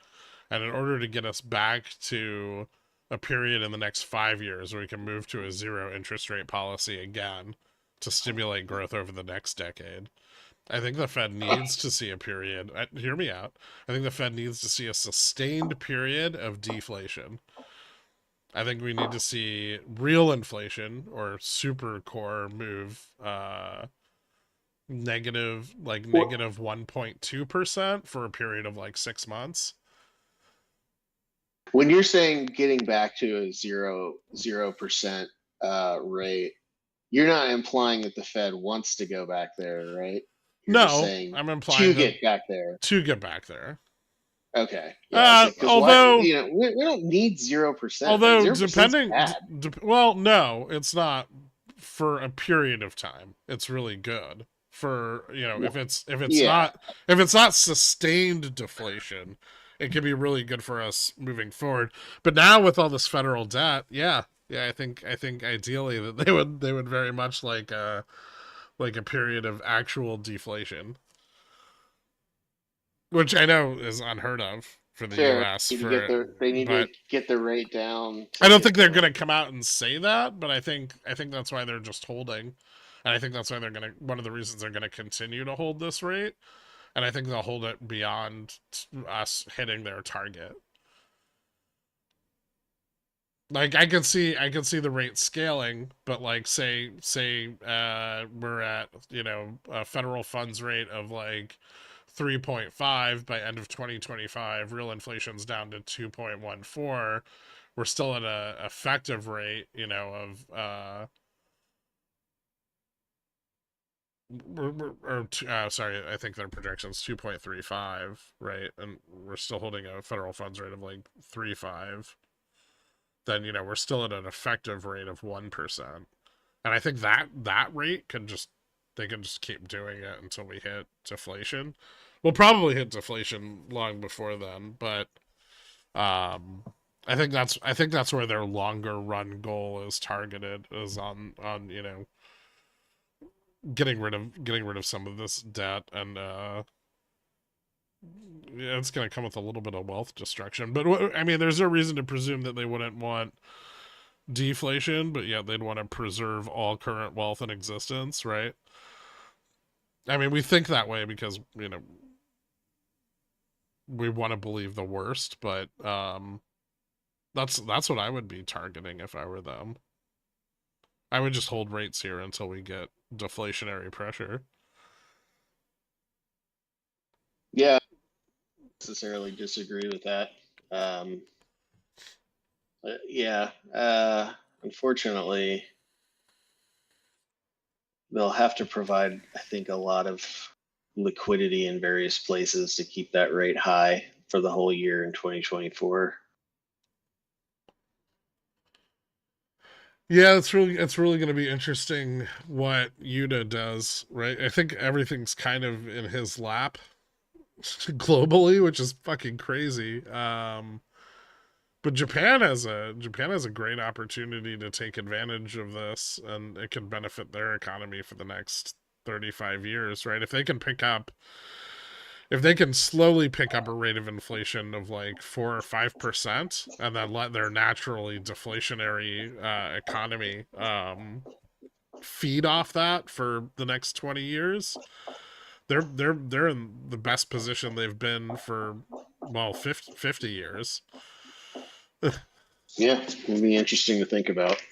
A: and in order to get us back to a period in the next 5 years where we can move to a zero interest rate policy again to stimulate growth over the next decade, I think the Fed needs to see a period. Hear me out. I think the Fed needs to see a sustained period of deflation. I think we need to see real inflation or super core move negative 1.2% for a period of like 6 months.
B: When you're saying getting back to a 0% rate, you're not implying that the Fed wants to go back there, right? You're just saying
A: I'm implying
B: to get back there.
A: To get back there.
B: Okay. Yeah.
A: Although
B: we don't need 0%.
A: Although
B: 0%
A: depending,
B: well,
A: no, it's not for a period of time. It's really good for if it's not sustained deflation, it can be really good for us moving forward. But now with all this federal debt, yeah, I think ideally that they would very much like a period of actual deflation, which I know is unheard of for the U.S.
B: They need to get the rate down.
A: I don't think they're going to come out and say that, but I think that's why they're just holding, and I think that's why they're going to. One of the reasons they're going to continue to hold this rate, and I think they'll hold it beyond us hitting their target. Like I can see the rate scaling, but like say we're at a federal funds rate of like 3.5 by end of 2025, real inflation's down to 2.14. We're still at a effective rate, of sorry, I think their projection's 2.35, right? And we're still holding a federal funds rate of like 3.5. Then we're still at an effective rate of 1%. And I think that rate they can just keep doing it until we hit deflation. we'll probably hit deflation long before then, but I think that's where their longer run goal is targeted, is on getting rid of some of this debt, and yeah, it's going to come with a little bit of wealth destruction. But I mean, there's no reason to presume that they wouldn't want deflation, but yet they'd want to preserve all current wealth in existence, right? I mean, we think that way because we want to believe the worst, but that's what I would be targeting if I were them. I would just hold rates here until we get deflationary pressure.
B: Yeah, necessarily disagree with that. Yeah, unfortunately, they'll have to provide, I think, a lot of liquidity in various places to keep that rate high for the whole year in 2024.
A: Yeah, it's really going to be interesting what Yuta does, right? I think everything's kind of in his lap globally, which is fucking crazy. But Japan has a great opportunity to take advantage of this, and it can benefit their economy for the next 35 years, right? If they can slowly pick up a rate of inflation of like 4 or 5%, and then let their naturally deflationary economy feed off that for the next 20 years, they're in the best position they've been for 50 years.
B: Yeah, it'll be interesting to think about.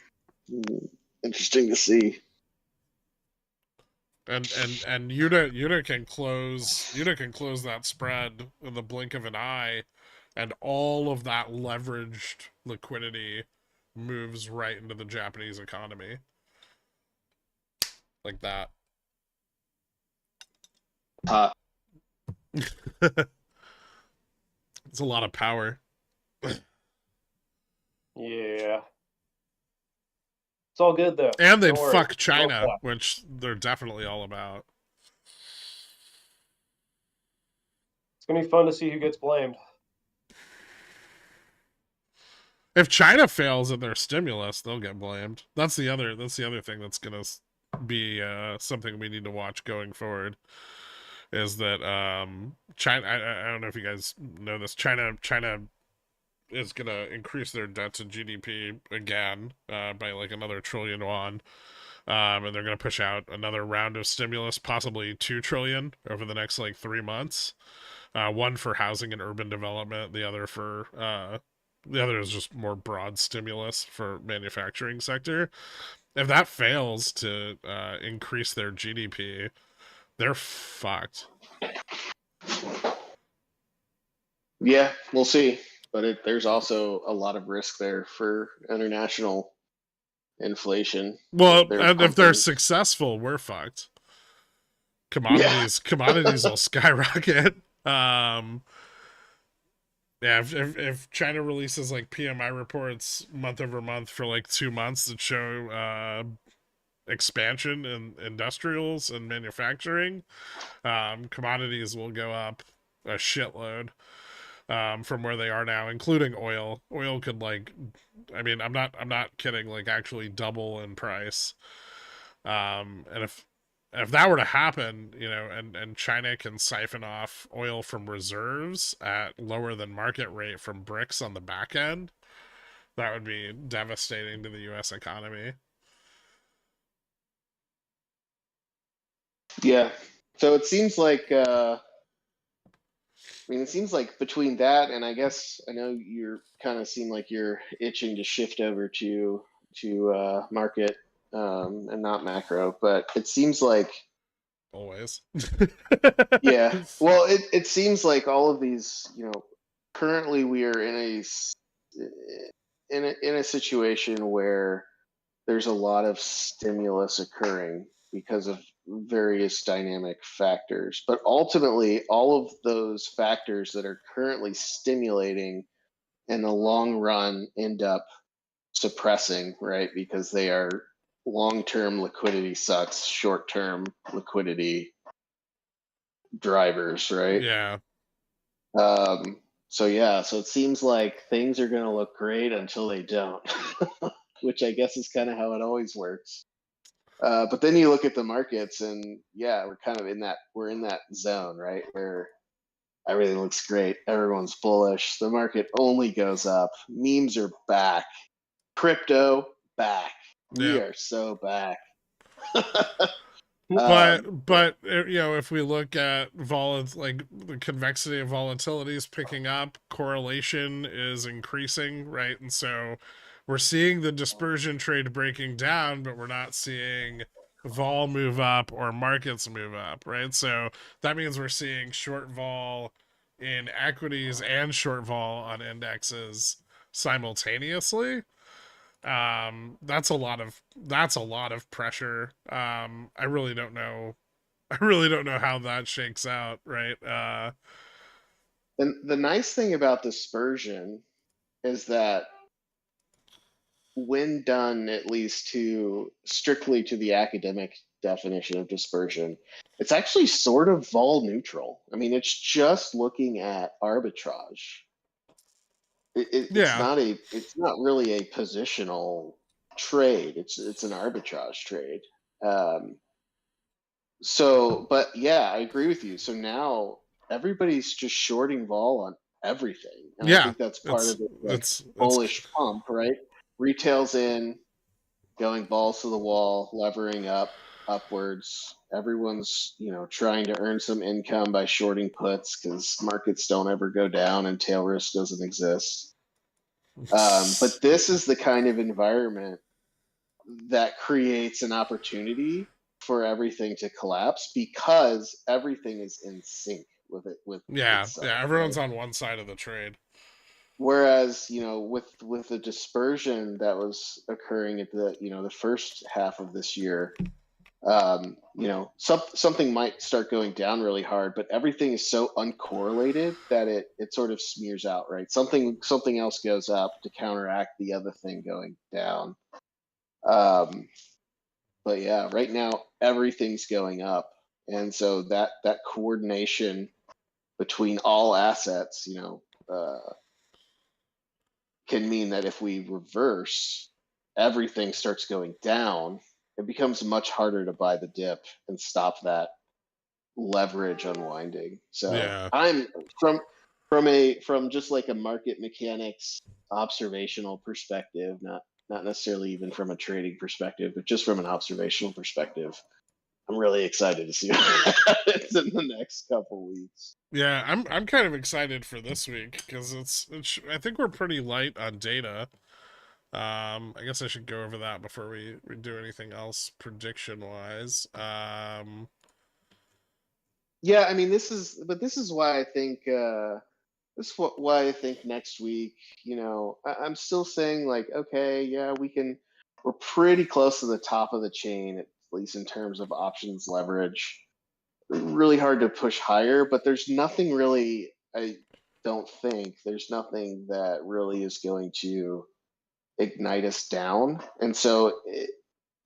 B: Interesting to see.
A: And Yuta can close that spread in the blink of an eye, and all of that leveraged liquidity moves right into the Japanese economy. Like that. It's a lot of power.
C: Yeah. It's all good though.
A: And they'd
C: Don't worry.
A: fuck China, which they're definitely all about.
C: It's gonna be fun to see who gets blamed.
A: If China fails at their stimulus, they'll get blamed. That's the other thing that's gonna be something we need to watch going forward. Is that China? I don't know if you guys know this. China is gonna increase their debt to GDP again by like another trillion yuan, and they're gonna push out another round of stimulus, possibly 2 trillion over the next like 3 months. One for housing and urban development, the other is just more broad stimulus for manufacturing sector. If that fails to increase their GDP, they're fucked.
B: Yeah, we'll see. But there's also a lot of risk there for international inflation.
A: Well, and if they're successful, we're fucked. Commodities will skyrocket. Yeah, if China releases like PMI reports month over month for like 2 months that show expansion in industrials and manufacturing, commodities will go up a shitload from where they are now, including oil. Oil could I'm not kidding, like actually double in price. And if that were to happen, and China can siphon off oil from reserves at lower than market rate from BRICS on the back end, that would be devastating to the U.S. economy.
B: Yeah. So it seems like, between that and I guess I know you're kind of seem like you're itching to shift over to market and not macro, but it seems like
A: always.
B: Yeah. Well, it seems like all of these, currently we are in a situation where there's a lot of stimulus occurring because of various dynamic factors. But ultimately, all of those factors that are currently stimulating in the long run end up suppressing, right? Because they are long-term liquidity sucks, short-term liquidity drivers, right?
A: Yeah.
B: So yeah, so it seems like things are going to look great until they don't, which I guess is kind of how it always works. But then you look at the markets, and yeah, we're kind of we're in that zone, right, where everything looks great, everyone's bullish, the market only goes up, memes are back, crypto back, we
A: Yeah.
B: are so back.
A: But you know, if we look at like the convexity of volatility is picking up, correlation is increasing, right? And so we're seeing the dispersion trade breaking down, but we're not seeing vol move up or markets move up, right? So that means we're seeing short vol in equities and short vol on indexes simultaneously. That's a lot of pressure. I really don't know how that shakes out, right?
B: And the nice thing about dispersion is that when done at least to strictly to the academic definition of dispersion, it's actually sort of vol neutral. I mean, it's just looking at arbitrage.
A: Yeah.
B: It's not really a positional trade. It's an arbitrage trade. Um, but yeah, I agree with you. So now everybody's just shorting vol on everything, and I
A: Yeah.
B: think that's part
A: It's
B: of the like
A: it's
B: bullish pump, right? Retail's in, going balls to the wall, levering upwards. Everyone's, trying to earn some income by shorting puts because markets don't ever go down and tail risk doesn't exist. But this is the kind of environment that creates an opportunity for everything to collapse because everything is in sync with
A: yeah,
B: itself,
A: yeah,
B: right?
A: everyone's on one side of the trade.
B: Whereas, with the dispersion that was occurring at the first half of this year, something might start going down really hard, but everything is so uncorrelated that it sort of smears out, right? Something else goes up to counteract the other thing going down. Um, but yeah, right now everything's going up, and so that coordination between all assets, can mean that if we reverse, everything starts going down. It becomes much harder to buy the dip and stop that leverage unwinding. So
A: Yeah.
B: I'm from just like a market mechanics observational perspective, not necessarily even from a trading perspective, but just from an observational perspective. I'm really excited to see what happens in the next couple weeks.
A: Yeah, I'm kind of excited for this week because I think we're pretty light on data. I guess I should go over that before we do anything else prediction wise.
B: Yeah, I mean this is why I think why I think next week, I'm still saying like, okay, yeah, we're pretty close to the top of the chain, at least in terms of options leverage. Really hard to push higher, but there's nothing really, I don't think, there's nothing that really is going to ignite us down. And so,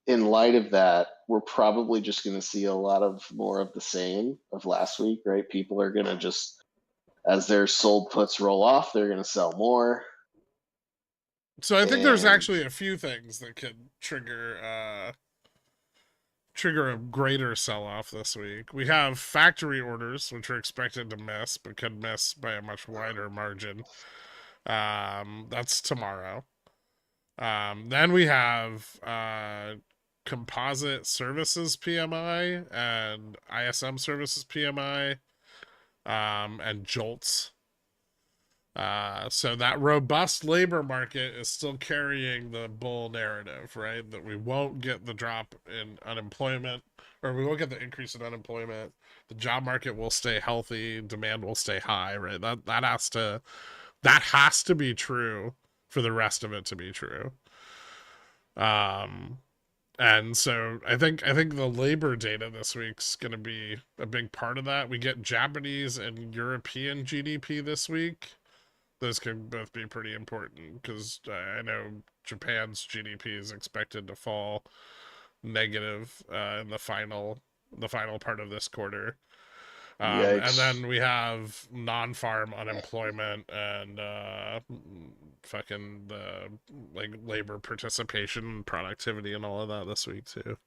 B: in light of that, we're probably just going to see a lot of more of the same of last week, right? People are going to just, as their sold puts roll off, they're going to sell more.
A: So I think there's
B: And
A: actually a few things that could trigger a greater sell-off this week. We have factory orders, which are expected to miss, but could miss by a much wider margin. That's tomorrow. Then we have composite services PMI and ISM services PMI, and JOLTS. So that robust labor market is still carrying the bull narrative, right? That we won't get the drop in unemployment, or we won't get the increase in unemployment. The job market will stay healthy, demand will stay high, right? That has to be true for the rest of it to be true. Um, and so I think the labor data this week's going to be a big part of that. We get Japanese and European GDP this week. Those could both be pretty important because I know Japan's GDP is expected to fall negative in the final part of this quarter. And
B: Yikes.
A: then we have non-farm unemployment and fucking the like labor participation, productivity, and all of that this week too.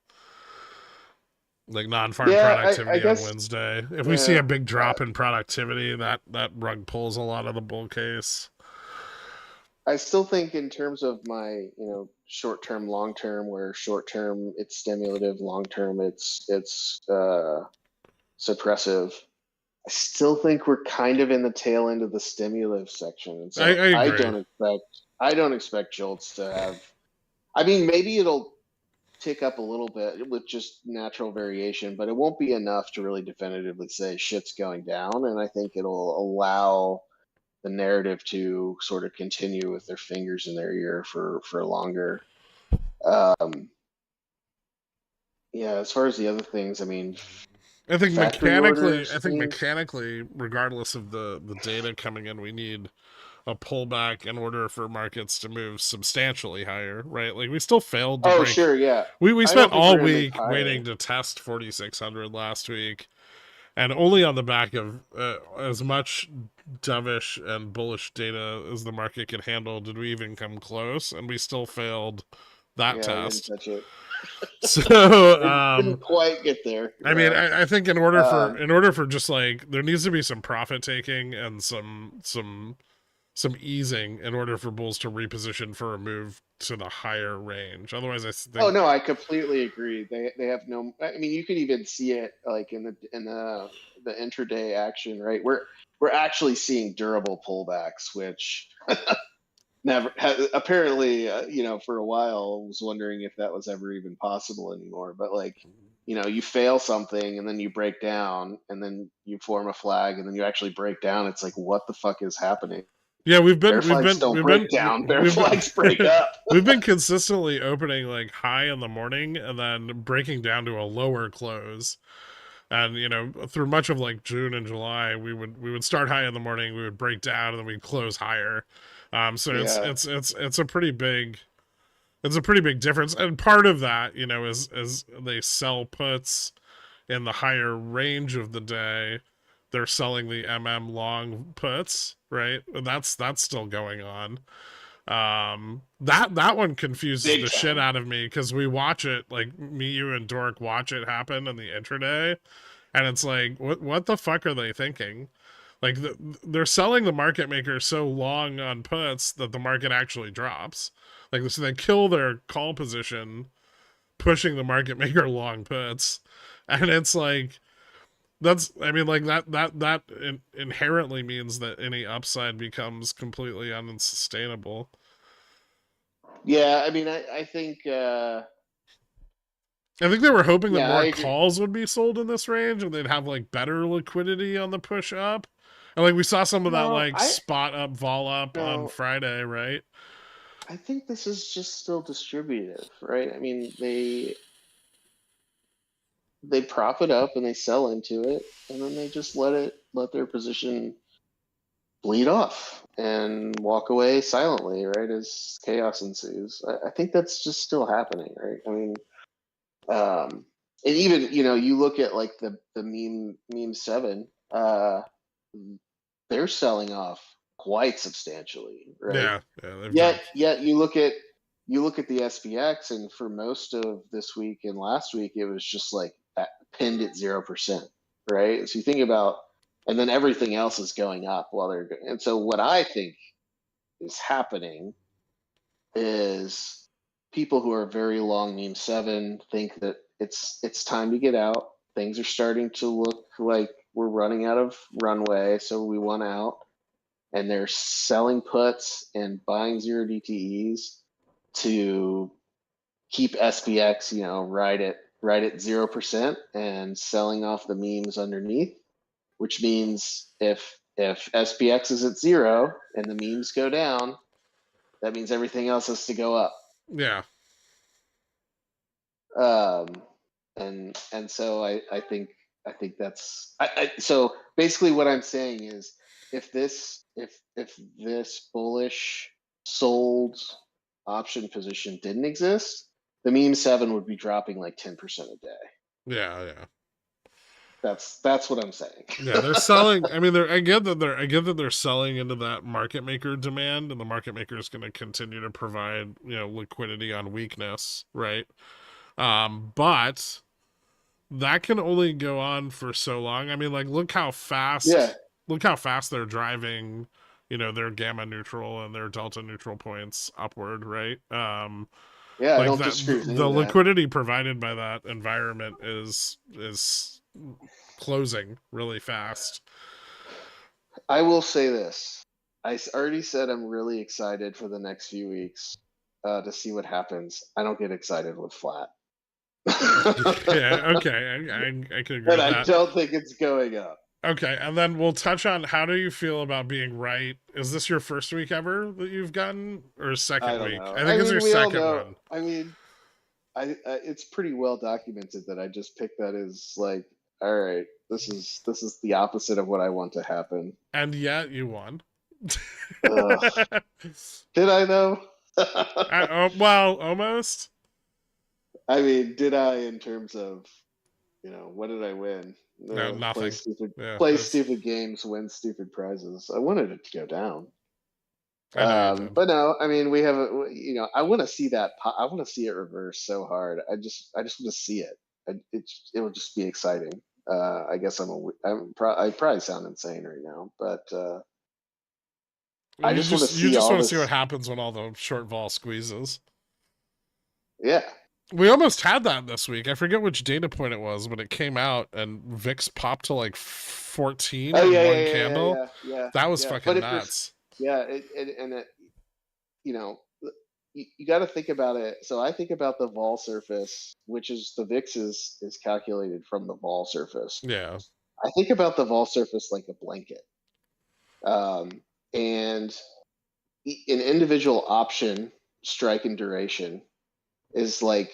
A: Like non-farm
B: Yeah, I
A: productivity on
B: guess.
A: Wednesday. If we see
B: Yeah,
A: a big drop in productivity, that rug pulls a lot of the bull case.
B: I still think in terms of my, short term, long term, where short term it's stimulative, long term it's suppressive. I still think we're kind of in the tail end of the stimulative section, and
A: I,
B: so
A: I agree.
B: I don't expect jolts to have. I mean, maybe it'll tick up a little bit with just natural variation, but it won't be enough to really definitively say shit's going down. And I think it'll allow the narrative to sort of continue with their fingers in their ear for longer. Um, yeah, as far as the other things, I mean, factory
A: I
B: orders
A: think
B: seem.
A: mechanically, regardless of the data coming in, we need a pullback in order for markets to move substantially higher, right? Like we still failed to
B: Oh,
A: break.
B: sure, yeah.
A: We
B: I
A: spent
B: don't think
A: all
B: we're gonna move
A: week waiting
B: higher.
A: to test 4,600 last week, and only on the back of as much dovish and bullish data as the market could handle did we even come close, and we still failed that
B: Yeah, we didn't
A: test.
B: touch it.
A: So,
B: Didn't quite get there.
A: I mean,
B: Yeah.
A: I think
B: Um,
A: in order for just like there needs to be some profit taking and some easing in order for bulls to reposition for a move to the higher range. Otherwise, I
B: Oh
A: think
B: no, I completely agree. They have no. I mean, you could even see it like in the intraday action, right? We're actually seeing durable pullbacks, which never apparently for a while I was wondering if that was ever even possible anymore. But like you fail something and then you break down and then you form a flag and then you actually break down. It's like what the fuck is happening?
A: yeah,
B: Bear flags don't break down. Bear flags break up.
A: we've been consistently opening like high in the morning and then breaking down to a lower close. And through much of like June and July, we would start high in the morning, we would break down, and then we'd close higher. So
B: Yeah.
A: it's a pretty big difference, and part of that is they sell puts in the higher range of the day. They're selling the long puts, right? And that's still going on. That one confuses
B: Big
A: the shit
B: time.
A: out of me because we watch it, like me, you, and Dork watch it happen in the intraday, and it's like, what the fuck are they thinking? Like they're selling the market maker so long on puts that the market actually drops. Like so they kill their call position, pushing the market maker long puts, and it's like that's I mean like that inherently means that any upside becomes completely unsustainable.
B: Yeah, I mean, I think,
A: I think they were hoping that
B: yeah, I
A: more
B: agree.
A: calls would be sold in this range and they'd have like better liquidity on the push up. And like we saw some of that
B: No,
A: like spot up, vol up on
B: no,
A: Friday, right?
B: I think this is just still distributive, right? I mean, they prop it up and they sell into it, and then they just let their position bleed off and walk away silently, right? As chaos ensues. I think that's just still happening, right? I mean, and even you look at like the meme 7, they're selling off quite substantially, right?
A: Yeah, they've
B: Yet,
A: dropped.
B: yet you look at the SPX, and for most of this week and last week, it was just like pinned at 0%, right? So you think about, and then everything else is going up while they're going. And so what I think is happening is people who are very long meme 7 think that it's time to get out. Things are starting to look like we're running out of runway, so we want out, and they're selling puts and buying 0 DTEs to keep SPX, right at 0% and selling off the memes underneath, which means if SPX is at 0 and the memes go down, that means everything else has to go up.
A: Yeah.
B: Um, and so I think that's so basically what I'm saying is if this bullish sold option position didn't exist, the meme 7 would be dropping like 10% a day.
A: Yeah, yeah.
B: That's what I'm saying.
A: Yeah, they're selling. I mean, I get that they're selling into that market maker demand, and the market maker is going to continue to provide liquidity on weakness, right? But that can only go on for so long. I mean, like
B: Yeah,
A: look how fast they're driving, their gamma neutral and their delta neutral points upward, right?
B: yeah, I
A: Like
B: don't
A: that,
B: disagree with any
A: the
B: of that.
A: liquidity provided by that environment is closing really fast.
B: I will say this. Already said I'm really excited for the next few weeks to see what happens. I don't get excited with flat.
A: Yeah, okay, I can agree
B: And
A: with
B: I
A: that.
B: don't think it's going up.
A: Okay, and then we'll touch on how do you feel about being right? Is this your first week ever that you've gotten, or
B: I
A: second
B: don't
A: week?
B: know.
A: I
B: I
A: think it's your
B: mean, we all
A: second
B: know.
A: one.
B: I mean, it's pretty well documented that I just picked that as like, all right, this is the opposite of what I want to happen.
A: And yet you won.
B: Ugh. Did I though?
A: Well, almost.
B: I mean, did I in terms of, what did I win?
A: No,
B: Play
A: nothing.
B: stupid,
A: Yeah,
B: play
A: that's.
B: stupid games, win stupid prizes. I wanted it to go down.
A: I know you did.
B: But no, I mean, we have I want to see that. I want to see it reverse so hard. I just want to see it. It will just be exciting. I guess I probably sound insane right now, but I just want to
A: You
B: see
A: just
B: all
A: want to see what
B: this.
A: happens when all the short vol squeezes.
B: Yeah,
A: We almost had that this week. I forget which data point it was, but it came out and VIX popped to like 14
B: oh
A: in
B: yeah,
A: one
B: yeah, yeah, yeah,
A: candle.
B: yeah, yeah,
A: That was
B: yeah. But
A: fucking
B: if you're,
A: nuts.
B: yeah, and it, you know, you got to think about it. So I think about the vol surface, which is the VIX is calculated from the vol surface.
A: Yeah.
B: I think about the vol surface like a blanket, and an individual option strike and duration is like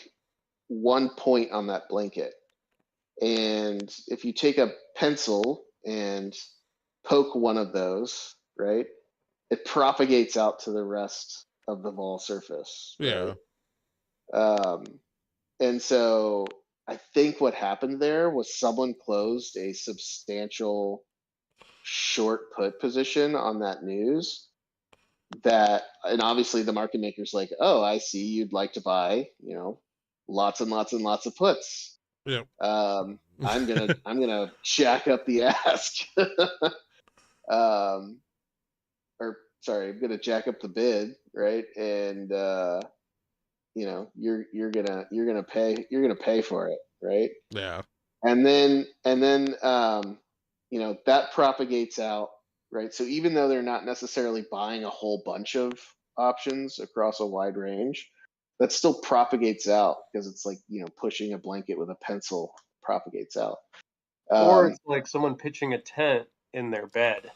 B: 1 point on that blanket. And if you take a pencil and poke one of those, right, it propagates out to the rest of the vol surface, right?
A: Yeah.
B: Um, and so I think what happened there was someone closed a substantial short put position on that news and obviously the market maker's like, oh, I see you'd like to buy, lots and lots and lots of puts.
A: Yep.
B: I'm gonna jack up the ask. um, or sorry, I'm gonna jack up the bid, right? And you're gonna pay for it, right?
A: Yeah.
B: And then that propagates out, right? So even though they're not necessarily buying a whole bunch of options across a wide range, that still propagates out because it's like pushing a blanket with a pencil propagates out.
C: Or it's like someone pitching a tent in their bed.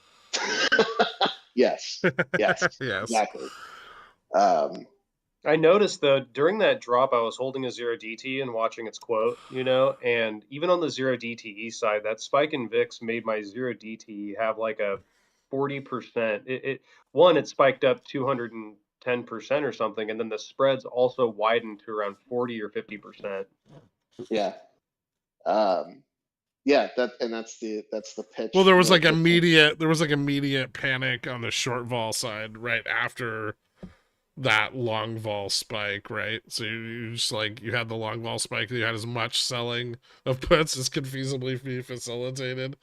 B: Yes, yes,
A: Yes.
B: exactly. Um,
C: I noticed though during that drop, I was holding a zero DT and watching its quote, and even on the zero DTE side, that spike in VIX made my zero DTE have like a 40%. It spiked up 210% or something, and then the spreads also widened to around 40 or 50%.
B: yeah. That's the pitch.
A: Well, there was like immediate panic on the short vol side right after that long vol spike, right? So you just like you had the long vol spike, you had as much selling of puts as could feasibly be facilitated.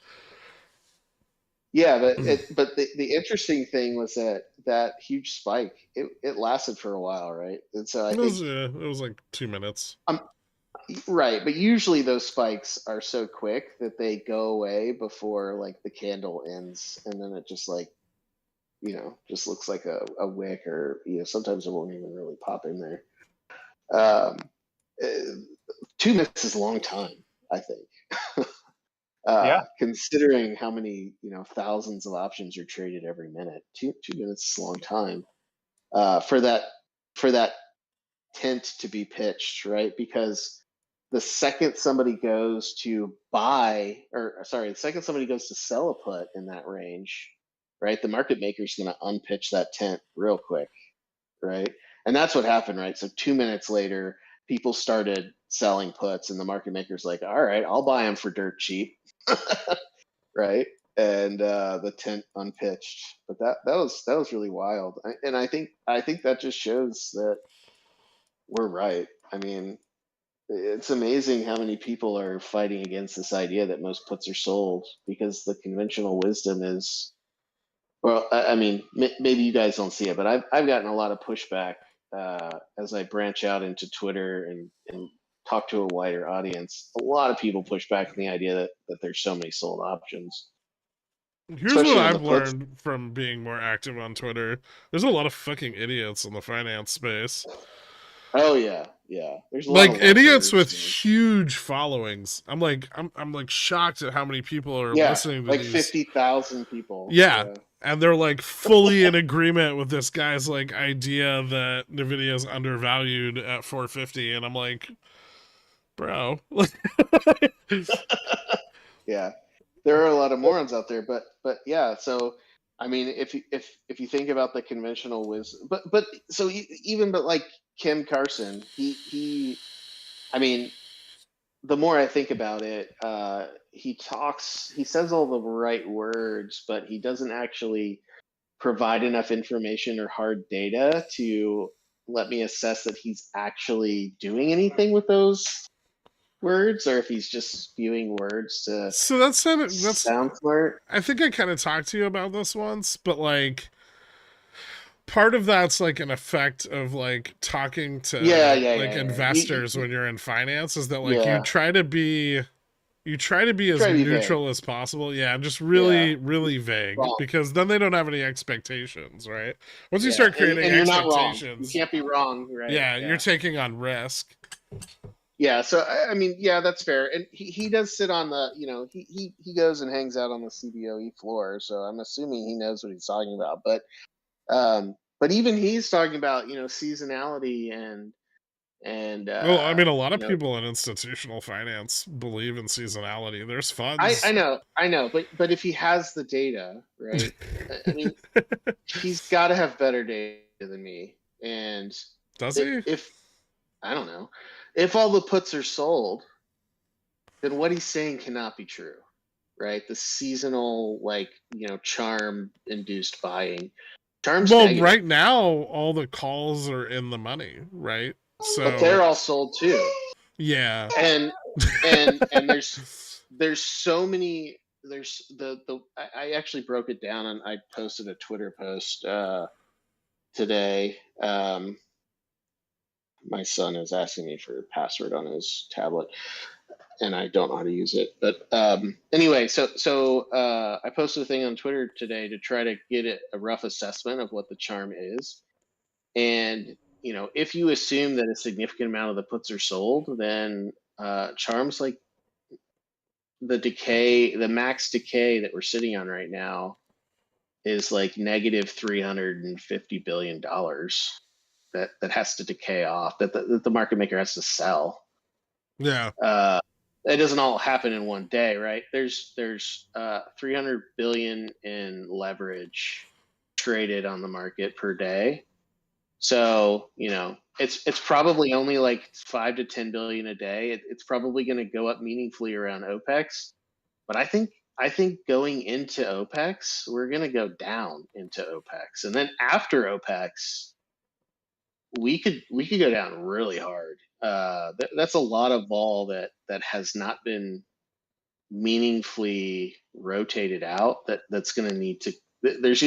B: Yeah, but the interesting thing was that huge spike, it lasted for a while, right? And so I think
A: It was like 2 minutes.
B: right, but usually those spikes are so quick that they go away before like the candle ends, and then it just like just looks like a wick, or sometimes it won't even really pop in there. Um, 2 minutes is a long time, I think.
C: Yeah.
B: Considering how many thousands of options are traded every minute, 2 minutes is a long time for that tent to be pitched, right? Because the second somebody goes to the second somebody goes to sell a put in that range, right, the market maker is going to unpitch that tent real quick, right? And that's what happened, right? So 2 minutes later, people started selling puts, and the market maker's like, all right, I'll buy them for dirt cheap. right? And the tent unpitched. But that was really wild. And I think that just shows that we're right. I mean, it's amazing how many people are fighting against this idea that most puts are sold, because the conventional wisdom is, well, I mean, maybe you guys don't see it, but I've gotten a lot of pushback as I branch out into Twitter and talk to a wider audience. A lot of people push back on the idea that there's so many sold options,
A: Here's what
B: especially on the
A: I've
B: puts.
A: learned from being more active on Twitter. There's a lot of fucking idiots in the finance space.
B: Oh yeah, yeah. There's a lot
A: Like
B: of
A: idiots
B: lovebirds.
A: with huge followings. I'm like shocked at how many people are
B: Yeah,
A: listening to
B: like
A: these.
B: 50,000 people.
A: Yeah.
B: Yeah.
A: And they're like fully in agreement with this guy's like idea that Nvidia is undervalued at 450, and I'm like, bro.
B: Yeah, there are a lot of morons out there, but yeah. So I mean, if you think about the conventional wisdom, but so even but like Ken Carson, he I mean, the more I think about it, he says all the right words, but he doesn't actually provide enough information or hard data to let me assess that he's actually doing anything with those words, or if he's just spewing words to
A: So that's
B: sound smart.
A: I think I kind of talked to you about this once, but like part of that's like an effect of like talking
B: Yeah,
A: to
B: yeah,
A: like
B: yeah, yeah.
A: investors when you're in finance, is that like
B: Yeah.
A: you try to be
B: You
A: as
B: try to be vague.
A: neutral as possible. Yeah, just
B: Yeah.
A: really really vague,
B: Wrong.
A: because then they don't have any expectations, right? Once you
B: Yeah.
A: start creating
B: And you're not wrong. You
A: expectations,
B: can't be wrong, right?
A: yeah, you're
B: Yeah.
A: taking on risk.
B: Yeah. So I mean, yeah, that's fair. And he does sit on the, he goes and hangs out on the CBOE floor. So I'm assuming he knows what he's talking about. But even he's talking about, seasonality and
A: Well, I mean, a lot of people in institutional finance believe in seasonality. There's
B: I
A: funds.
B: know, but if he has the data, right? I mean, he's got to have better data than me. And
A: Does he?
B: if I don't know, if all the puts are sold, then what he's saying cannot be true, right? The seasonal, like, charm induced buying. Charm's
A: Well,
B: negative,
A: right now all the calls are in the money, right?
B: but they're
A: So
B: all sold too.
A: yeah.
B: And there's so many. There's I actually broke it down, and I posted a Twitter post today. My son is asking me for a password on his tablet, and I don't know how to use it. But anyway, so I posted a thing on Twitter today to try to get a rough assessment of what the charm is. And if you assume that a significant amount of the puts are sold, then charms like the max decay that we're sitting on right now is like negative $350 billion that has to decay off, that the market maker has to sell.
A: Yeah.
B: It doesn't all happen in one day, right? There's 300 billion in leverage traded on the market per day. So it's probably only like 5 to 10 billion a day. It's probably going to go up meaningfully around OPEX, but I think going into OPEX, we're going to go down into OPEX, and then after OPEX, we could go down really hard. That's a lot of vol that has not been meaningfully rotated out. That's going to need to. There's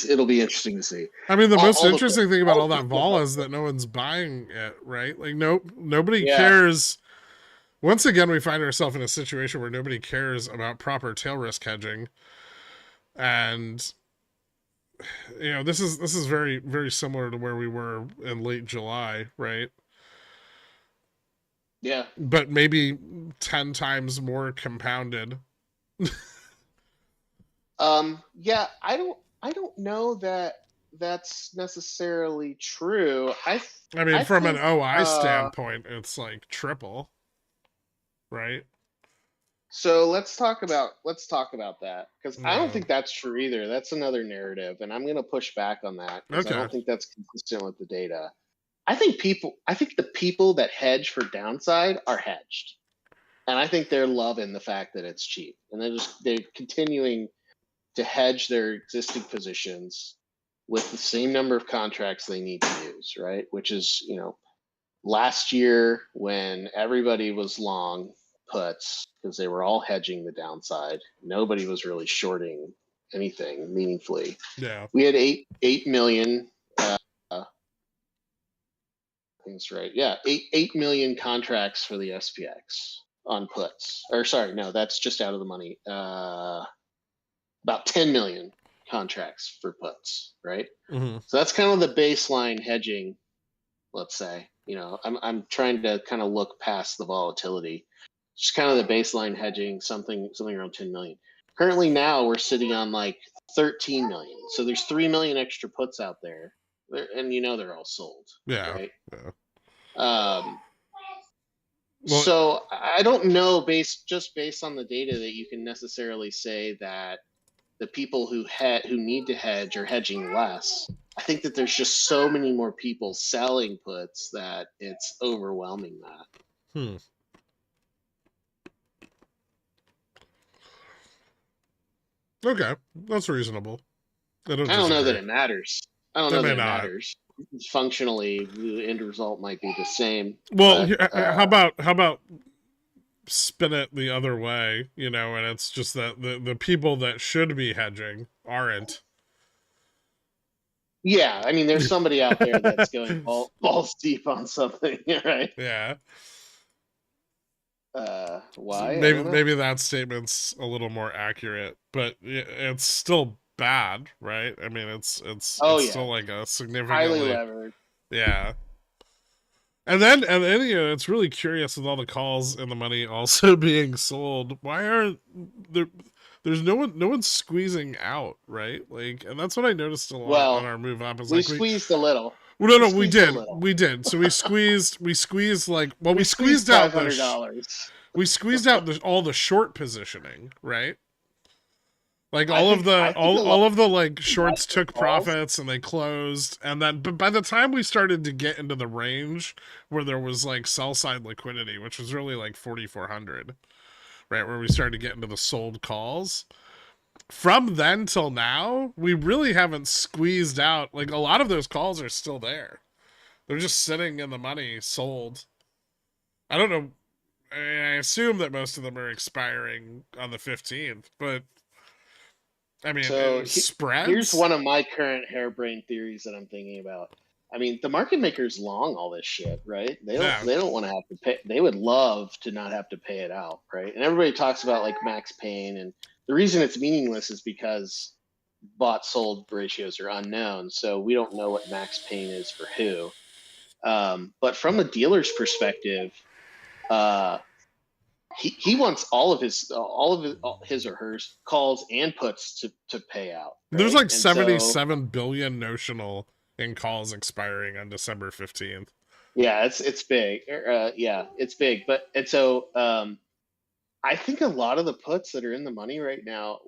B: it'll be interesting to see.
A: I mean, the most
B: All the
A: interesting thing about all that
B: the
A: vol is that no one's buying it, right? Like nobody
B: yeah.
A: cares. Once again, we find ourselves in a situation where nobody cares about proper tail risk hedging. And this is very very similar to where we were in late July, right?
B: Yeah.
A: But maybe 10 times more compounded.
B: Yeah, I don't know that that's necessarily true.
A: I mean,
B: I
A: from an
B: think
A: OI standpoint, it's like triple, right?
B: so let's talk about that, because I don't
A: Yeah.
B: think that's true either. That's another narrative, and I'm going to push back on that because I
A: Okay.
B: don't think that's consistent with the data. I think the people that hedge for downside are hedged. And I think they're loving the fact that it's cheap, and they're continuing to hedge their existing positions with the same number of contracts they need to use, right? Which is, last year when everybody was long puts because they were all hedging the downside, nobody was really shorting anything meaningfully.
A: Yeah.
B: We had 8 million. Things right. Yeah, 8 million contracts for the SPX on puts. Or sorry, no, that's just out of the money. About 10 million contracts for puts, right?
A: Mm-hmm.
B: So that's kind of the baseline hedging. Let's say, I'm trying to kind of look past the volatility. Just kind of the baseline hedging, something around 10 million. Currently, now we're sitting on like 13 million. So there's 3 million extra puts out there, and they're all sold.
A: Yeah.
B: Right.
A: Yeah. Well,
B: So I don't know, based on the data, that you can necessarily say that the people who need to hedge are hedging less. I think that there's just so many more people selling puts that it's overwhelming that.
A: Okay, that's reasonable. I don't
B: know that
A: disagree.
B: it matters. I don't
A: It
B: know
A: may
B: that it
A: not.
B: matters. Functionally, the end result might be the same.
A: Well,
B: but,
A: how about spin it the other way, and it's just that the people that should be hedging aren't.
B: yeah, I mean, there's somebody out there that's going balls deep on something, right?
A: Yeah.
B: Why?
A: Maybe that statement's a little more accurate, but it's still bad, right? I mean, it's still like a significantly
B: highly levered.
A: Yeah. And then it's really curious with all the calls in the money also being sold. Why are there's no one squeezing out, right? Like, and that's what I noticed a lot on our move up. Is
B: we
A: like
B: squeezed a little.
A: Well, no, we did. So we squeezed like we squeezed out
B: $500.
A: We squeezed out all the short positioning, right? Like all of the like shorts took profits and they closed, and then but by the time we started to get into the range where there was like sell side liquidity, which was really like 4,400, right, where we started to get into the sold calls. From then till now, we really haven't squeezed out. Like a lot of those calls are still there. They're just sitting in the money, sold. I don't know. I assume that most of them are expiring on the 15th, but I mean,
B: so
A: spreads.
B: Here's one of my current harebrained theories that I'm thinking about. I mean, the market makers long all this shit, right? They don't want to have to pay. They would love to not have to pay it out, right? And everybody talks about like max pain, and the reason it's meaningless is because bought sold ratios are unknown, so we don't know what max pain is for who. But from a dealer's perspective, he wants all of his or hers calls and puts to pay out. Right?
A: There's like 77 billion notional in calls expiring on December 15th.
B: Yeah, it's big. Yeah, it's big. But and so I think a lot of the puts that are in the money right now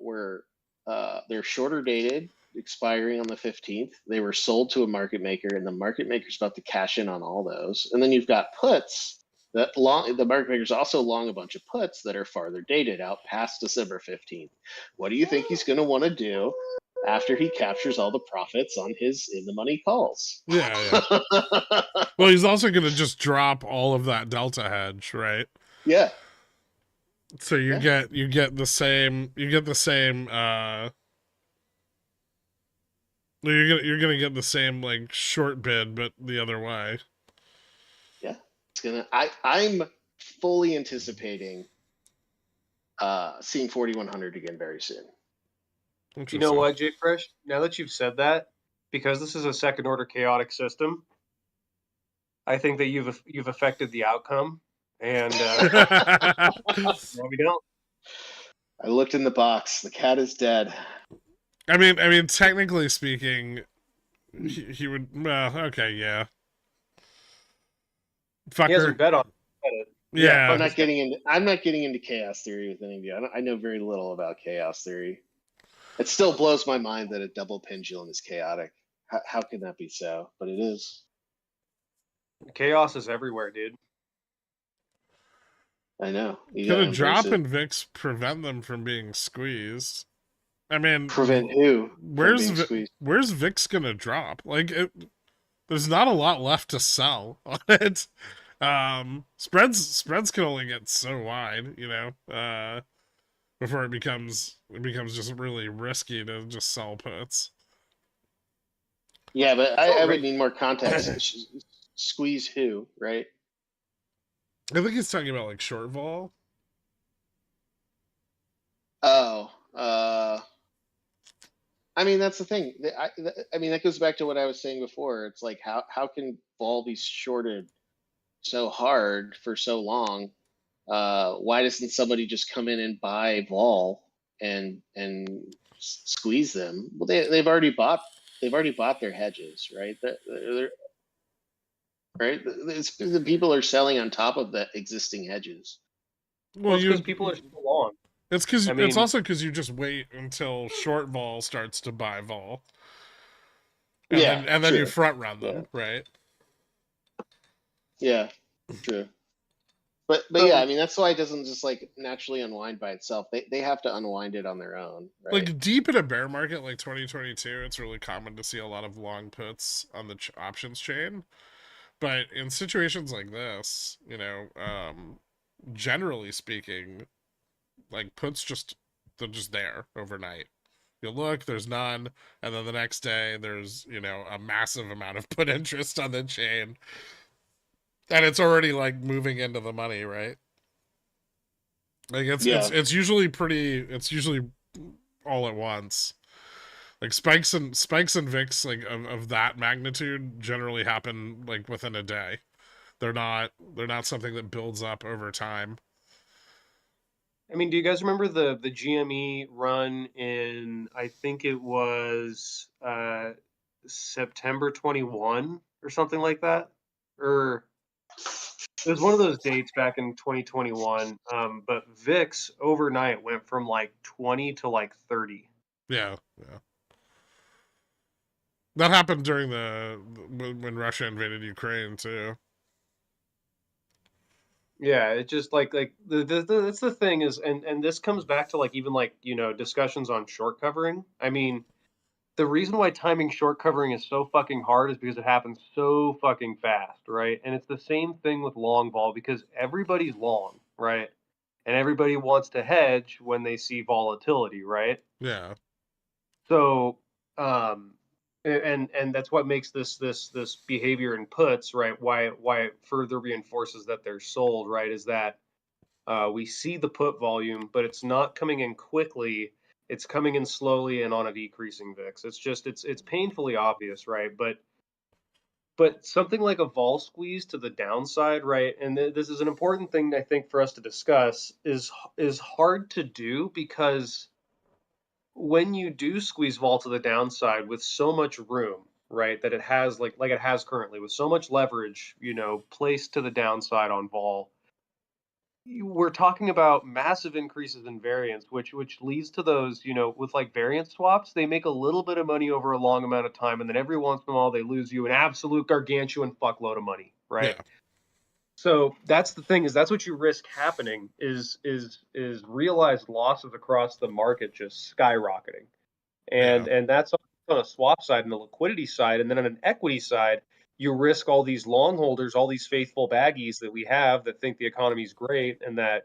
B: they're shorter dated, expiring on the 15th. They were sold to a market maker, and the market maker's about to cash in on all those. And then you've got puts that long. The market maker's also long a bunch of puts that are farther dated out past December 15th. What do you think he's going to want to do after he captures all the profits on his in the money calls?
A: Yeah. Well, he's also going to just drop all of that delta hedge, right?
B: Yeah.
A: So you get the same you're gonna get the same like short bid, but the other way.
B: Yeah, it's gonna. I'm fully anticipating seeing 4,100 again very soon.
C: You know what, Jay Fresh? Now that you've said that, because this is a second order chaotic system, I think that you've affected the outcome, and no, we don't.
B: I looked in the box. The cat is dead.
A: I mean, technically speaking, he would. Well, okay, yeah. Fucker.
C: He hasn't bet on it.
A: Yeah.
B: I'm not getting into chaos theory with any of you. I know very little about chaos theory. It still blows my mind that a double pendulum is chaotic. How can that be so? But it is.
C: Chaos is everywhere, dude.
B: I know. You
A: Could
B: gotta
A: a
B: embrace
A: drop
B: it.
A: in VIX prevent them from being squeezed? I mean,
B: Prevent who from
A: where's
B: being squeezed?
A: where's VIX gonna drop? Like, there's not a lot left to sell on it. Spreads can only get so wide, before it becomes just really risky to just sell puts.
B: Yeah, but
C: Oh,
B: I would
C: right.
B: need more context. Squeeze who, right?
A: I think he's talking about like short vol.
B: Oh, I mean that's the thing. I mean that goes back to what I was saying before. It's like how can vol be shorted so hard for so long? Why doesn't somebody just come in and buy vol and squeeze them? Well, they've already bought their hedges, right? Right. The people are selling on top of the existing hedges.
A: Well,
C: Well, it's because people are still long. I
A: it's
C: mean,
A: also because you just wait until short vol starts to buy vol, and
B: Yeah,
A: then you
B: true.
A: front run
B: Yeah,
A: them, right?
B: yeah, true. But yeah, I
C: so
B: mean that's why it doesn't just like naturally unwind by itself. They have to unwind it on their own, right?
A: Like deep in a bear market like 2022, it's really common to see a lot of long puts on the options chain. But in situations like this, generally speaking, like puts they're just there overnight. You look, there's none, and then the next day there's a massive amount of put interest on the chain, and it's already like moving into the money, right? Like
B: Yeah,
A: it's usually all at once. Like spikes and VIX like of that magnitude generally happen like within a day. They're not something that builds up over time.
C: I mean, do you guys remember the GME run in? I think it was September 21 or something like that, or it was one of those dates back in 2021. But VIX overnight went from like 20 to like 30.
A: Yeah, yeah. That happened during when Russia invaded Ukraine too.
C: Yeah, it just like that's the thing is, and this comes back to like even like discussions on short covering. I mean, the reason why timing short covering is so fucking hard is because it happens so fucking fast, right? And it's the same thing with long vol because everybody's long, right? And everybody wants to hedge when they see volatility, right?
A: Yeah,
C: So, and that's what makes this behavior in puts, right? Why it further reinforces that they're sold, right? Is that we see the put volume, but it's not coming in quickly. It's coming in slowly and on a decreasing VIX. It's just it's painfully obvious, right? But something like a vol squeeze to the downside, right? And this is an important thing I think for us to discuss is hard to do because when you do squeeze vol to the downside with so much room, right, that it has like it has currently with so much leverage, placed to the downside on vol, we're talking about massive increases in variance, which leads to those, with like variance swaps, they make a little bit of money over a long amount of time, and then every once in a while they lose you an absolute gargantuan fuckload of money, right?
A: yeah,
C: So that's the thing is that's what you risk happening is realized losses across the market just skyrocketing,
A: yeah,
C: and that's on a swap side and the liquidity side, and then on an equity side you risk all these long holders, all these faithful baggies that we have that think the economy's great and that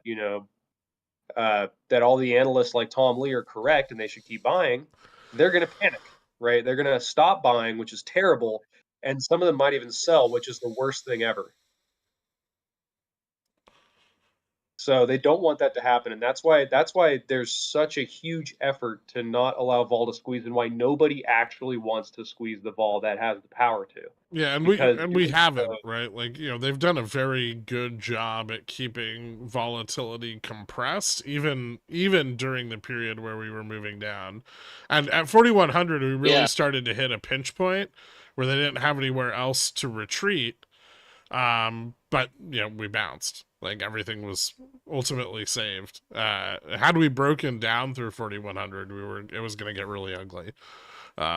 C: that all the analysts like Tom Lee are correct and they should keep buying. They're going to panic, right? They're going to stop buying, which is terrible, and some of them might even sell, which is the worst thing ever. So they don't want that to happen, and that's why there's such a huge effort to not allow vol to squeeze, and why nobody actually wants to squeeze the vol that has the power to,
A: yeah. And we
C: because
A: and we
C: doing
A: haven't,
C: so,
A: right? Like they've done a very good job at keeping volatility compressed, even during the period where we were moving down. And at 4100, we really
B: yeah,
A: started to hit a pinch point where they didn't have anywhere else to retreat. But we bounced. Like everything was ultimately saved. Had we broken down through 4100, it was gonna get really ugly.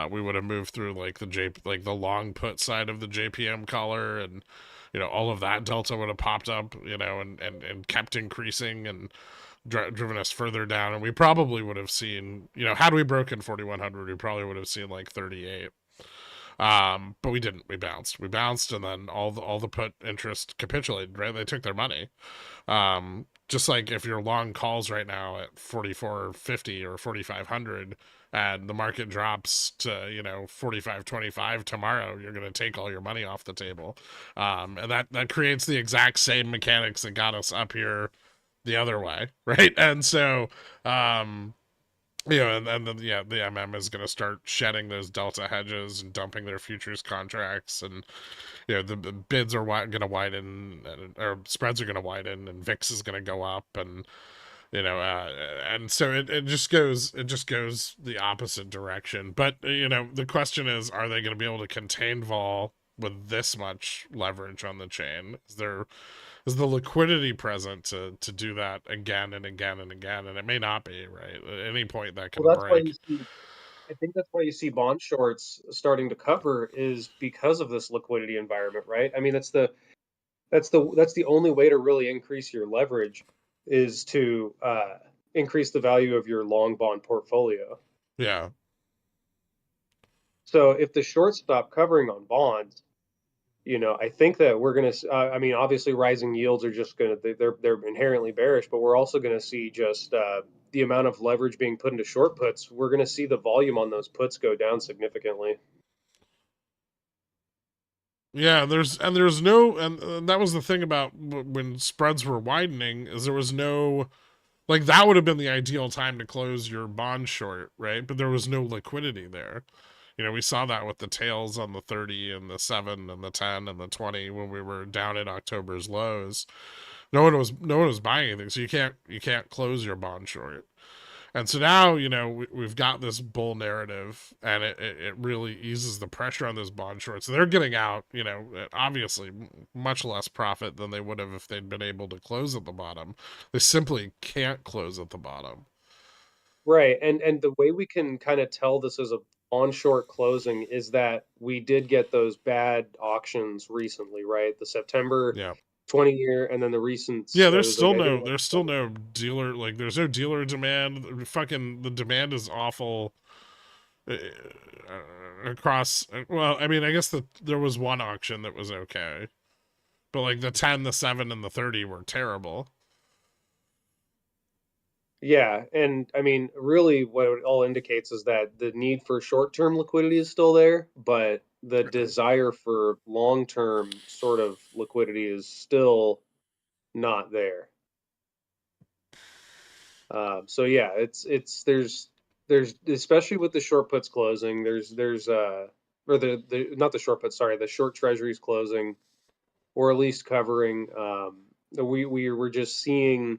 A: We would have moved through like the long put side of the JPM collar, and all of that delta would have popped up, and kept increasing and driven us further down. And we probably would have seen, had we broken 4,100, we probably would have seen like 38. But we didn't. We bounced, and then all the put interest capitulated. Right, they took their money. Just like if you're long calls right now at 44.50 or 4,500, and the market drops to 45.25 tomorrow, you're going to take all your money off the table, and that creates the exact same mechanics that got us up here the other way, right? And so, and then the is going to start shedding those delta hedges and dumping their futures contracts, and the bids are going to widen, or spreads are going to widen, and VIX is going to go up, and and so it just goes the opposite direction. But the question is, are they going to be able to contain vol with this much leverage on the chain? Is the liquidity present to do that again and again and again? And it may not be, right? At any point that can break.
C: I think that's why you see bond shorts starting to cover, is because of this liquidity environment, right? I mean, that's the only way to really increase your leverage, is to increase the value of your long bond portfolio.
A: Yeah.
C: So if the shorts stop covering on bonds, I think that we're going to. I mean, obviously, rising yields are just going to they're inherently bearish, but we're also going to see just the amount of leverage being put into short puts. We're going to see the volume on those puts go down significantly.
A: Yeah, there's no, and that was the thing about when spreads were widening, is there was no, like, that would have been the ideal time to close your bond short, right? But there was no liquidity there. We saw that with the tails on the 30 and the 7 and the 10 and the 20 when we were down at October's lows. No one was buying anything, so you can't close your bond short. And so now, we've got this bull narrative, and it really eases the pressure on those bond shorts. So they're getting out, obviously much less profit than they would have if they'd been able to close at the bottom. They simply can't close at the bottom.
C: Right. And the way we can kind of tell this is a on short closing is that we did get those bad auctions recently, right? The September 20-year, and then the recent.
A: Yeah, there's still no dealer, like, there's no dealer demand. Fucking the demand is awful across. Well, I mean, I guess there was one auction that was okay, but like the 10, the 7, and the 30 were terrible.
C: Yeah, and I mean, really, what it all indicates is that the need for short-term liquidity is still there, but the desire for long-term sort of liquidity is still not there. So yeah, there's especially with the short puts closing, there's or the not the short puts, sorry, the short treasuries closing, or at least covering. We were just seeing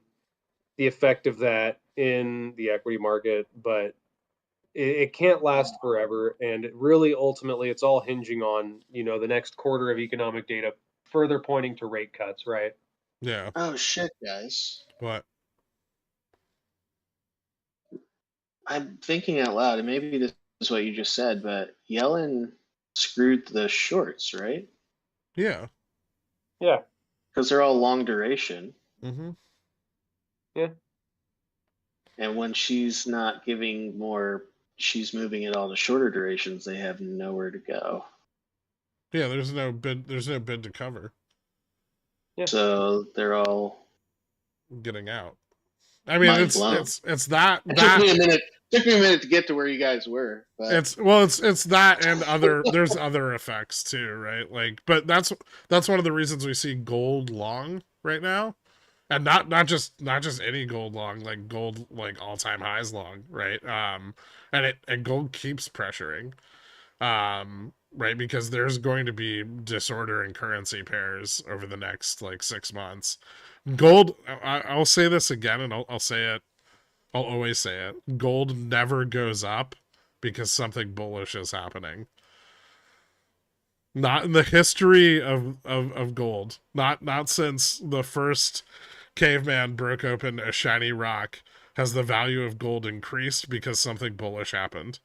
C: the effect of that in the equity market, but it can't last forever. And really, ultimately, it's all hinging on, the next quarter of economic data further pointing to rate cuts, right?
A: Yeah.
B: Oh, shit, guys.
A: What?
B: I'm thinking out loud, and maybe this is what you just said, but Yellen screwed the shorts, right?
A: Yeah.
C: Yeah.
B: Because they're all long duration.
A: Mm-hmm.
C: Yeah.
B: And when she's not giving more, she's moving it all to shorter durations. They have nowhere to go.
A: Yeah, there's no bid to cover.
C: Yeah.
B: So they're all
A: getting out. I mean, it's that.
B: It took me a minute. Took me a minute to get to where you guys were. But
A: it's that, and there's other effects too, right? Like, but that's one of the reasons we see gold long right now, and not just any gold long, like gold like all-time highs long, right? And gold keeps pressuring, right, because there's going to be disorder in currency pairs over the next like 6 months. Gold, I'll say this again, and I'll say it. I'll always say it. Gold never goes up because something bullish is happening. Not in the history of gold. Not since the first caveman broke open a shiny rock has the value of gold increased because something bullish happened.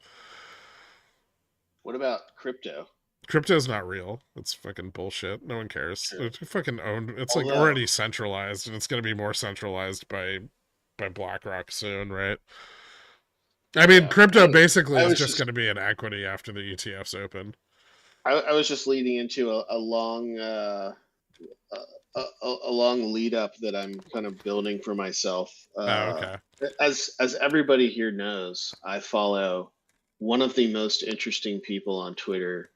B: What about crypto?
A: Crypto's not real. It's fucking bullshit. No one cares.
B: True.
A: It's fucking owned. It's like
B: Although-
A: already centralized, and it's going to be more centralized by BlackRock soon, right? I mean,
B: Yeah.
A: crypto basically
B: I
A: is
B: was
A: just
B: just-
A: going to be an equity after the ETFs open.
B: I was just leading into a long a long lead up that I'm kind of building for myself.
A: Okay.
B: As everybody here knows, I follow one of the most interesting people on Twitter.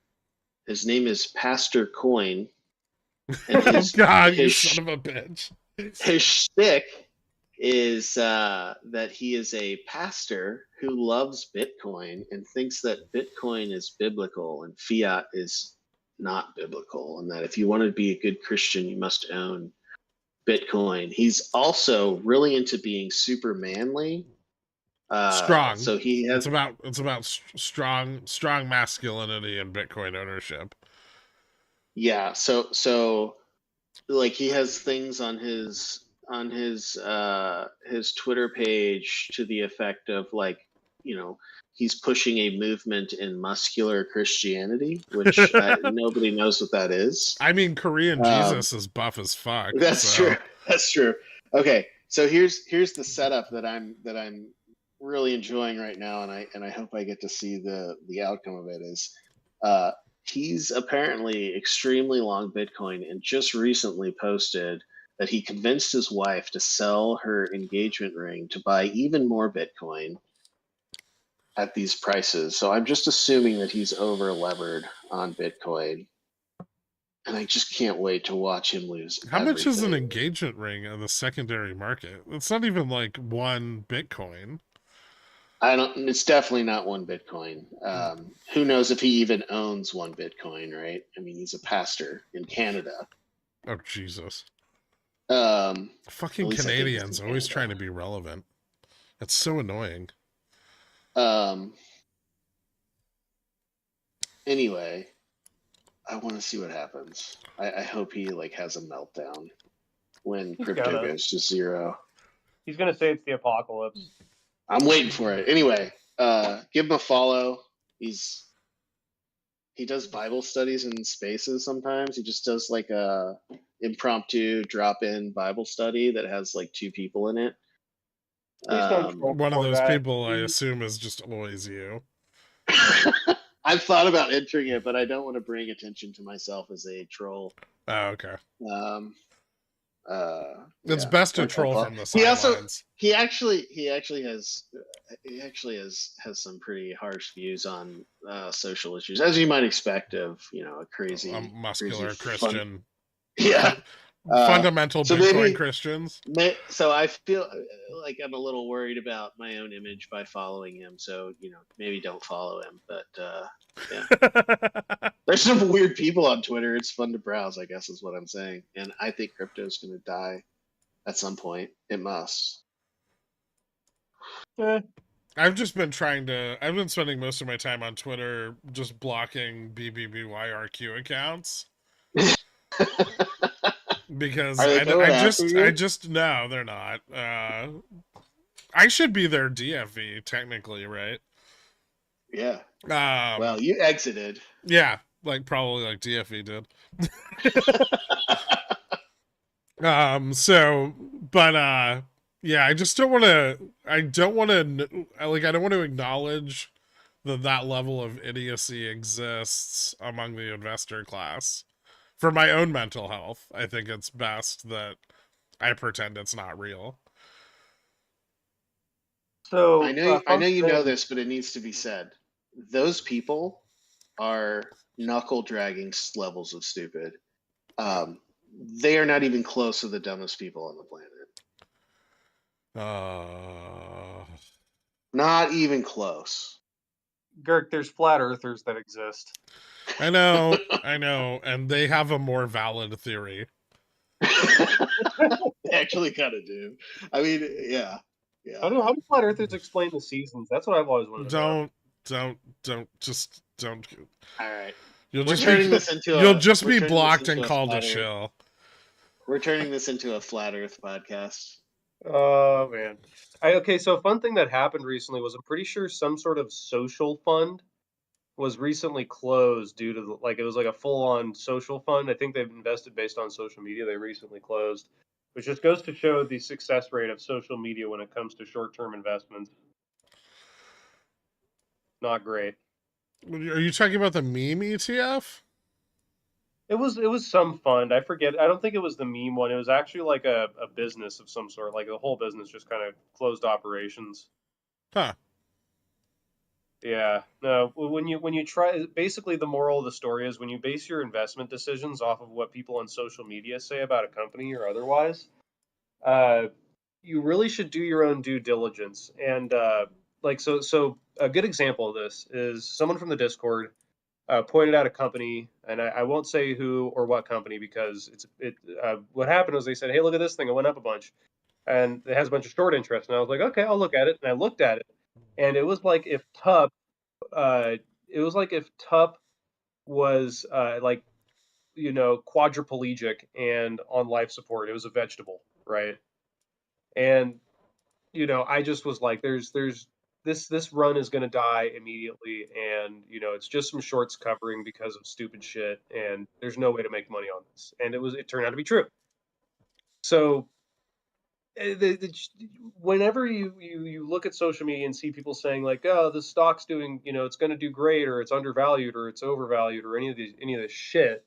B: His name is Pastor Coin. And
A: Oh God, you
B: his
A: son of a bitch!
B: his shtick is that he is a pastor who loves Bitcoin and thinks that Bitcoin is biblical and fiat is not biblical, and that if you want to be a good Christian, you must own Bitcoin. He's also really into being super manly.
A: Strong.
B: So he has
A: It's about strong masculinity and Bitcoin ownership.
B: yeah. So like he has things on his Twitter page to the effect of like, you know, he's pushing a movement in muscular Christianity, which nobody knows what that is.
A: I mean, Korean Jesus is buff as fuck.
B: That's
A: so.
B: true. That's true. Okay, so here's the setup that I'm really enjoying right now, and I hope I get to see the outcome of it. Is he's apparently extremely long Bitcoin and just recently posted that he convinced his wife to sell her engagement ring to buy even more Bitcoin at these prices. So I'm just assuming that he's over levered on Bitcoin. And I just can't wait to watch him lose.
A: How much is an
B: everything.
A: engagement ring on the secondary market? It's not even like one Bitcoin.
B: I don't. It's definitely not one Bitcoin. Who knows if he even owns one Bitcoin? Right? I mean, he's a pastor in Canada.
A: Oh Jesus!
B: Fucking
A: Fucking Canadians always trying to be relevant. That's so annoying.
B: Anyway, I want to see what happens. I hope he like has a meltdown when crypto goes to zero.
D: He's gonna say it's the apocalypse.
B: I'm waiting for it. Anyway, give him a follow. He does Bible studies in spaces sometimes. He just does like a impromptu drop-in Bible study that has like 2 people in it.
D: Please don't troll
A: One of
D: for
A: those
D: that.
A: people I assume is just always you.
B: I've thought about entering it, but I don't want to bring attention to myself as a troll.
A: Oh, okay. It's
B: Yeah.
A: best to troll from the sidelines.
B: He actually has some pretty harsh views on social issues, as you might expect of a crazy,
A: muscular
B: crazy
A: Christian.
B: Yeah.
A: Fundamental
B: so
A: Bitcoin
B: maybe-
A: Christians.
B: So I feel like I'm a little worried about my own image by following him. So maybe don't follow him. But yeah, there's some weird people on Twitter. It's fun to browse, I guess, is what I'm saying. And I think crypto is going to die at some point. It must.
A: I've just been I've been spending most of my time on Twitter just blocking BBBYRQ accounts. Because I just no, they're not. I should be their DFV technically, right?
B: Yeah. Well, you exited.
A: Yeah, probably like DFV did. Yeah, I just don't want to. I don't want to acknowledge that level of idiocy exists among the investor class. For my own mental health, I think it's best that I pretend it's not real.
D: So
B: I know you know this, but it needs to be said. Those people are knuckle dragging levels of stupid. They are not even close to the dumbest people on the planet. Not even close.
D: Girk, there's flat earthers that exist.
A: I know, and they have a more valid theory.
B: They actually kind of do. I mean, yeah.
D: How do flat earthers explain the seasons? That's what I've always wanted to know.
A: Don't.
B: All right.
A: You'll
B: just
A: be blocked and called a shill.
B: We're turning this into a flat Earth podcast.
D: Oh man. Okay, so a fun thing that happened recently was I'm pretty sure some sort of social fund
C: was recently closed due to like it was like a full-on social fund. I think they've invested based on social media. They recently closed, which just goes to show the success rate of social media when it comes to short-term investments. Not great.
A: Are you talking about the meme ETF?
C: It was some fund. I forget. I don't think it was the meme one. It was actually like a business of some sort. Like the whole business just kind of closed operations.
A: Huh.
C: Yeah. No, when you try, basically the moral of the story is when you base your investment decisions off of what people on social media say about a company or otherwise, uh, you really should do your own due diligence. And like so a good example of this is someone from the Discord pointed out a company, and I won't say who or what company because what happened was they said, hey, look at this thing, it went up a bunch, and it has a bunch of short interest, and I was like, okay, I'll look at it, and I looked at it, and it was like if Tub, uh, it was like if Tub was like quadriplegic and on life support. It was a vegetable, right? And I just was like, there's this run is going to die immediately, and it's just some shorts covering because of stupid shit, and there's no way to make money on this. And it turned out to be true. So whenever you look at social media and see people saying like, oh, the stock's doing, it's going to do great, or it's undervalued, or it's overvalued, or any of this shit,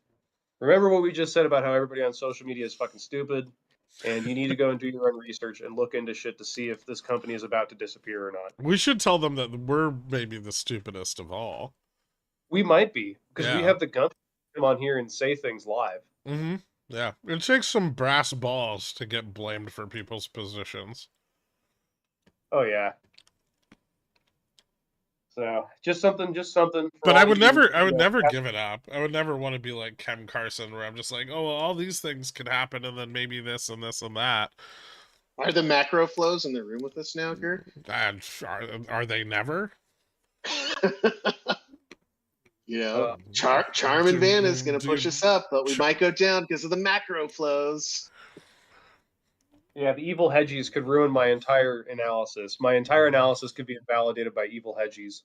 C: remember what we just said about how everybody on social media is fucking stupid, and you need to go and do your own research and look into shit to see if this company is about to disappear or not.
A: We should tell them that we're maybe the stupidest of all.
C: We might be, because we
A: Yeah.
C: have the gumption to come on here and say things live.
A: Mm-hmm. Yeah. It takes some brass balls to get blamed for people's positions.
C: Oh yeah. So just something. For
A: But
C: all
A: I would
C: you,
A: never give it up. I would never want to be like Kem Carson, where I'm just like, oh, well, all these things could happen, and then maybe this and this and that.
B: Are the macro flows in the room with us now, Gert?
A: And are they never?
B: Charm and Vanna is going to push
A: Dude,
B: us up, but we might go down because of the macro flows.
C: Yeah, the evil hedgies could ruin my entire analysis. My entire analysis could be invalidated by evil hedgies.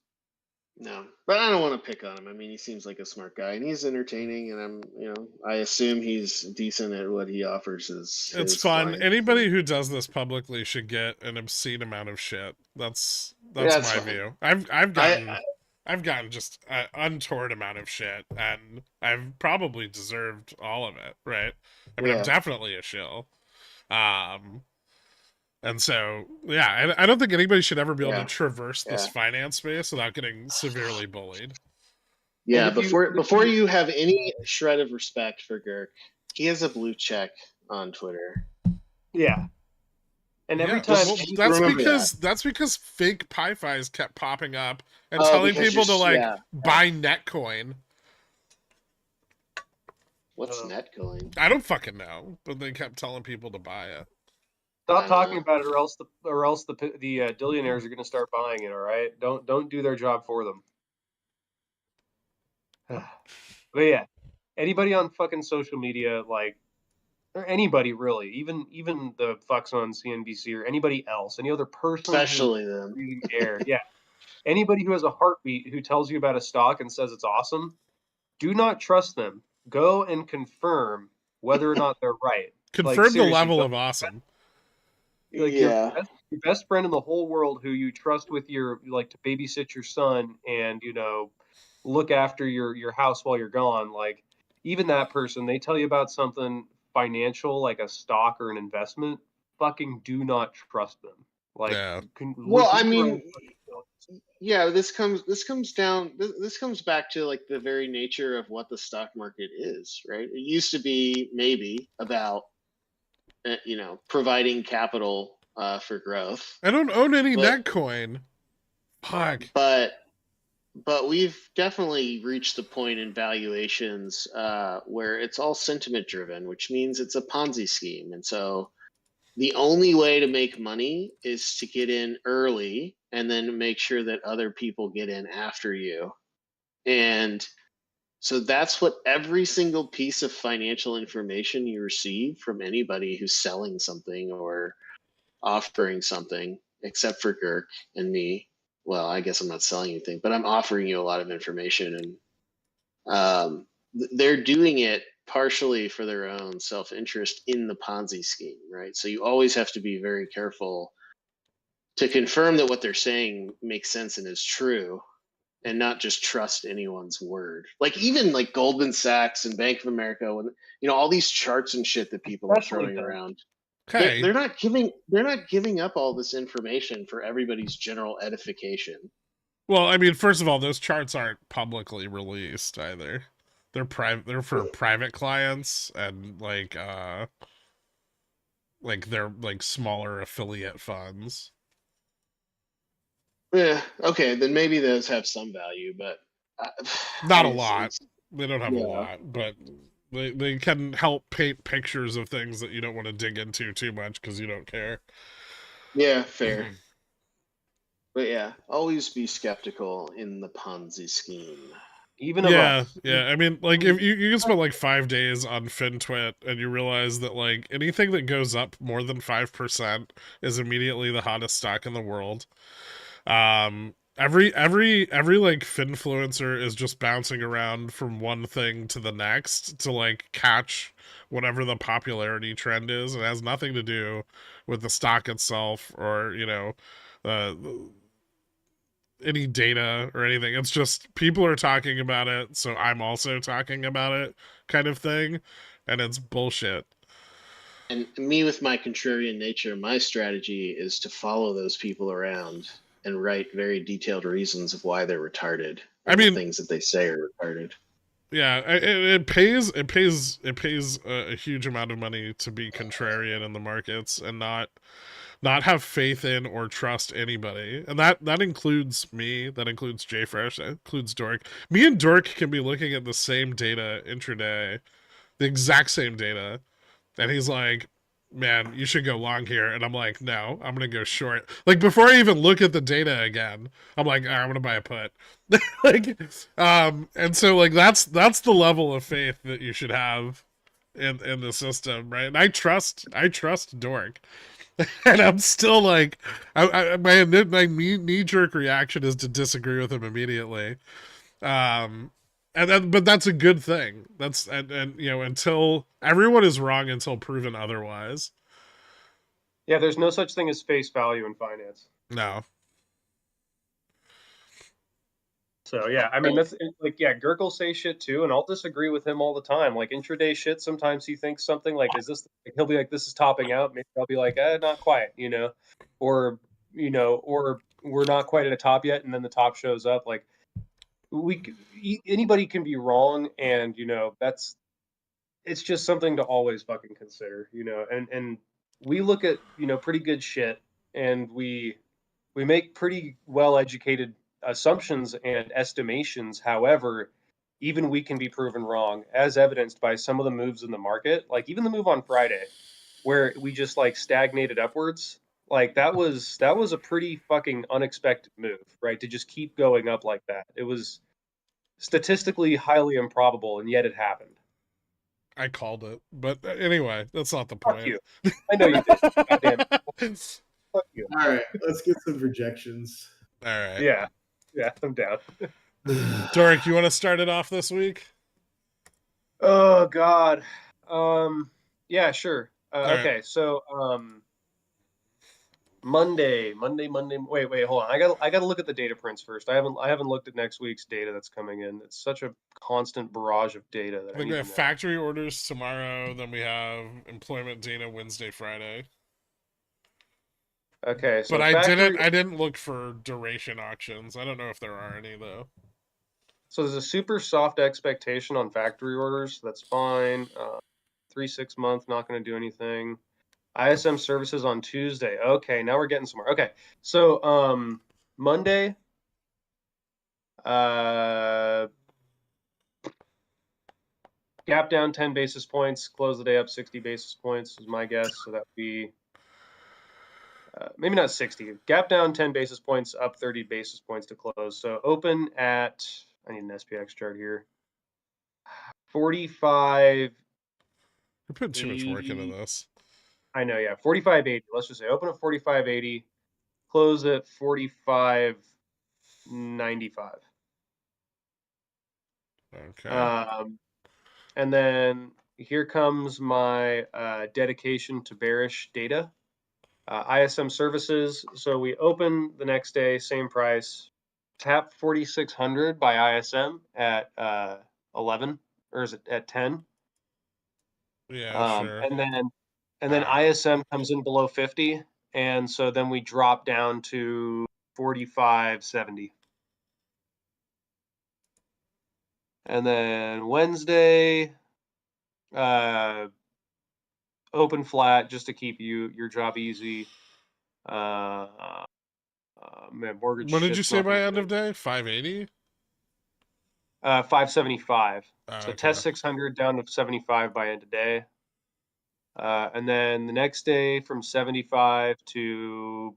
B: No, but I don't want to pick on him. I mean, he seems like a smart guy, and he's entertaining, and I assume he's decent at what he offers
A: it's
B: his
A: fun.
B: clients.
A: Anybody who does this publicly should get an obscene amount of shit. That's
B: Yeah,
A: my
B: fine.
A: view. I've gotten just an untoward amount of shit, and I've probably deserved all of it, right? I mean, I'm
B: Yeah.
A: definitely a shill. And so, yeah, I don't think anybody should ever be able to traverse this finance space without getting severely bullied.
B: Yeah, before you have any shred of respect for Girk, he has a blue check on Twitter.
C: Yeah. And every time
A: that's because fake pifis kept popping up and telling people to buy Netcoin.
B: What's Netcoin?
A: I don't fucking know, but they kept telling people to buy it.
C: Stop talking about it, or else the Dillionaires are going to start buying it. All right, don't do their job for them. But yeah, anybody on fucking social media, like, or anybody really, even the fucks on CNBC or anybody else, any other person,
B: especially them,
C: breathing air, yeah, anybody who has a heartbeat who tells you about a stock and says it's awesome, do not trust them. Go and confirm whether or not they're right.
A: Confirm the level of awesome.
C: Like your best friend in the whole world who you trust with your to babysit your son and look after your house while you're gone, like even that person, they tell you about something financial like a stock or an investment, fucking do not trust them. Like
B: I mean, yeah, this comes back to like the very nature of what the stock market is, right? It used to be maybe about providing capital for growth.
A: I don't own any Netcoin. Fuck.
B: But we've definitely reached the point in valuations where it's all sentiment driven, which means it's a Ponzi scheme. And so the only way to make money is to get in early and then make sure that other people get in after you. And so that's what every single piece of financial information you receive from anybody who's selling something or offering something, except for Girk and me, well, I guess I'm not selling anything, but I'm offering you a lot of information, and they're doing it partially for their own self-interest in the Ponzi scheme, right? So you always have to be very careful to confirm that what they're saying makes sense and is true, and not just trust anyone's word. Like even like Goldman Sachs and Bank of America, when all these charts and shit that people are
C: Especially
B: throwing
C: them.
B: around,
A: Okay.
B: they're not giving up all this information for everybody's general edification.
A: Well, I mean, first of all, those charts aren't publicly released either. They're private. They're for private clients and like they're like smaller affiliate funds.
B: Yeah, okay, then maybe those have some value, but
A: Not a lot. They don't have a
B: yeah.
A: lot, but they can help paint pictures of things that you don't want to dig into too much because you don't care.
B: Yeah, fair. But yeah, always be skeptical in the Ponzi scheme.
C: Even of
A: Yeah,
C: us.
A: yeah. I mean, like if you can spend like 5 days on FinTwit and you realize that like anything that goes up more than 5% is immediately the hottest stock in the world. Every like finfluencer is just bouncing around from one thing to the next to like catch whatever the popularity trend is. It has nothing to do with the stock itself or uh, any data or anything. It's just people are talking about it, so I'm also talking about it, kind of thing, and it's bullshit.
B: And me, with my contrarian nature, my strategy is to follow those people around and write very detailed reasons of why they're retarded.
A: I
B: And the
A: mean,
B: things that they say are retarded.
A: yeah, it pays a huge amount of money to be contrarian in the markets and not have faith in or trust anybody, and that includes me, that includes JFresh, that includes Dork. Me and Dork can be looking at the same data intraday, the exact same data, and he's like, man, you should go long here, and I'm like, no, I'm gonna go short. Like before I even look at the data again, I'm like, I'm gonna buy a put. Like and so like that's the level of faith that you should have in the system, right? And I trust Dork. And I'm still like, my knee jerk reaction is to disagree with him immediately. But that's a good thing. That's and until everyone is wrong until proven otherwise.
C: Yeah, there's no such thing as face value in finance.
A: No.
C: So yeah, I mean that's like Gurk'll say shit too, and I'll disagree with him all the time. Like intraday shit, sometimes he thinks something like, "Is this?" Like, he'll be like, "This is topping out." Maybe I'll be like, "Not quite," or or we're not quite at a top yet, and then the top shows up. Like anybody can be wrong, and it's just something to always fucking consider, and we look at pretty good shit, and we make pretty well educated assumptions and estimations. However, even we can be proven wrong, as evidenced by some of the moves in the market, like even the move on Friday where we just like stagnated upwards. Like that was a pretty fucking unexpected move, right? To just keep going up like that. It was statistically highly improbable, and yet it happened.
A: I called it, but anyway, that's not the
C: Fuck
A: point.
C: you. I know you did. Goddamn. Fuck you.
E: All right, let's get some projections.
A: All right.
C: Yeah, I'm down.
A: Dork, you want to start it off this week?
C: Oh God. Yeah, sure.
A: right.
C: Okay, so Monday. Wait, hold on. I gotta look at the data prints first. I haven't looked at next week's data that's coming in. It's such a constant barrage of data that
A: I think
C: need
A: we
C: to
A: have
C: know.
A: factory orders tomorrow. Then we have employment data Wednesday, Friday.
C: Okay, so
A: But I didn't look for duration auctions. I don't know if there are any though.
C: So there's a super soft expectation on factory orders. That's fine. 3-6 month, not going to do anything. ISM services on Tuesday. Okay, now we're getting somewhere. Okay, so Monday, gap down 10 basis points, close the day up 60 basis points is my guess. So that would be maybe not 60. Gap down 10 basis points, up 30 basis points to close. So open at, I need an SPX chart here, 45.
A: You're putting too much work into this.
C: I know, yeah. 45.80. Let's just say open at 45.80, close at 45. 95.
A: Okay.
C: And then here comes my dedication to bearish data. ISM services. So we open the next day, same price, tap 4,600 by ISM at 11, or is it at 10?
A: Yeah, sure.
C: And then ISM comes in below 50, and so then we drop down to 45.70. And then Wednesday, open flat just to keep your job easy. Man, mortgage
A: What did you
C: shit's
A: say
C: not
A: by
C: looking
A: end of
C: good.
A: day? 580?
C: 575. So
A: Okay.
C: test 600 down to 75 by end of day. And then the next day from 75 to,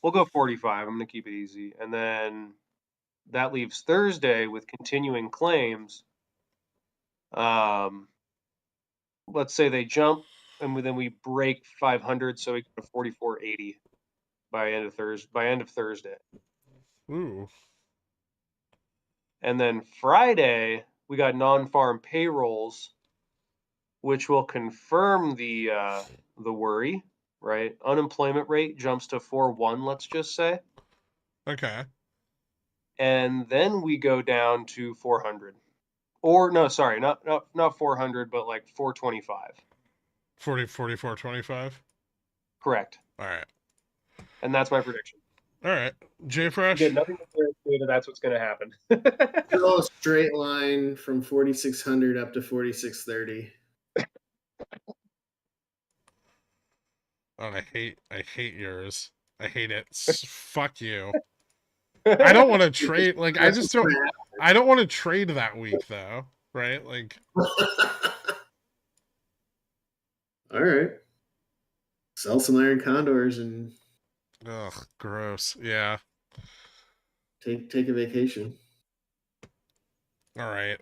C: we'll go 45. I'm going to keep it easy. And then that leaves Thursday with continuing claims. Let's say they jump and then we break 500, so we go to 44.80 by end of Thursday.
A: Ooh.
C: And then Friday we got non-farm payrolls, which will confirm the worry, right? Unemployment rate jumps to 4.1, let's just say.
A: Okay.
C: And then we go down to 400. Or no, sorry, not 400, but like 425.
A: 44.25?
C: Correct.
A: All right.
C: And that's my prediction.
A: All right. J
C: Again,
A: Fresh.
C: nothing to guarantee that that's what's going to happen.
E: Still a straight line from 4,600 up to 4,630.
A: Oh, I hate yours. I hate it. Fuck you. I don't want to trade. Like, I just don't. I don't want to trade that week, though. Right? Like,
E: All right. Sell some iron condors and
A: ugh, gross. Yeah.
E: take a vacation.
A: All right.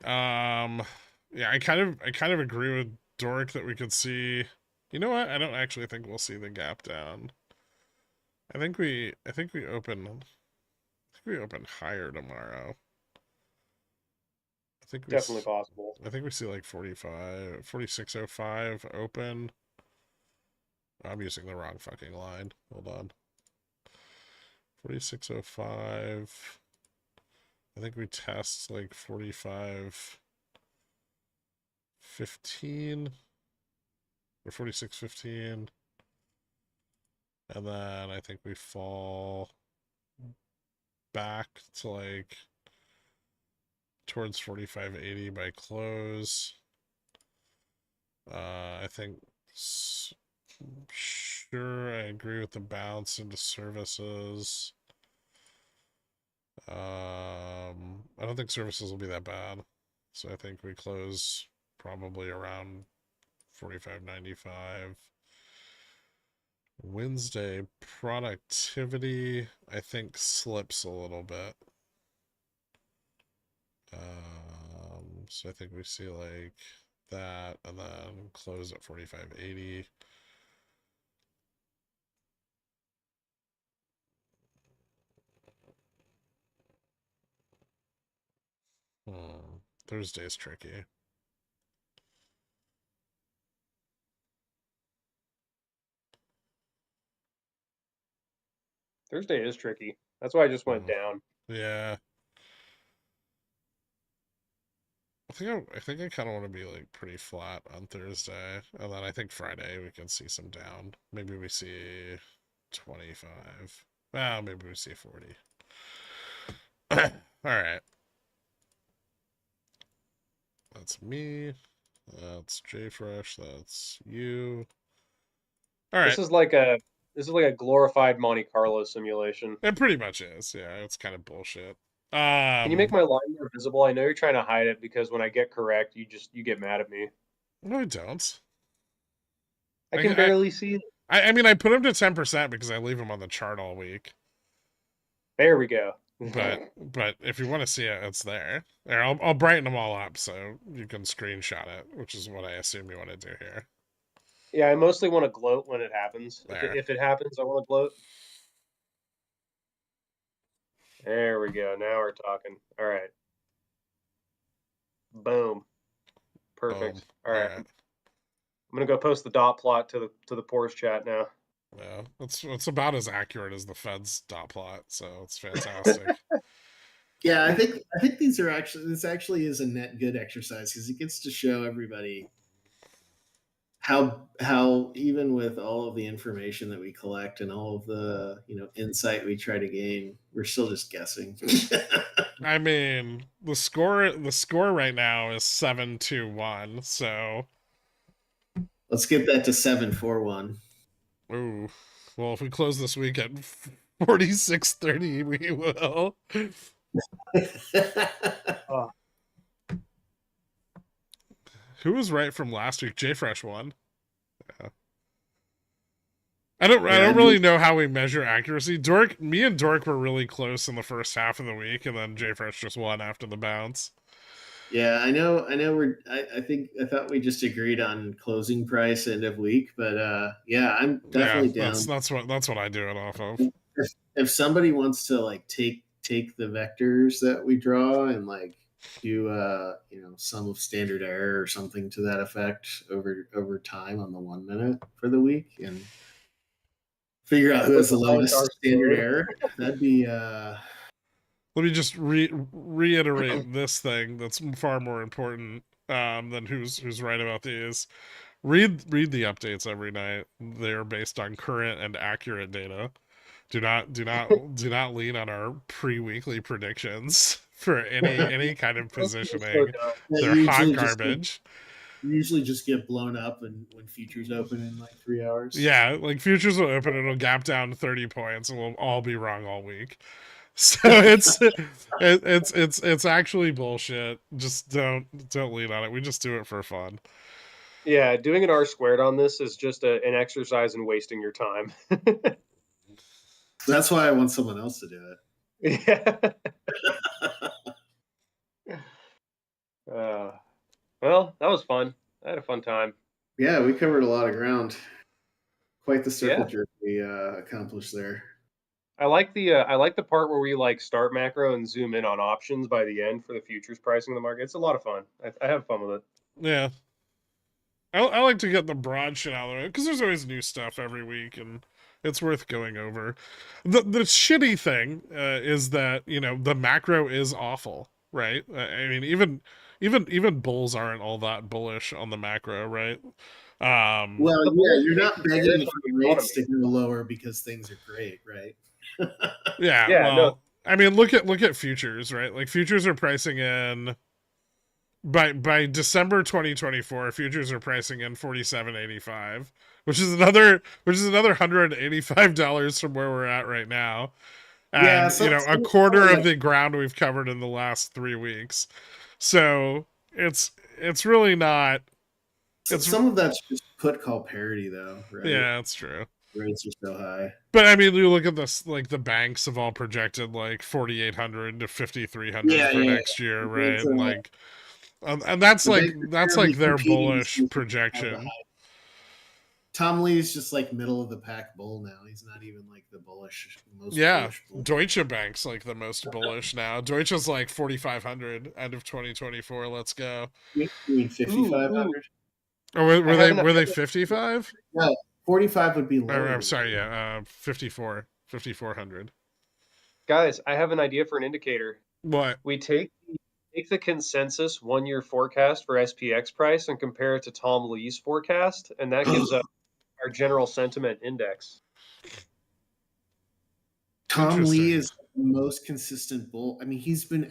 A: Yeah, I kind of agree with Doric that we could see. You know what? I don't actually think we'll see the gap down. I think we open higher tomorrow. I think
C: Definitely possible.
A: I think we see like 46.05 open. I'm using the wrong fucking line. Hold on. 46.05. I think we test like 45.15 or 46.15. And then I think we fall back to like towards 45.80 by close. I think sure I agree with the bounce into services. I don't think services will be that bad. So I think we close probably around 45.95. Wednesday productivity I think slips a little bit. So I think we see like that and then close at 45.80. Thursday's tricky.
C: Thursday is tricky. That's why I just went down.
A: Yeah. I think I kind of want to be like pretty flat on Thursday, and then I think Friday we can see some down. Maybe we see 25. Well, maybe we see 40. All right. That's me. That's JFresh. That's you. All right.
C: This is like a glorified Monte Carlo simulation.
A: It pretty much is. Yeah, it's kind of bullshit.
C: Can you make my line more visible? I know you're trying to hide it because when I get correct, you get mad at me.
A: No, I don't.
C: I can barely see it.
A: I mean, I put him to 10% because I leave him on the chart all week.
C: There we go.
A: But if you want to see it, it's there. There, I'll brighten them all up so you can screenshot it, which is what I assume you want to do here.
C: Yeah, I mostly want to gloat when it happens.
A: There.
C: If it happens, I want to gloat. There we go. Now we're talking. All right. Boom. Perfect. All right.
A: Alright.
C: I'm gonna go post the dot plot to the Pours chat now.
A: Yeah, it's about as accurate as the Fed's dot plot, so it's fantastic.
E: Yeah, I think this actually is a net good exercise because it gets to show everybody how even with all of the information that we collect and all of the insight we try to gain, we're still just guessing.
A: I mean, the score right now is 7-1, so
E: Let's get that to 7-4-1.
A: ooh. Well, if we close this week at 46.30, we will. Who was right from last week? JFresh won. Yeah. I don't really know how we measure accuracy. Me and Dork were really close in the first half of the week, and then JFresh just won after the bounce.
E: Yeah, I know. I thought we just agreed on closing price end of week, but yeah, I'm definitely down.
A: That's what I do it off of.
E: If somebody wants to like take the vectors that we draw and like do sum of standard error or something to that effect over time on the 1 minute for the week and figure out who has the lowest standard error, that'd be
A: Let me just reiterate this thing that's far more important than who's right about these. Read the updates every night. They're based on current and accurate data. Do not lean on our pre-weekly predictions for any kind of positioning. They're hot garbage.
E: Usually just get blown up and when futures open in like 3 hours.
A: Yeah, like futures will open, it'll gap down 30 points, and we'll all be wrong all week. So it's actually bullshit. Just don't lean on it. We just do it for fun.
C: Yeah, doing an R² on this is just an exercise in wasting your time.
E: That's why I want someone else to do
C: it. Yeah. Well, that was fun. I had a fun time.
E: Yeah, we covered a lot of ground. Quite the circle jerk we accomplished there.
C: I like the part where we like start macro and zoom in on options by the end for the futures pricing of the market. It's a lot of fun. I have fun with it.
A: Yeah. I like to get the broad shit out of it because there's always new stuff every week and it's worth going over. The shitty thing is that, the macro is awful, right? I mean, even bulls aren't all that bullish on the macro, right?
E: Well, yeah, you're not begging for rates to go lower because things are great, right?
A: Yeah. Well, no. I mean, look at futures, right? Like futures are pricing in by December 2024, futures are pricing in 47.85, which is another $185 from where we're at right now. And a quarter of the ground we've covered in the last 3 weeks. So it's really not.
E: Some of that's just put call parity though, right?
A: Yeah, that's true.
E: Rates are so high.
A: But I mean, you look at this, like the banks have all projected like 4,800 to 5,300 for next year, right? Like, and that's like their bullish projection.
E: Tom Lee's just like middle of the pack bull now. He's not even like the bullish.
A: Bullish bull. Deutsche Bank's like the most bullish now. Deutsche's like 4,500 end of 2024. Let's go.
E: You mean 5,500?
A: Or were they 55?
E: No, 45 would be lower.
A: I'm sorry, yeah, 5,400.
C: Guys, I have an idea for an indicator.
A: What?
C: We take the consensus 1-year forecast for SPX price and compare it to Tom Lee's forecast, and that gives us our general sentiment index.
E: Tom Lee is the most consistent bull. I mean, he's been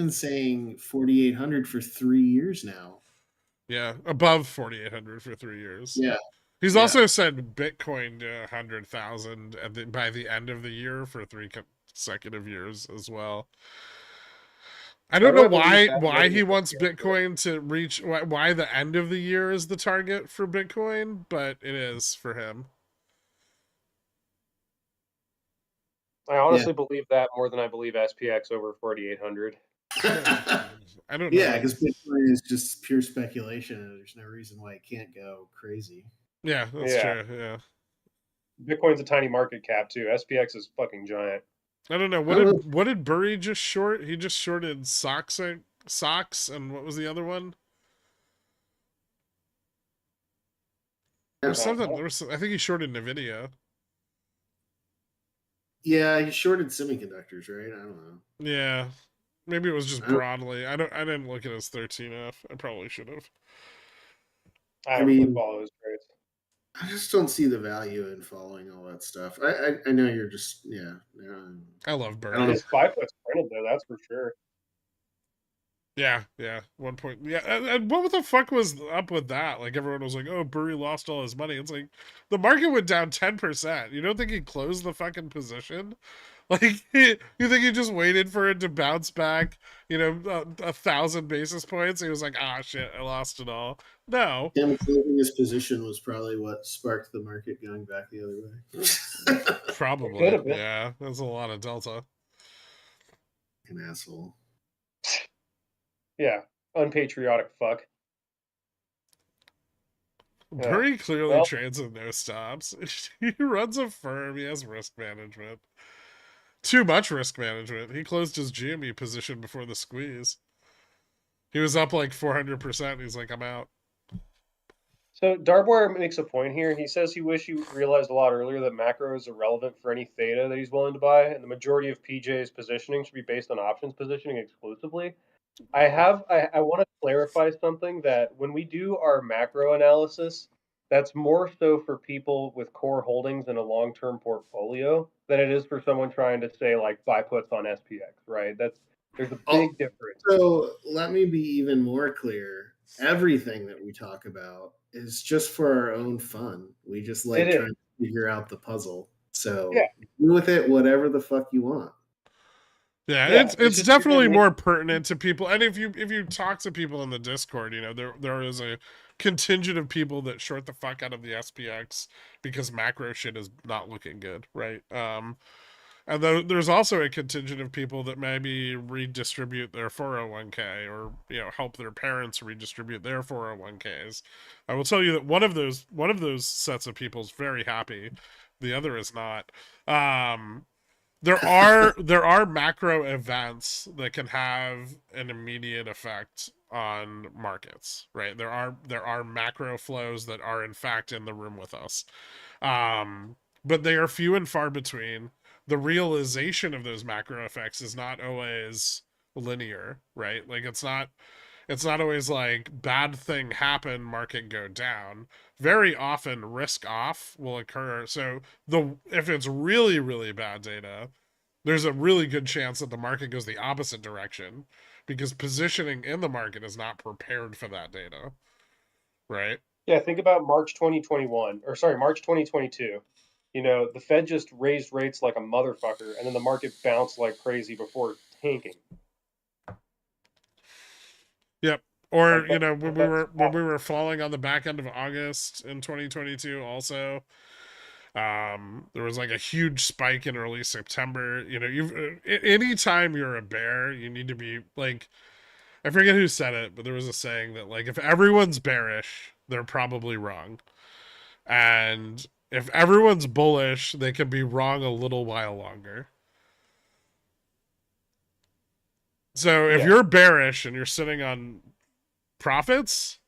E: saying 4,800 for 3 years now.
A: Yeah, above 4,800 for 3 years.
E: Yeah.
A: He's also said Bitcoin to 100,000 by the end of the year for 3 consecutive years as well. I don't know why he wants Bitcoin to reach, why the end of the year is the target for Bitcoin, but it is for him.
C: I honestly believe that more than I believe SPX over 4,800.
A: I don't know.
E: Yeah, because Bitcoin is just pure speculation, and there's no reason why it can't go crazy.
A: Yeah, that's true. Yeah.
C: Bitcoin's a tiny market cap too. SPX is fucking giant.
A: I don't know. What did Burry just short? He just shorted socks, and what was the other one? There was something. I think he shorted Nvidia.
E: Yeah, he shorted semiconductors, right? I don't know.
A: Yeah, maybe it was just broadly. I didn't look at his 13F. I probably should have.
D: I don't follow his trades.
E: I just don't see the value in following all that stuff. I know you're just
A: I love Burry.
E: I don't know.
D: His 5 foot's printed though, that's for sure.
A: Yeah. 1 point. Yeah, and what the fuck was up with that? Like everyone was like, "Oh, Burry lost all his money." It's like the market went down 10%. You don't think he closed the fucking position? Like you think he just waited for it to bounce back? 1,000 basis points. He was like, "Ah, shit, I lost it all." No.
E: Him closing his position was probably what sparked the market going back the other way.
A: Probably. Yeah, that's a lot of delta.
E: An asshole.
D: Yeah, unpatriotic fuck.
A: Burry clearly trades with no stops. He runs a firm. He has risk management. Too much risk management. He closed his GME position before the squeeze. He was up like 400%. He's like, I'm out.
D: So Darboy makes a point here. He says he wish he realized a lot earlier that macro is irrelevant for any theta that he's willing to buy, and the majority of PJ's positioning should be based on options positioning exclusively. I want to clarify something, that when we do our macro analysis, that's more so for people with core holdings in a long-term portfolio than it is for someone trying to say like buy puts on SPX, right? There's a big difference.
E: So let me be even more clear. Everything that we talk about is just for our own fun. We just like trying to figure out the puzzle. So do with it whatever the fuck you want.
A: Yeah, it's definitely more pertinent to people. And if you talk to people in the Discord, there is a contingent of people that short the fuck out of the SPX because macro shit is not looking good, right? And there's also a contingent of people that maybe redistribute their 401k or help their parents redistribute their 401ks. I will tell you that one of those sets of people is very happy, the other is not. There are macro events that can have an immediate effect on markets, right? There are macro flows that are in fact in the room with us, but they are few and far between. The realization of those macro effects is not always linear, right? Like it's not always like bad thing happen, market go down. Very often risk off will occur. So if it's really, really bad data, there's a really good chance that the market goes the opposite direction because positioning in the market is not prepared for that data, right?
D: Yeah, think about March 2022. The Fed just raised rates like a motherfucker, and then the market bounced like crazy before tanking.
A: Yep. Or when we were falling on the back end of August in 2022, also, there was like a huge spike in early September. Anytime you're a bear, you need to be like, I forget who said it, but there was a saying that like if everyone's bearish, they're probably wrong, and if everyone's bullish, they can be wrong a little while longer. So if you're bearish and you're sitting on profits,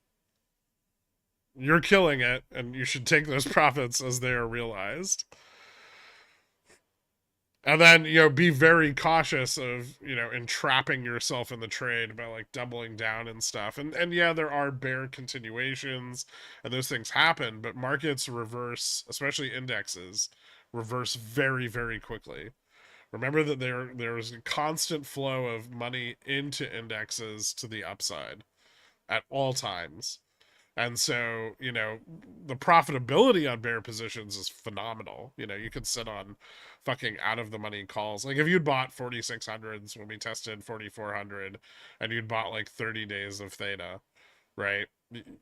A: you're killing it, and you should take those profits as they are realized. And then, be very cautious of, entrapping yourself in the trade by like doubling down and stuff. And yeah, there are bear continuations and those things happen, but markets reverse, especially indexes, reverse very, very quickly. Remember that there's a constant flow of money into indexes to the upside at all times. And so, the profitability on bear positions is phenomenal. You could sit on fucking out of the money calls. Like if you'd bought 4600s when we tested 4400 and you'd bought like 30 days of theta, right?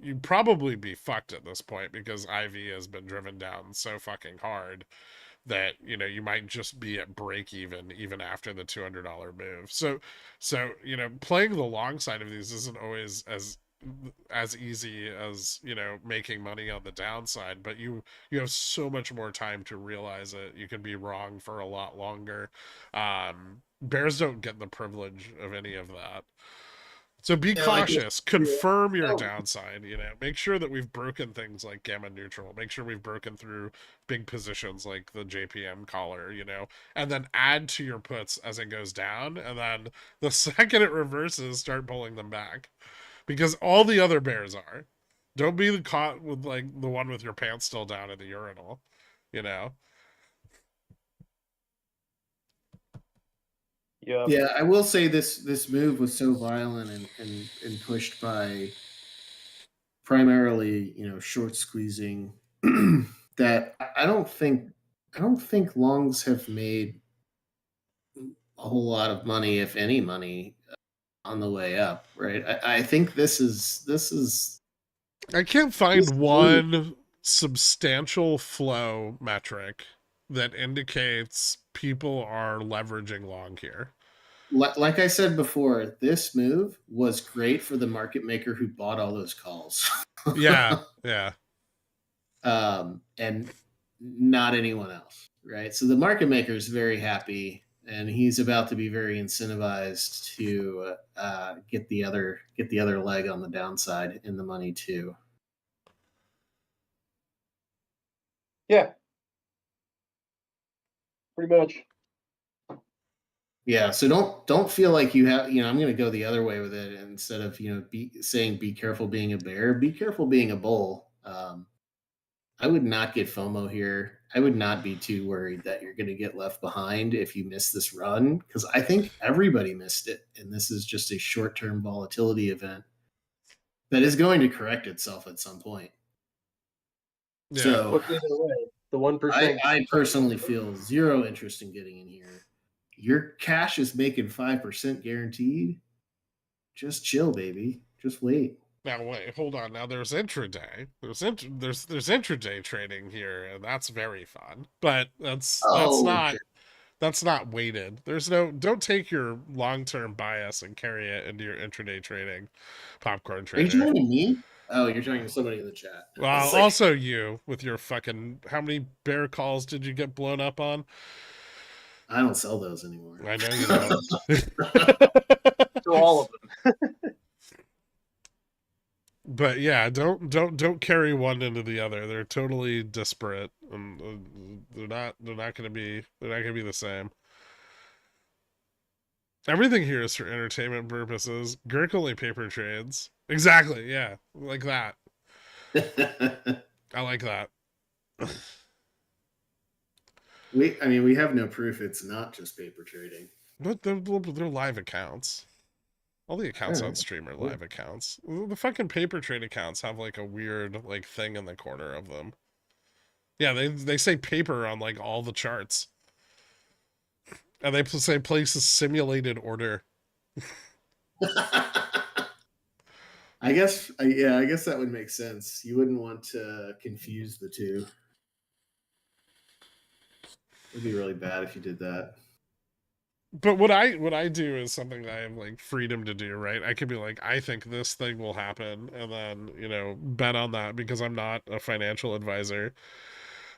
A: You'd probably be fucked at this point because IV has been driven down so fucking hard that you might just be at break even after the $200 move. So playing the long side of these isn't always as as easy as, you know, making money on the downside, but you have so much more time to realize it. You can be wrong for a lot longer. Bears don't get the privilege of any of that. So be
E: Yeah, like
A: cautious. Confirm your
E: oh,
A: downside. You know, make sure that we've broken things like gamma neutral. Make sure we've broken through big positions like the JPM collar. You know, and then add to your puts as it goes down. And then the second it reverses, start pulling them back, because all the other bears are. Don't be caught with like the one with your pants still down in the urinal. You know.
D: Yeah.
E: yeah, I will say this move was so violent and pushed by primarily, you know, short squeezing that I don't think longs have made a whole lot of money, if any money, on the way up, right? I think
A: I can't
E: this
A: find
E: move,
A: one substantial flow metric that indicates people are leveraging long here.
E: like I said before, this move was great for the market maker who bought all those calls.
A: Yeah, yeah.
E: And not anyone else, right? So the market maker is very happy, and he's about to be very incentivized to get the other leg on the downside in the money too.
D: Yeah. Pretty much.
E: Yeah, so don't feel like you have, you know, I'm going to go the other way with it instead of, you know, be careful being a bear, be careful being a bull. I would not get FOMO here. I would not be too worried that you're going to get left behind if you miss this run, because I think everybody missed it, and this is just a short-term volatility event that is going to correct itself at some point.
A: Yeah.
E: So
D: What's the other way? The 1%.
E: I personally feel zero interest in getting in here. Your cash is making 5% guaranteed. Just chill, baby. Just wait.
A: Now wait, hold on. Now there's intraday. There's intraday trading here, and that's very fun. But that's
E: Okay.
A: not weighted. There's no, don't take your long-term bias and carry it into your intraday trading, popcorn
E: Are you
A: trader.
E: talking to me? Oh, you're talking to somebody in the chat.
A: Well,
E: It's like,
A: also you with your fucking, how many bear calls did you get blown up on?
E: I don't sell those anymore.
A: I know you don't.
C: So all of them.
A: But yeah, don't carry one into the other. They're totally disparate, and they're not going to be the same. Everything here is for entertainment purposes. Girk only paper trades. Exactly, yeah, like that. I like that.
E: we have no proof it's not just paper trading.
A: But they're live accounts. All the accounts
E: All
A: on
E: right.
A: stream are live accounts. The fucking paper trade accounts have like a weird like thing in the corner of them. Yeah, they say paper on like all the charts. And they say place a simulated order.
E: I guess that would make sense. You wouldn't want to confuse the two. It'd be really bad if you did that.
A: But what I do is something that I have like freedom to do, right? I could be like, I think this thing will happen, and then, you know, bet on that, because I'm not a financial advisor.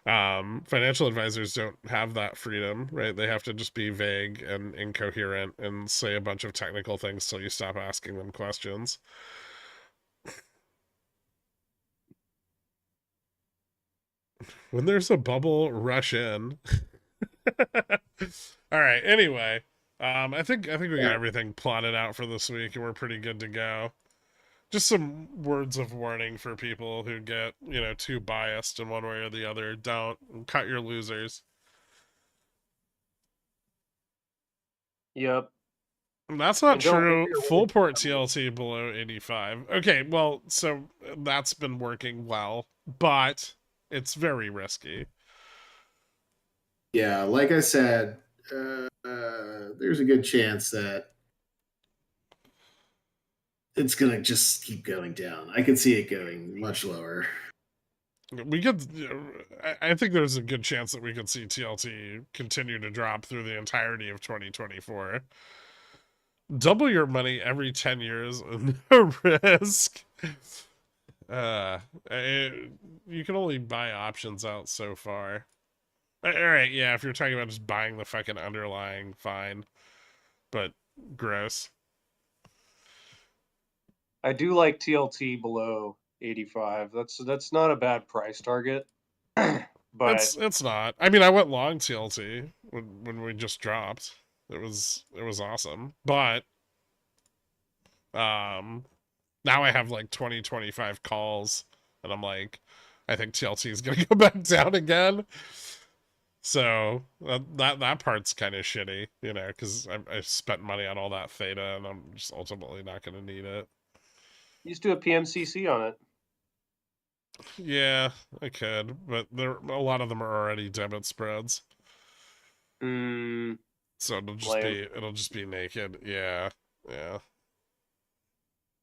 A: Financial advisors don't have that freedom, right? They have to just be vague and incoherent and say a bunch of technical things till you stop asking them questions. When there's a bubble, rush in. All right. Anyway, I think we got everything plotted out for this week, and we're pretty good to go. Just some words of warning for people who get, you know, too biased in one way or the other. Don't cut your losers.
D: Yep.
A: That's not
D: And don't
A: true.
D: make your
A: Full
D: way-
A: port TLT below 85. Okay, well, so that's been working well, but it's very risky.
E: Yeah, like I said, there's a good chance that it's gonna just keep going down. I can see it going much lower.
A: We could, I think there's a good chance that we could see TLT continue to drop through the entirety of 2024. double your money every 10 years with no risk. You can only buy options out so far. All right, yeah, if you're talking about just buying the fucking underlying, fine. But gross.
C: I do like TLT below 85. That's not a bad price target. But
A: It's not. I mean, I went long TLT when we just dropped. It was awesome. But now I have like 25 calls, and I'm like, I think TLT is gonna go back down again. So that part's kind of shitty, you know, because I spent money on all that theta, and I'm just ultimately not gonna need it.
C: you just do a PMCC on it.
A: Yeah, I could, but a lot of them are already debit spreads,
C: Mm,
A: so
C: lame.
A: it'll just be naked. Yeah, yeah.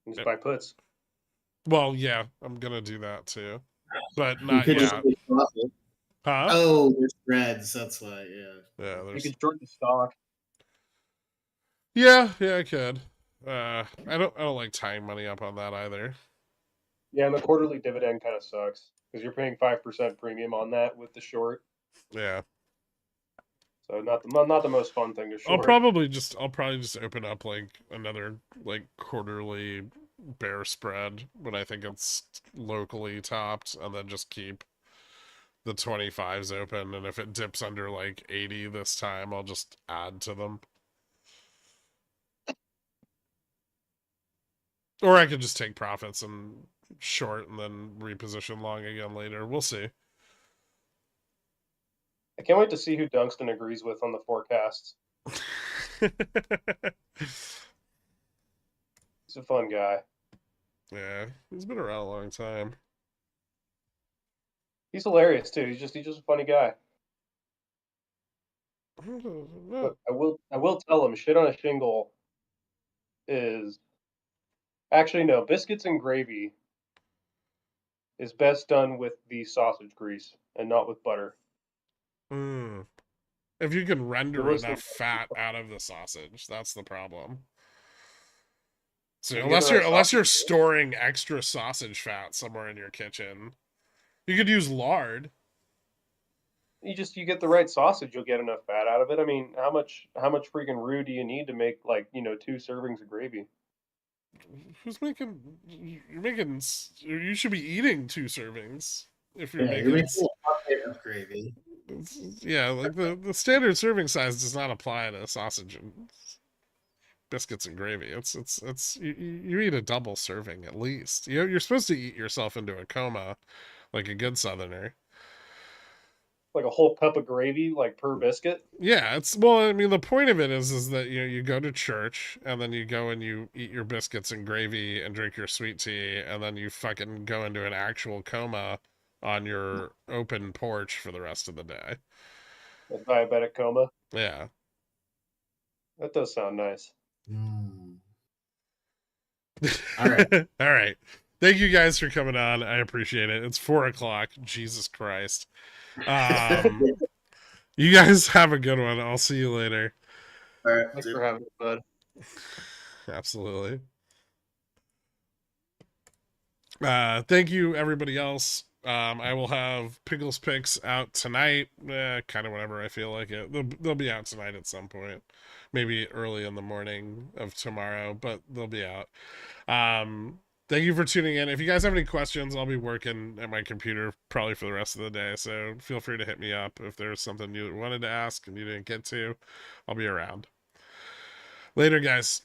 C: Just
A: Yep.
C: buy puts.
A: Well, yeah, I'm gonna do that too, but
E: You
A: not
E: could just
A: yet.
E: take profit.
A: Huh?
E: Oh, there's spreads. That's why. Yeah.
A: Yeah,
C: You
A: there's.
C: could short the stock.
A: Yeah, I could. I don't like tying money up on that either.
D: Yeah, and the quarterly dividend kind of sucks because you're paying 5% premium on that with the short.
A: Yeah.
D: So not the most fun thing to
A: I'll
D: short.
A: probably just open up like another like quarterly bear spread when I think it's locally topped, and then just keep the 25s open, and if it dips under like 80 this time, I'll just add to them. Or I could just take profits and short and then reposition long again later. We'll see.
D: I can't wait to see who Dunstan agrees with on the forecasts. He's a fun guy.
A: Yeah, he's been around a long time.
D: He's hilarious too. He's just a funny guy. But I will tell him shit on a shingle is actually no, biscuits and gravy is best done with the sausage grease and not with butter.
A: Mm. If you can render
D: The rest
A: enough
D: of
A: fat out of the sausage, that's the problem. So
D: If you get the right
A: unless you're
D: sausage,
A: storing extra sausage fat somewhere in your kitchen, you could use lard.
D: you get the right sausage, you'll get enough fat out of it. I mean, how much freaking roux do you need to make like 2 servings of gravy?
A: Who's making? You're making. You should be eating 2 servings if you're
E: Yeah, you're
A: making.
E: making a bucket of gravy.
A: Yeah, like the standard serving size does not apply to sausage and biscuits and gravy. It's you eat a double serving at least. You're supposed to eat yourself into a coma, like a good Southerner.
D: Like a whole cup of gravy, like per biscuit.
A: Yeah, well, I mean, the point of it is that you go to church and then you go and you eat your biscuits and gravy and drink your sweet tea, and then you fucking go into an actual coma on your open porch for the rest of the day.
D: A diabetic coma.
A: Yeah.
D: That does sound nice.
E: Mm. All right.
A: All right. Thank you guys for coming on. I appreciate it. It's 4:00. Jesus Christ. You guys have a good one. I'll see you later.
E: All right.
D: Thanks for having me, bud.
A: Absolutely. Thank you, everybody else. I will have Pickles picks out tonight, kind of whenever I feel like it. They'll be out tonight at some point, maybe early in the morning of tomorrow, but they'll be out. Thank you for tuning in. If you guys have any questions, I'll be working at my computer probably for the rest of the day, so feel free to hit me up if there's something you wanted to ask and you didn't get to. I'll be around. Later, guys.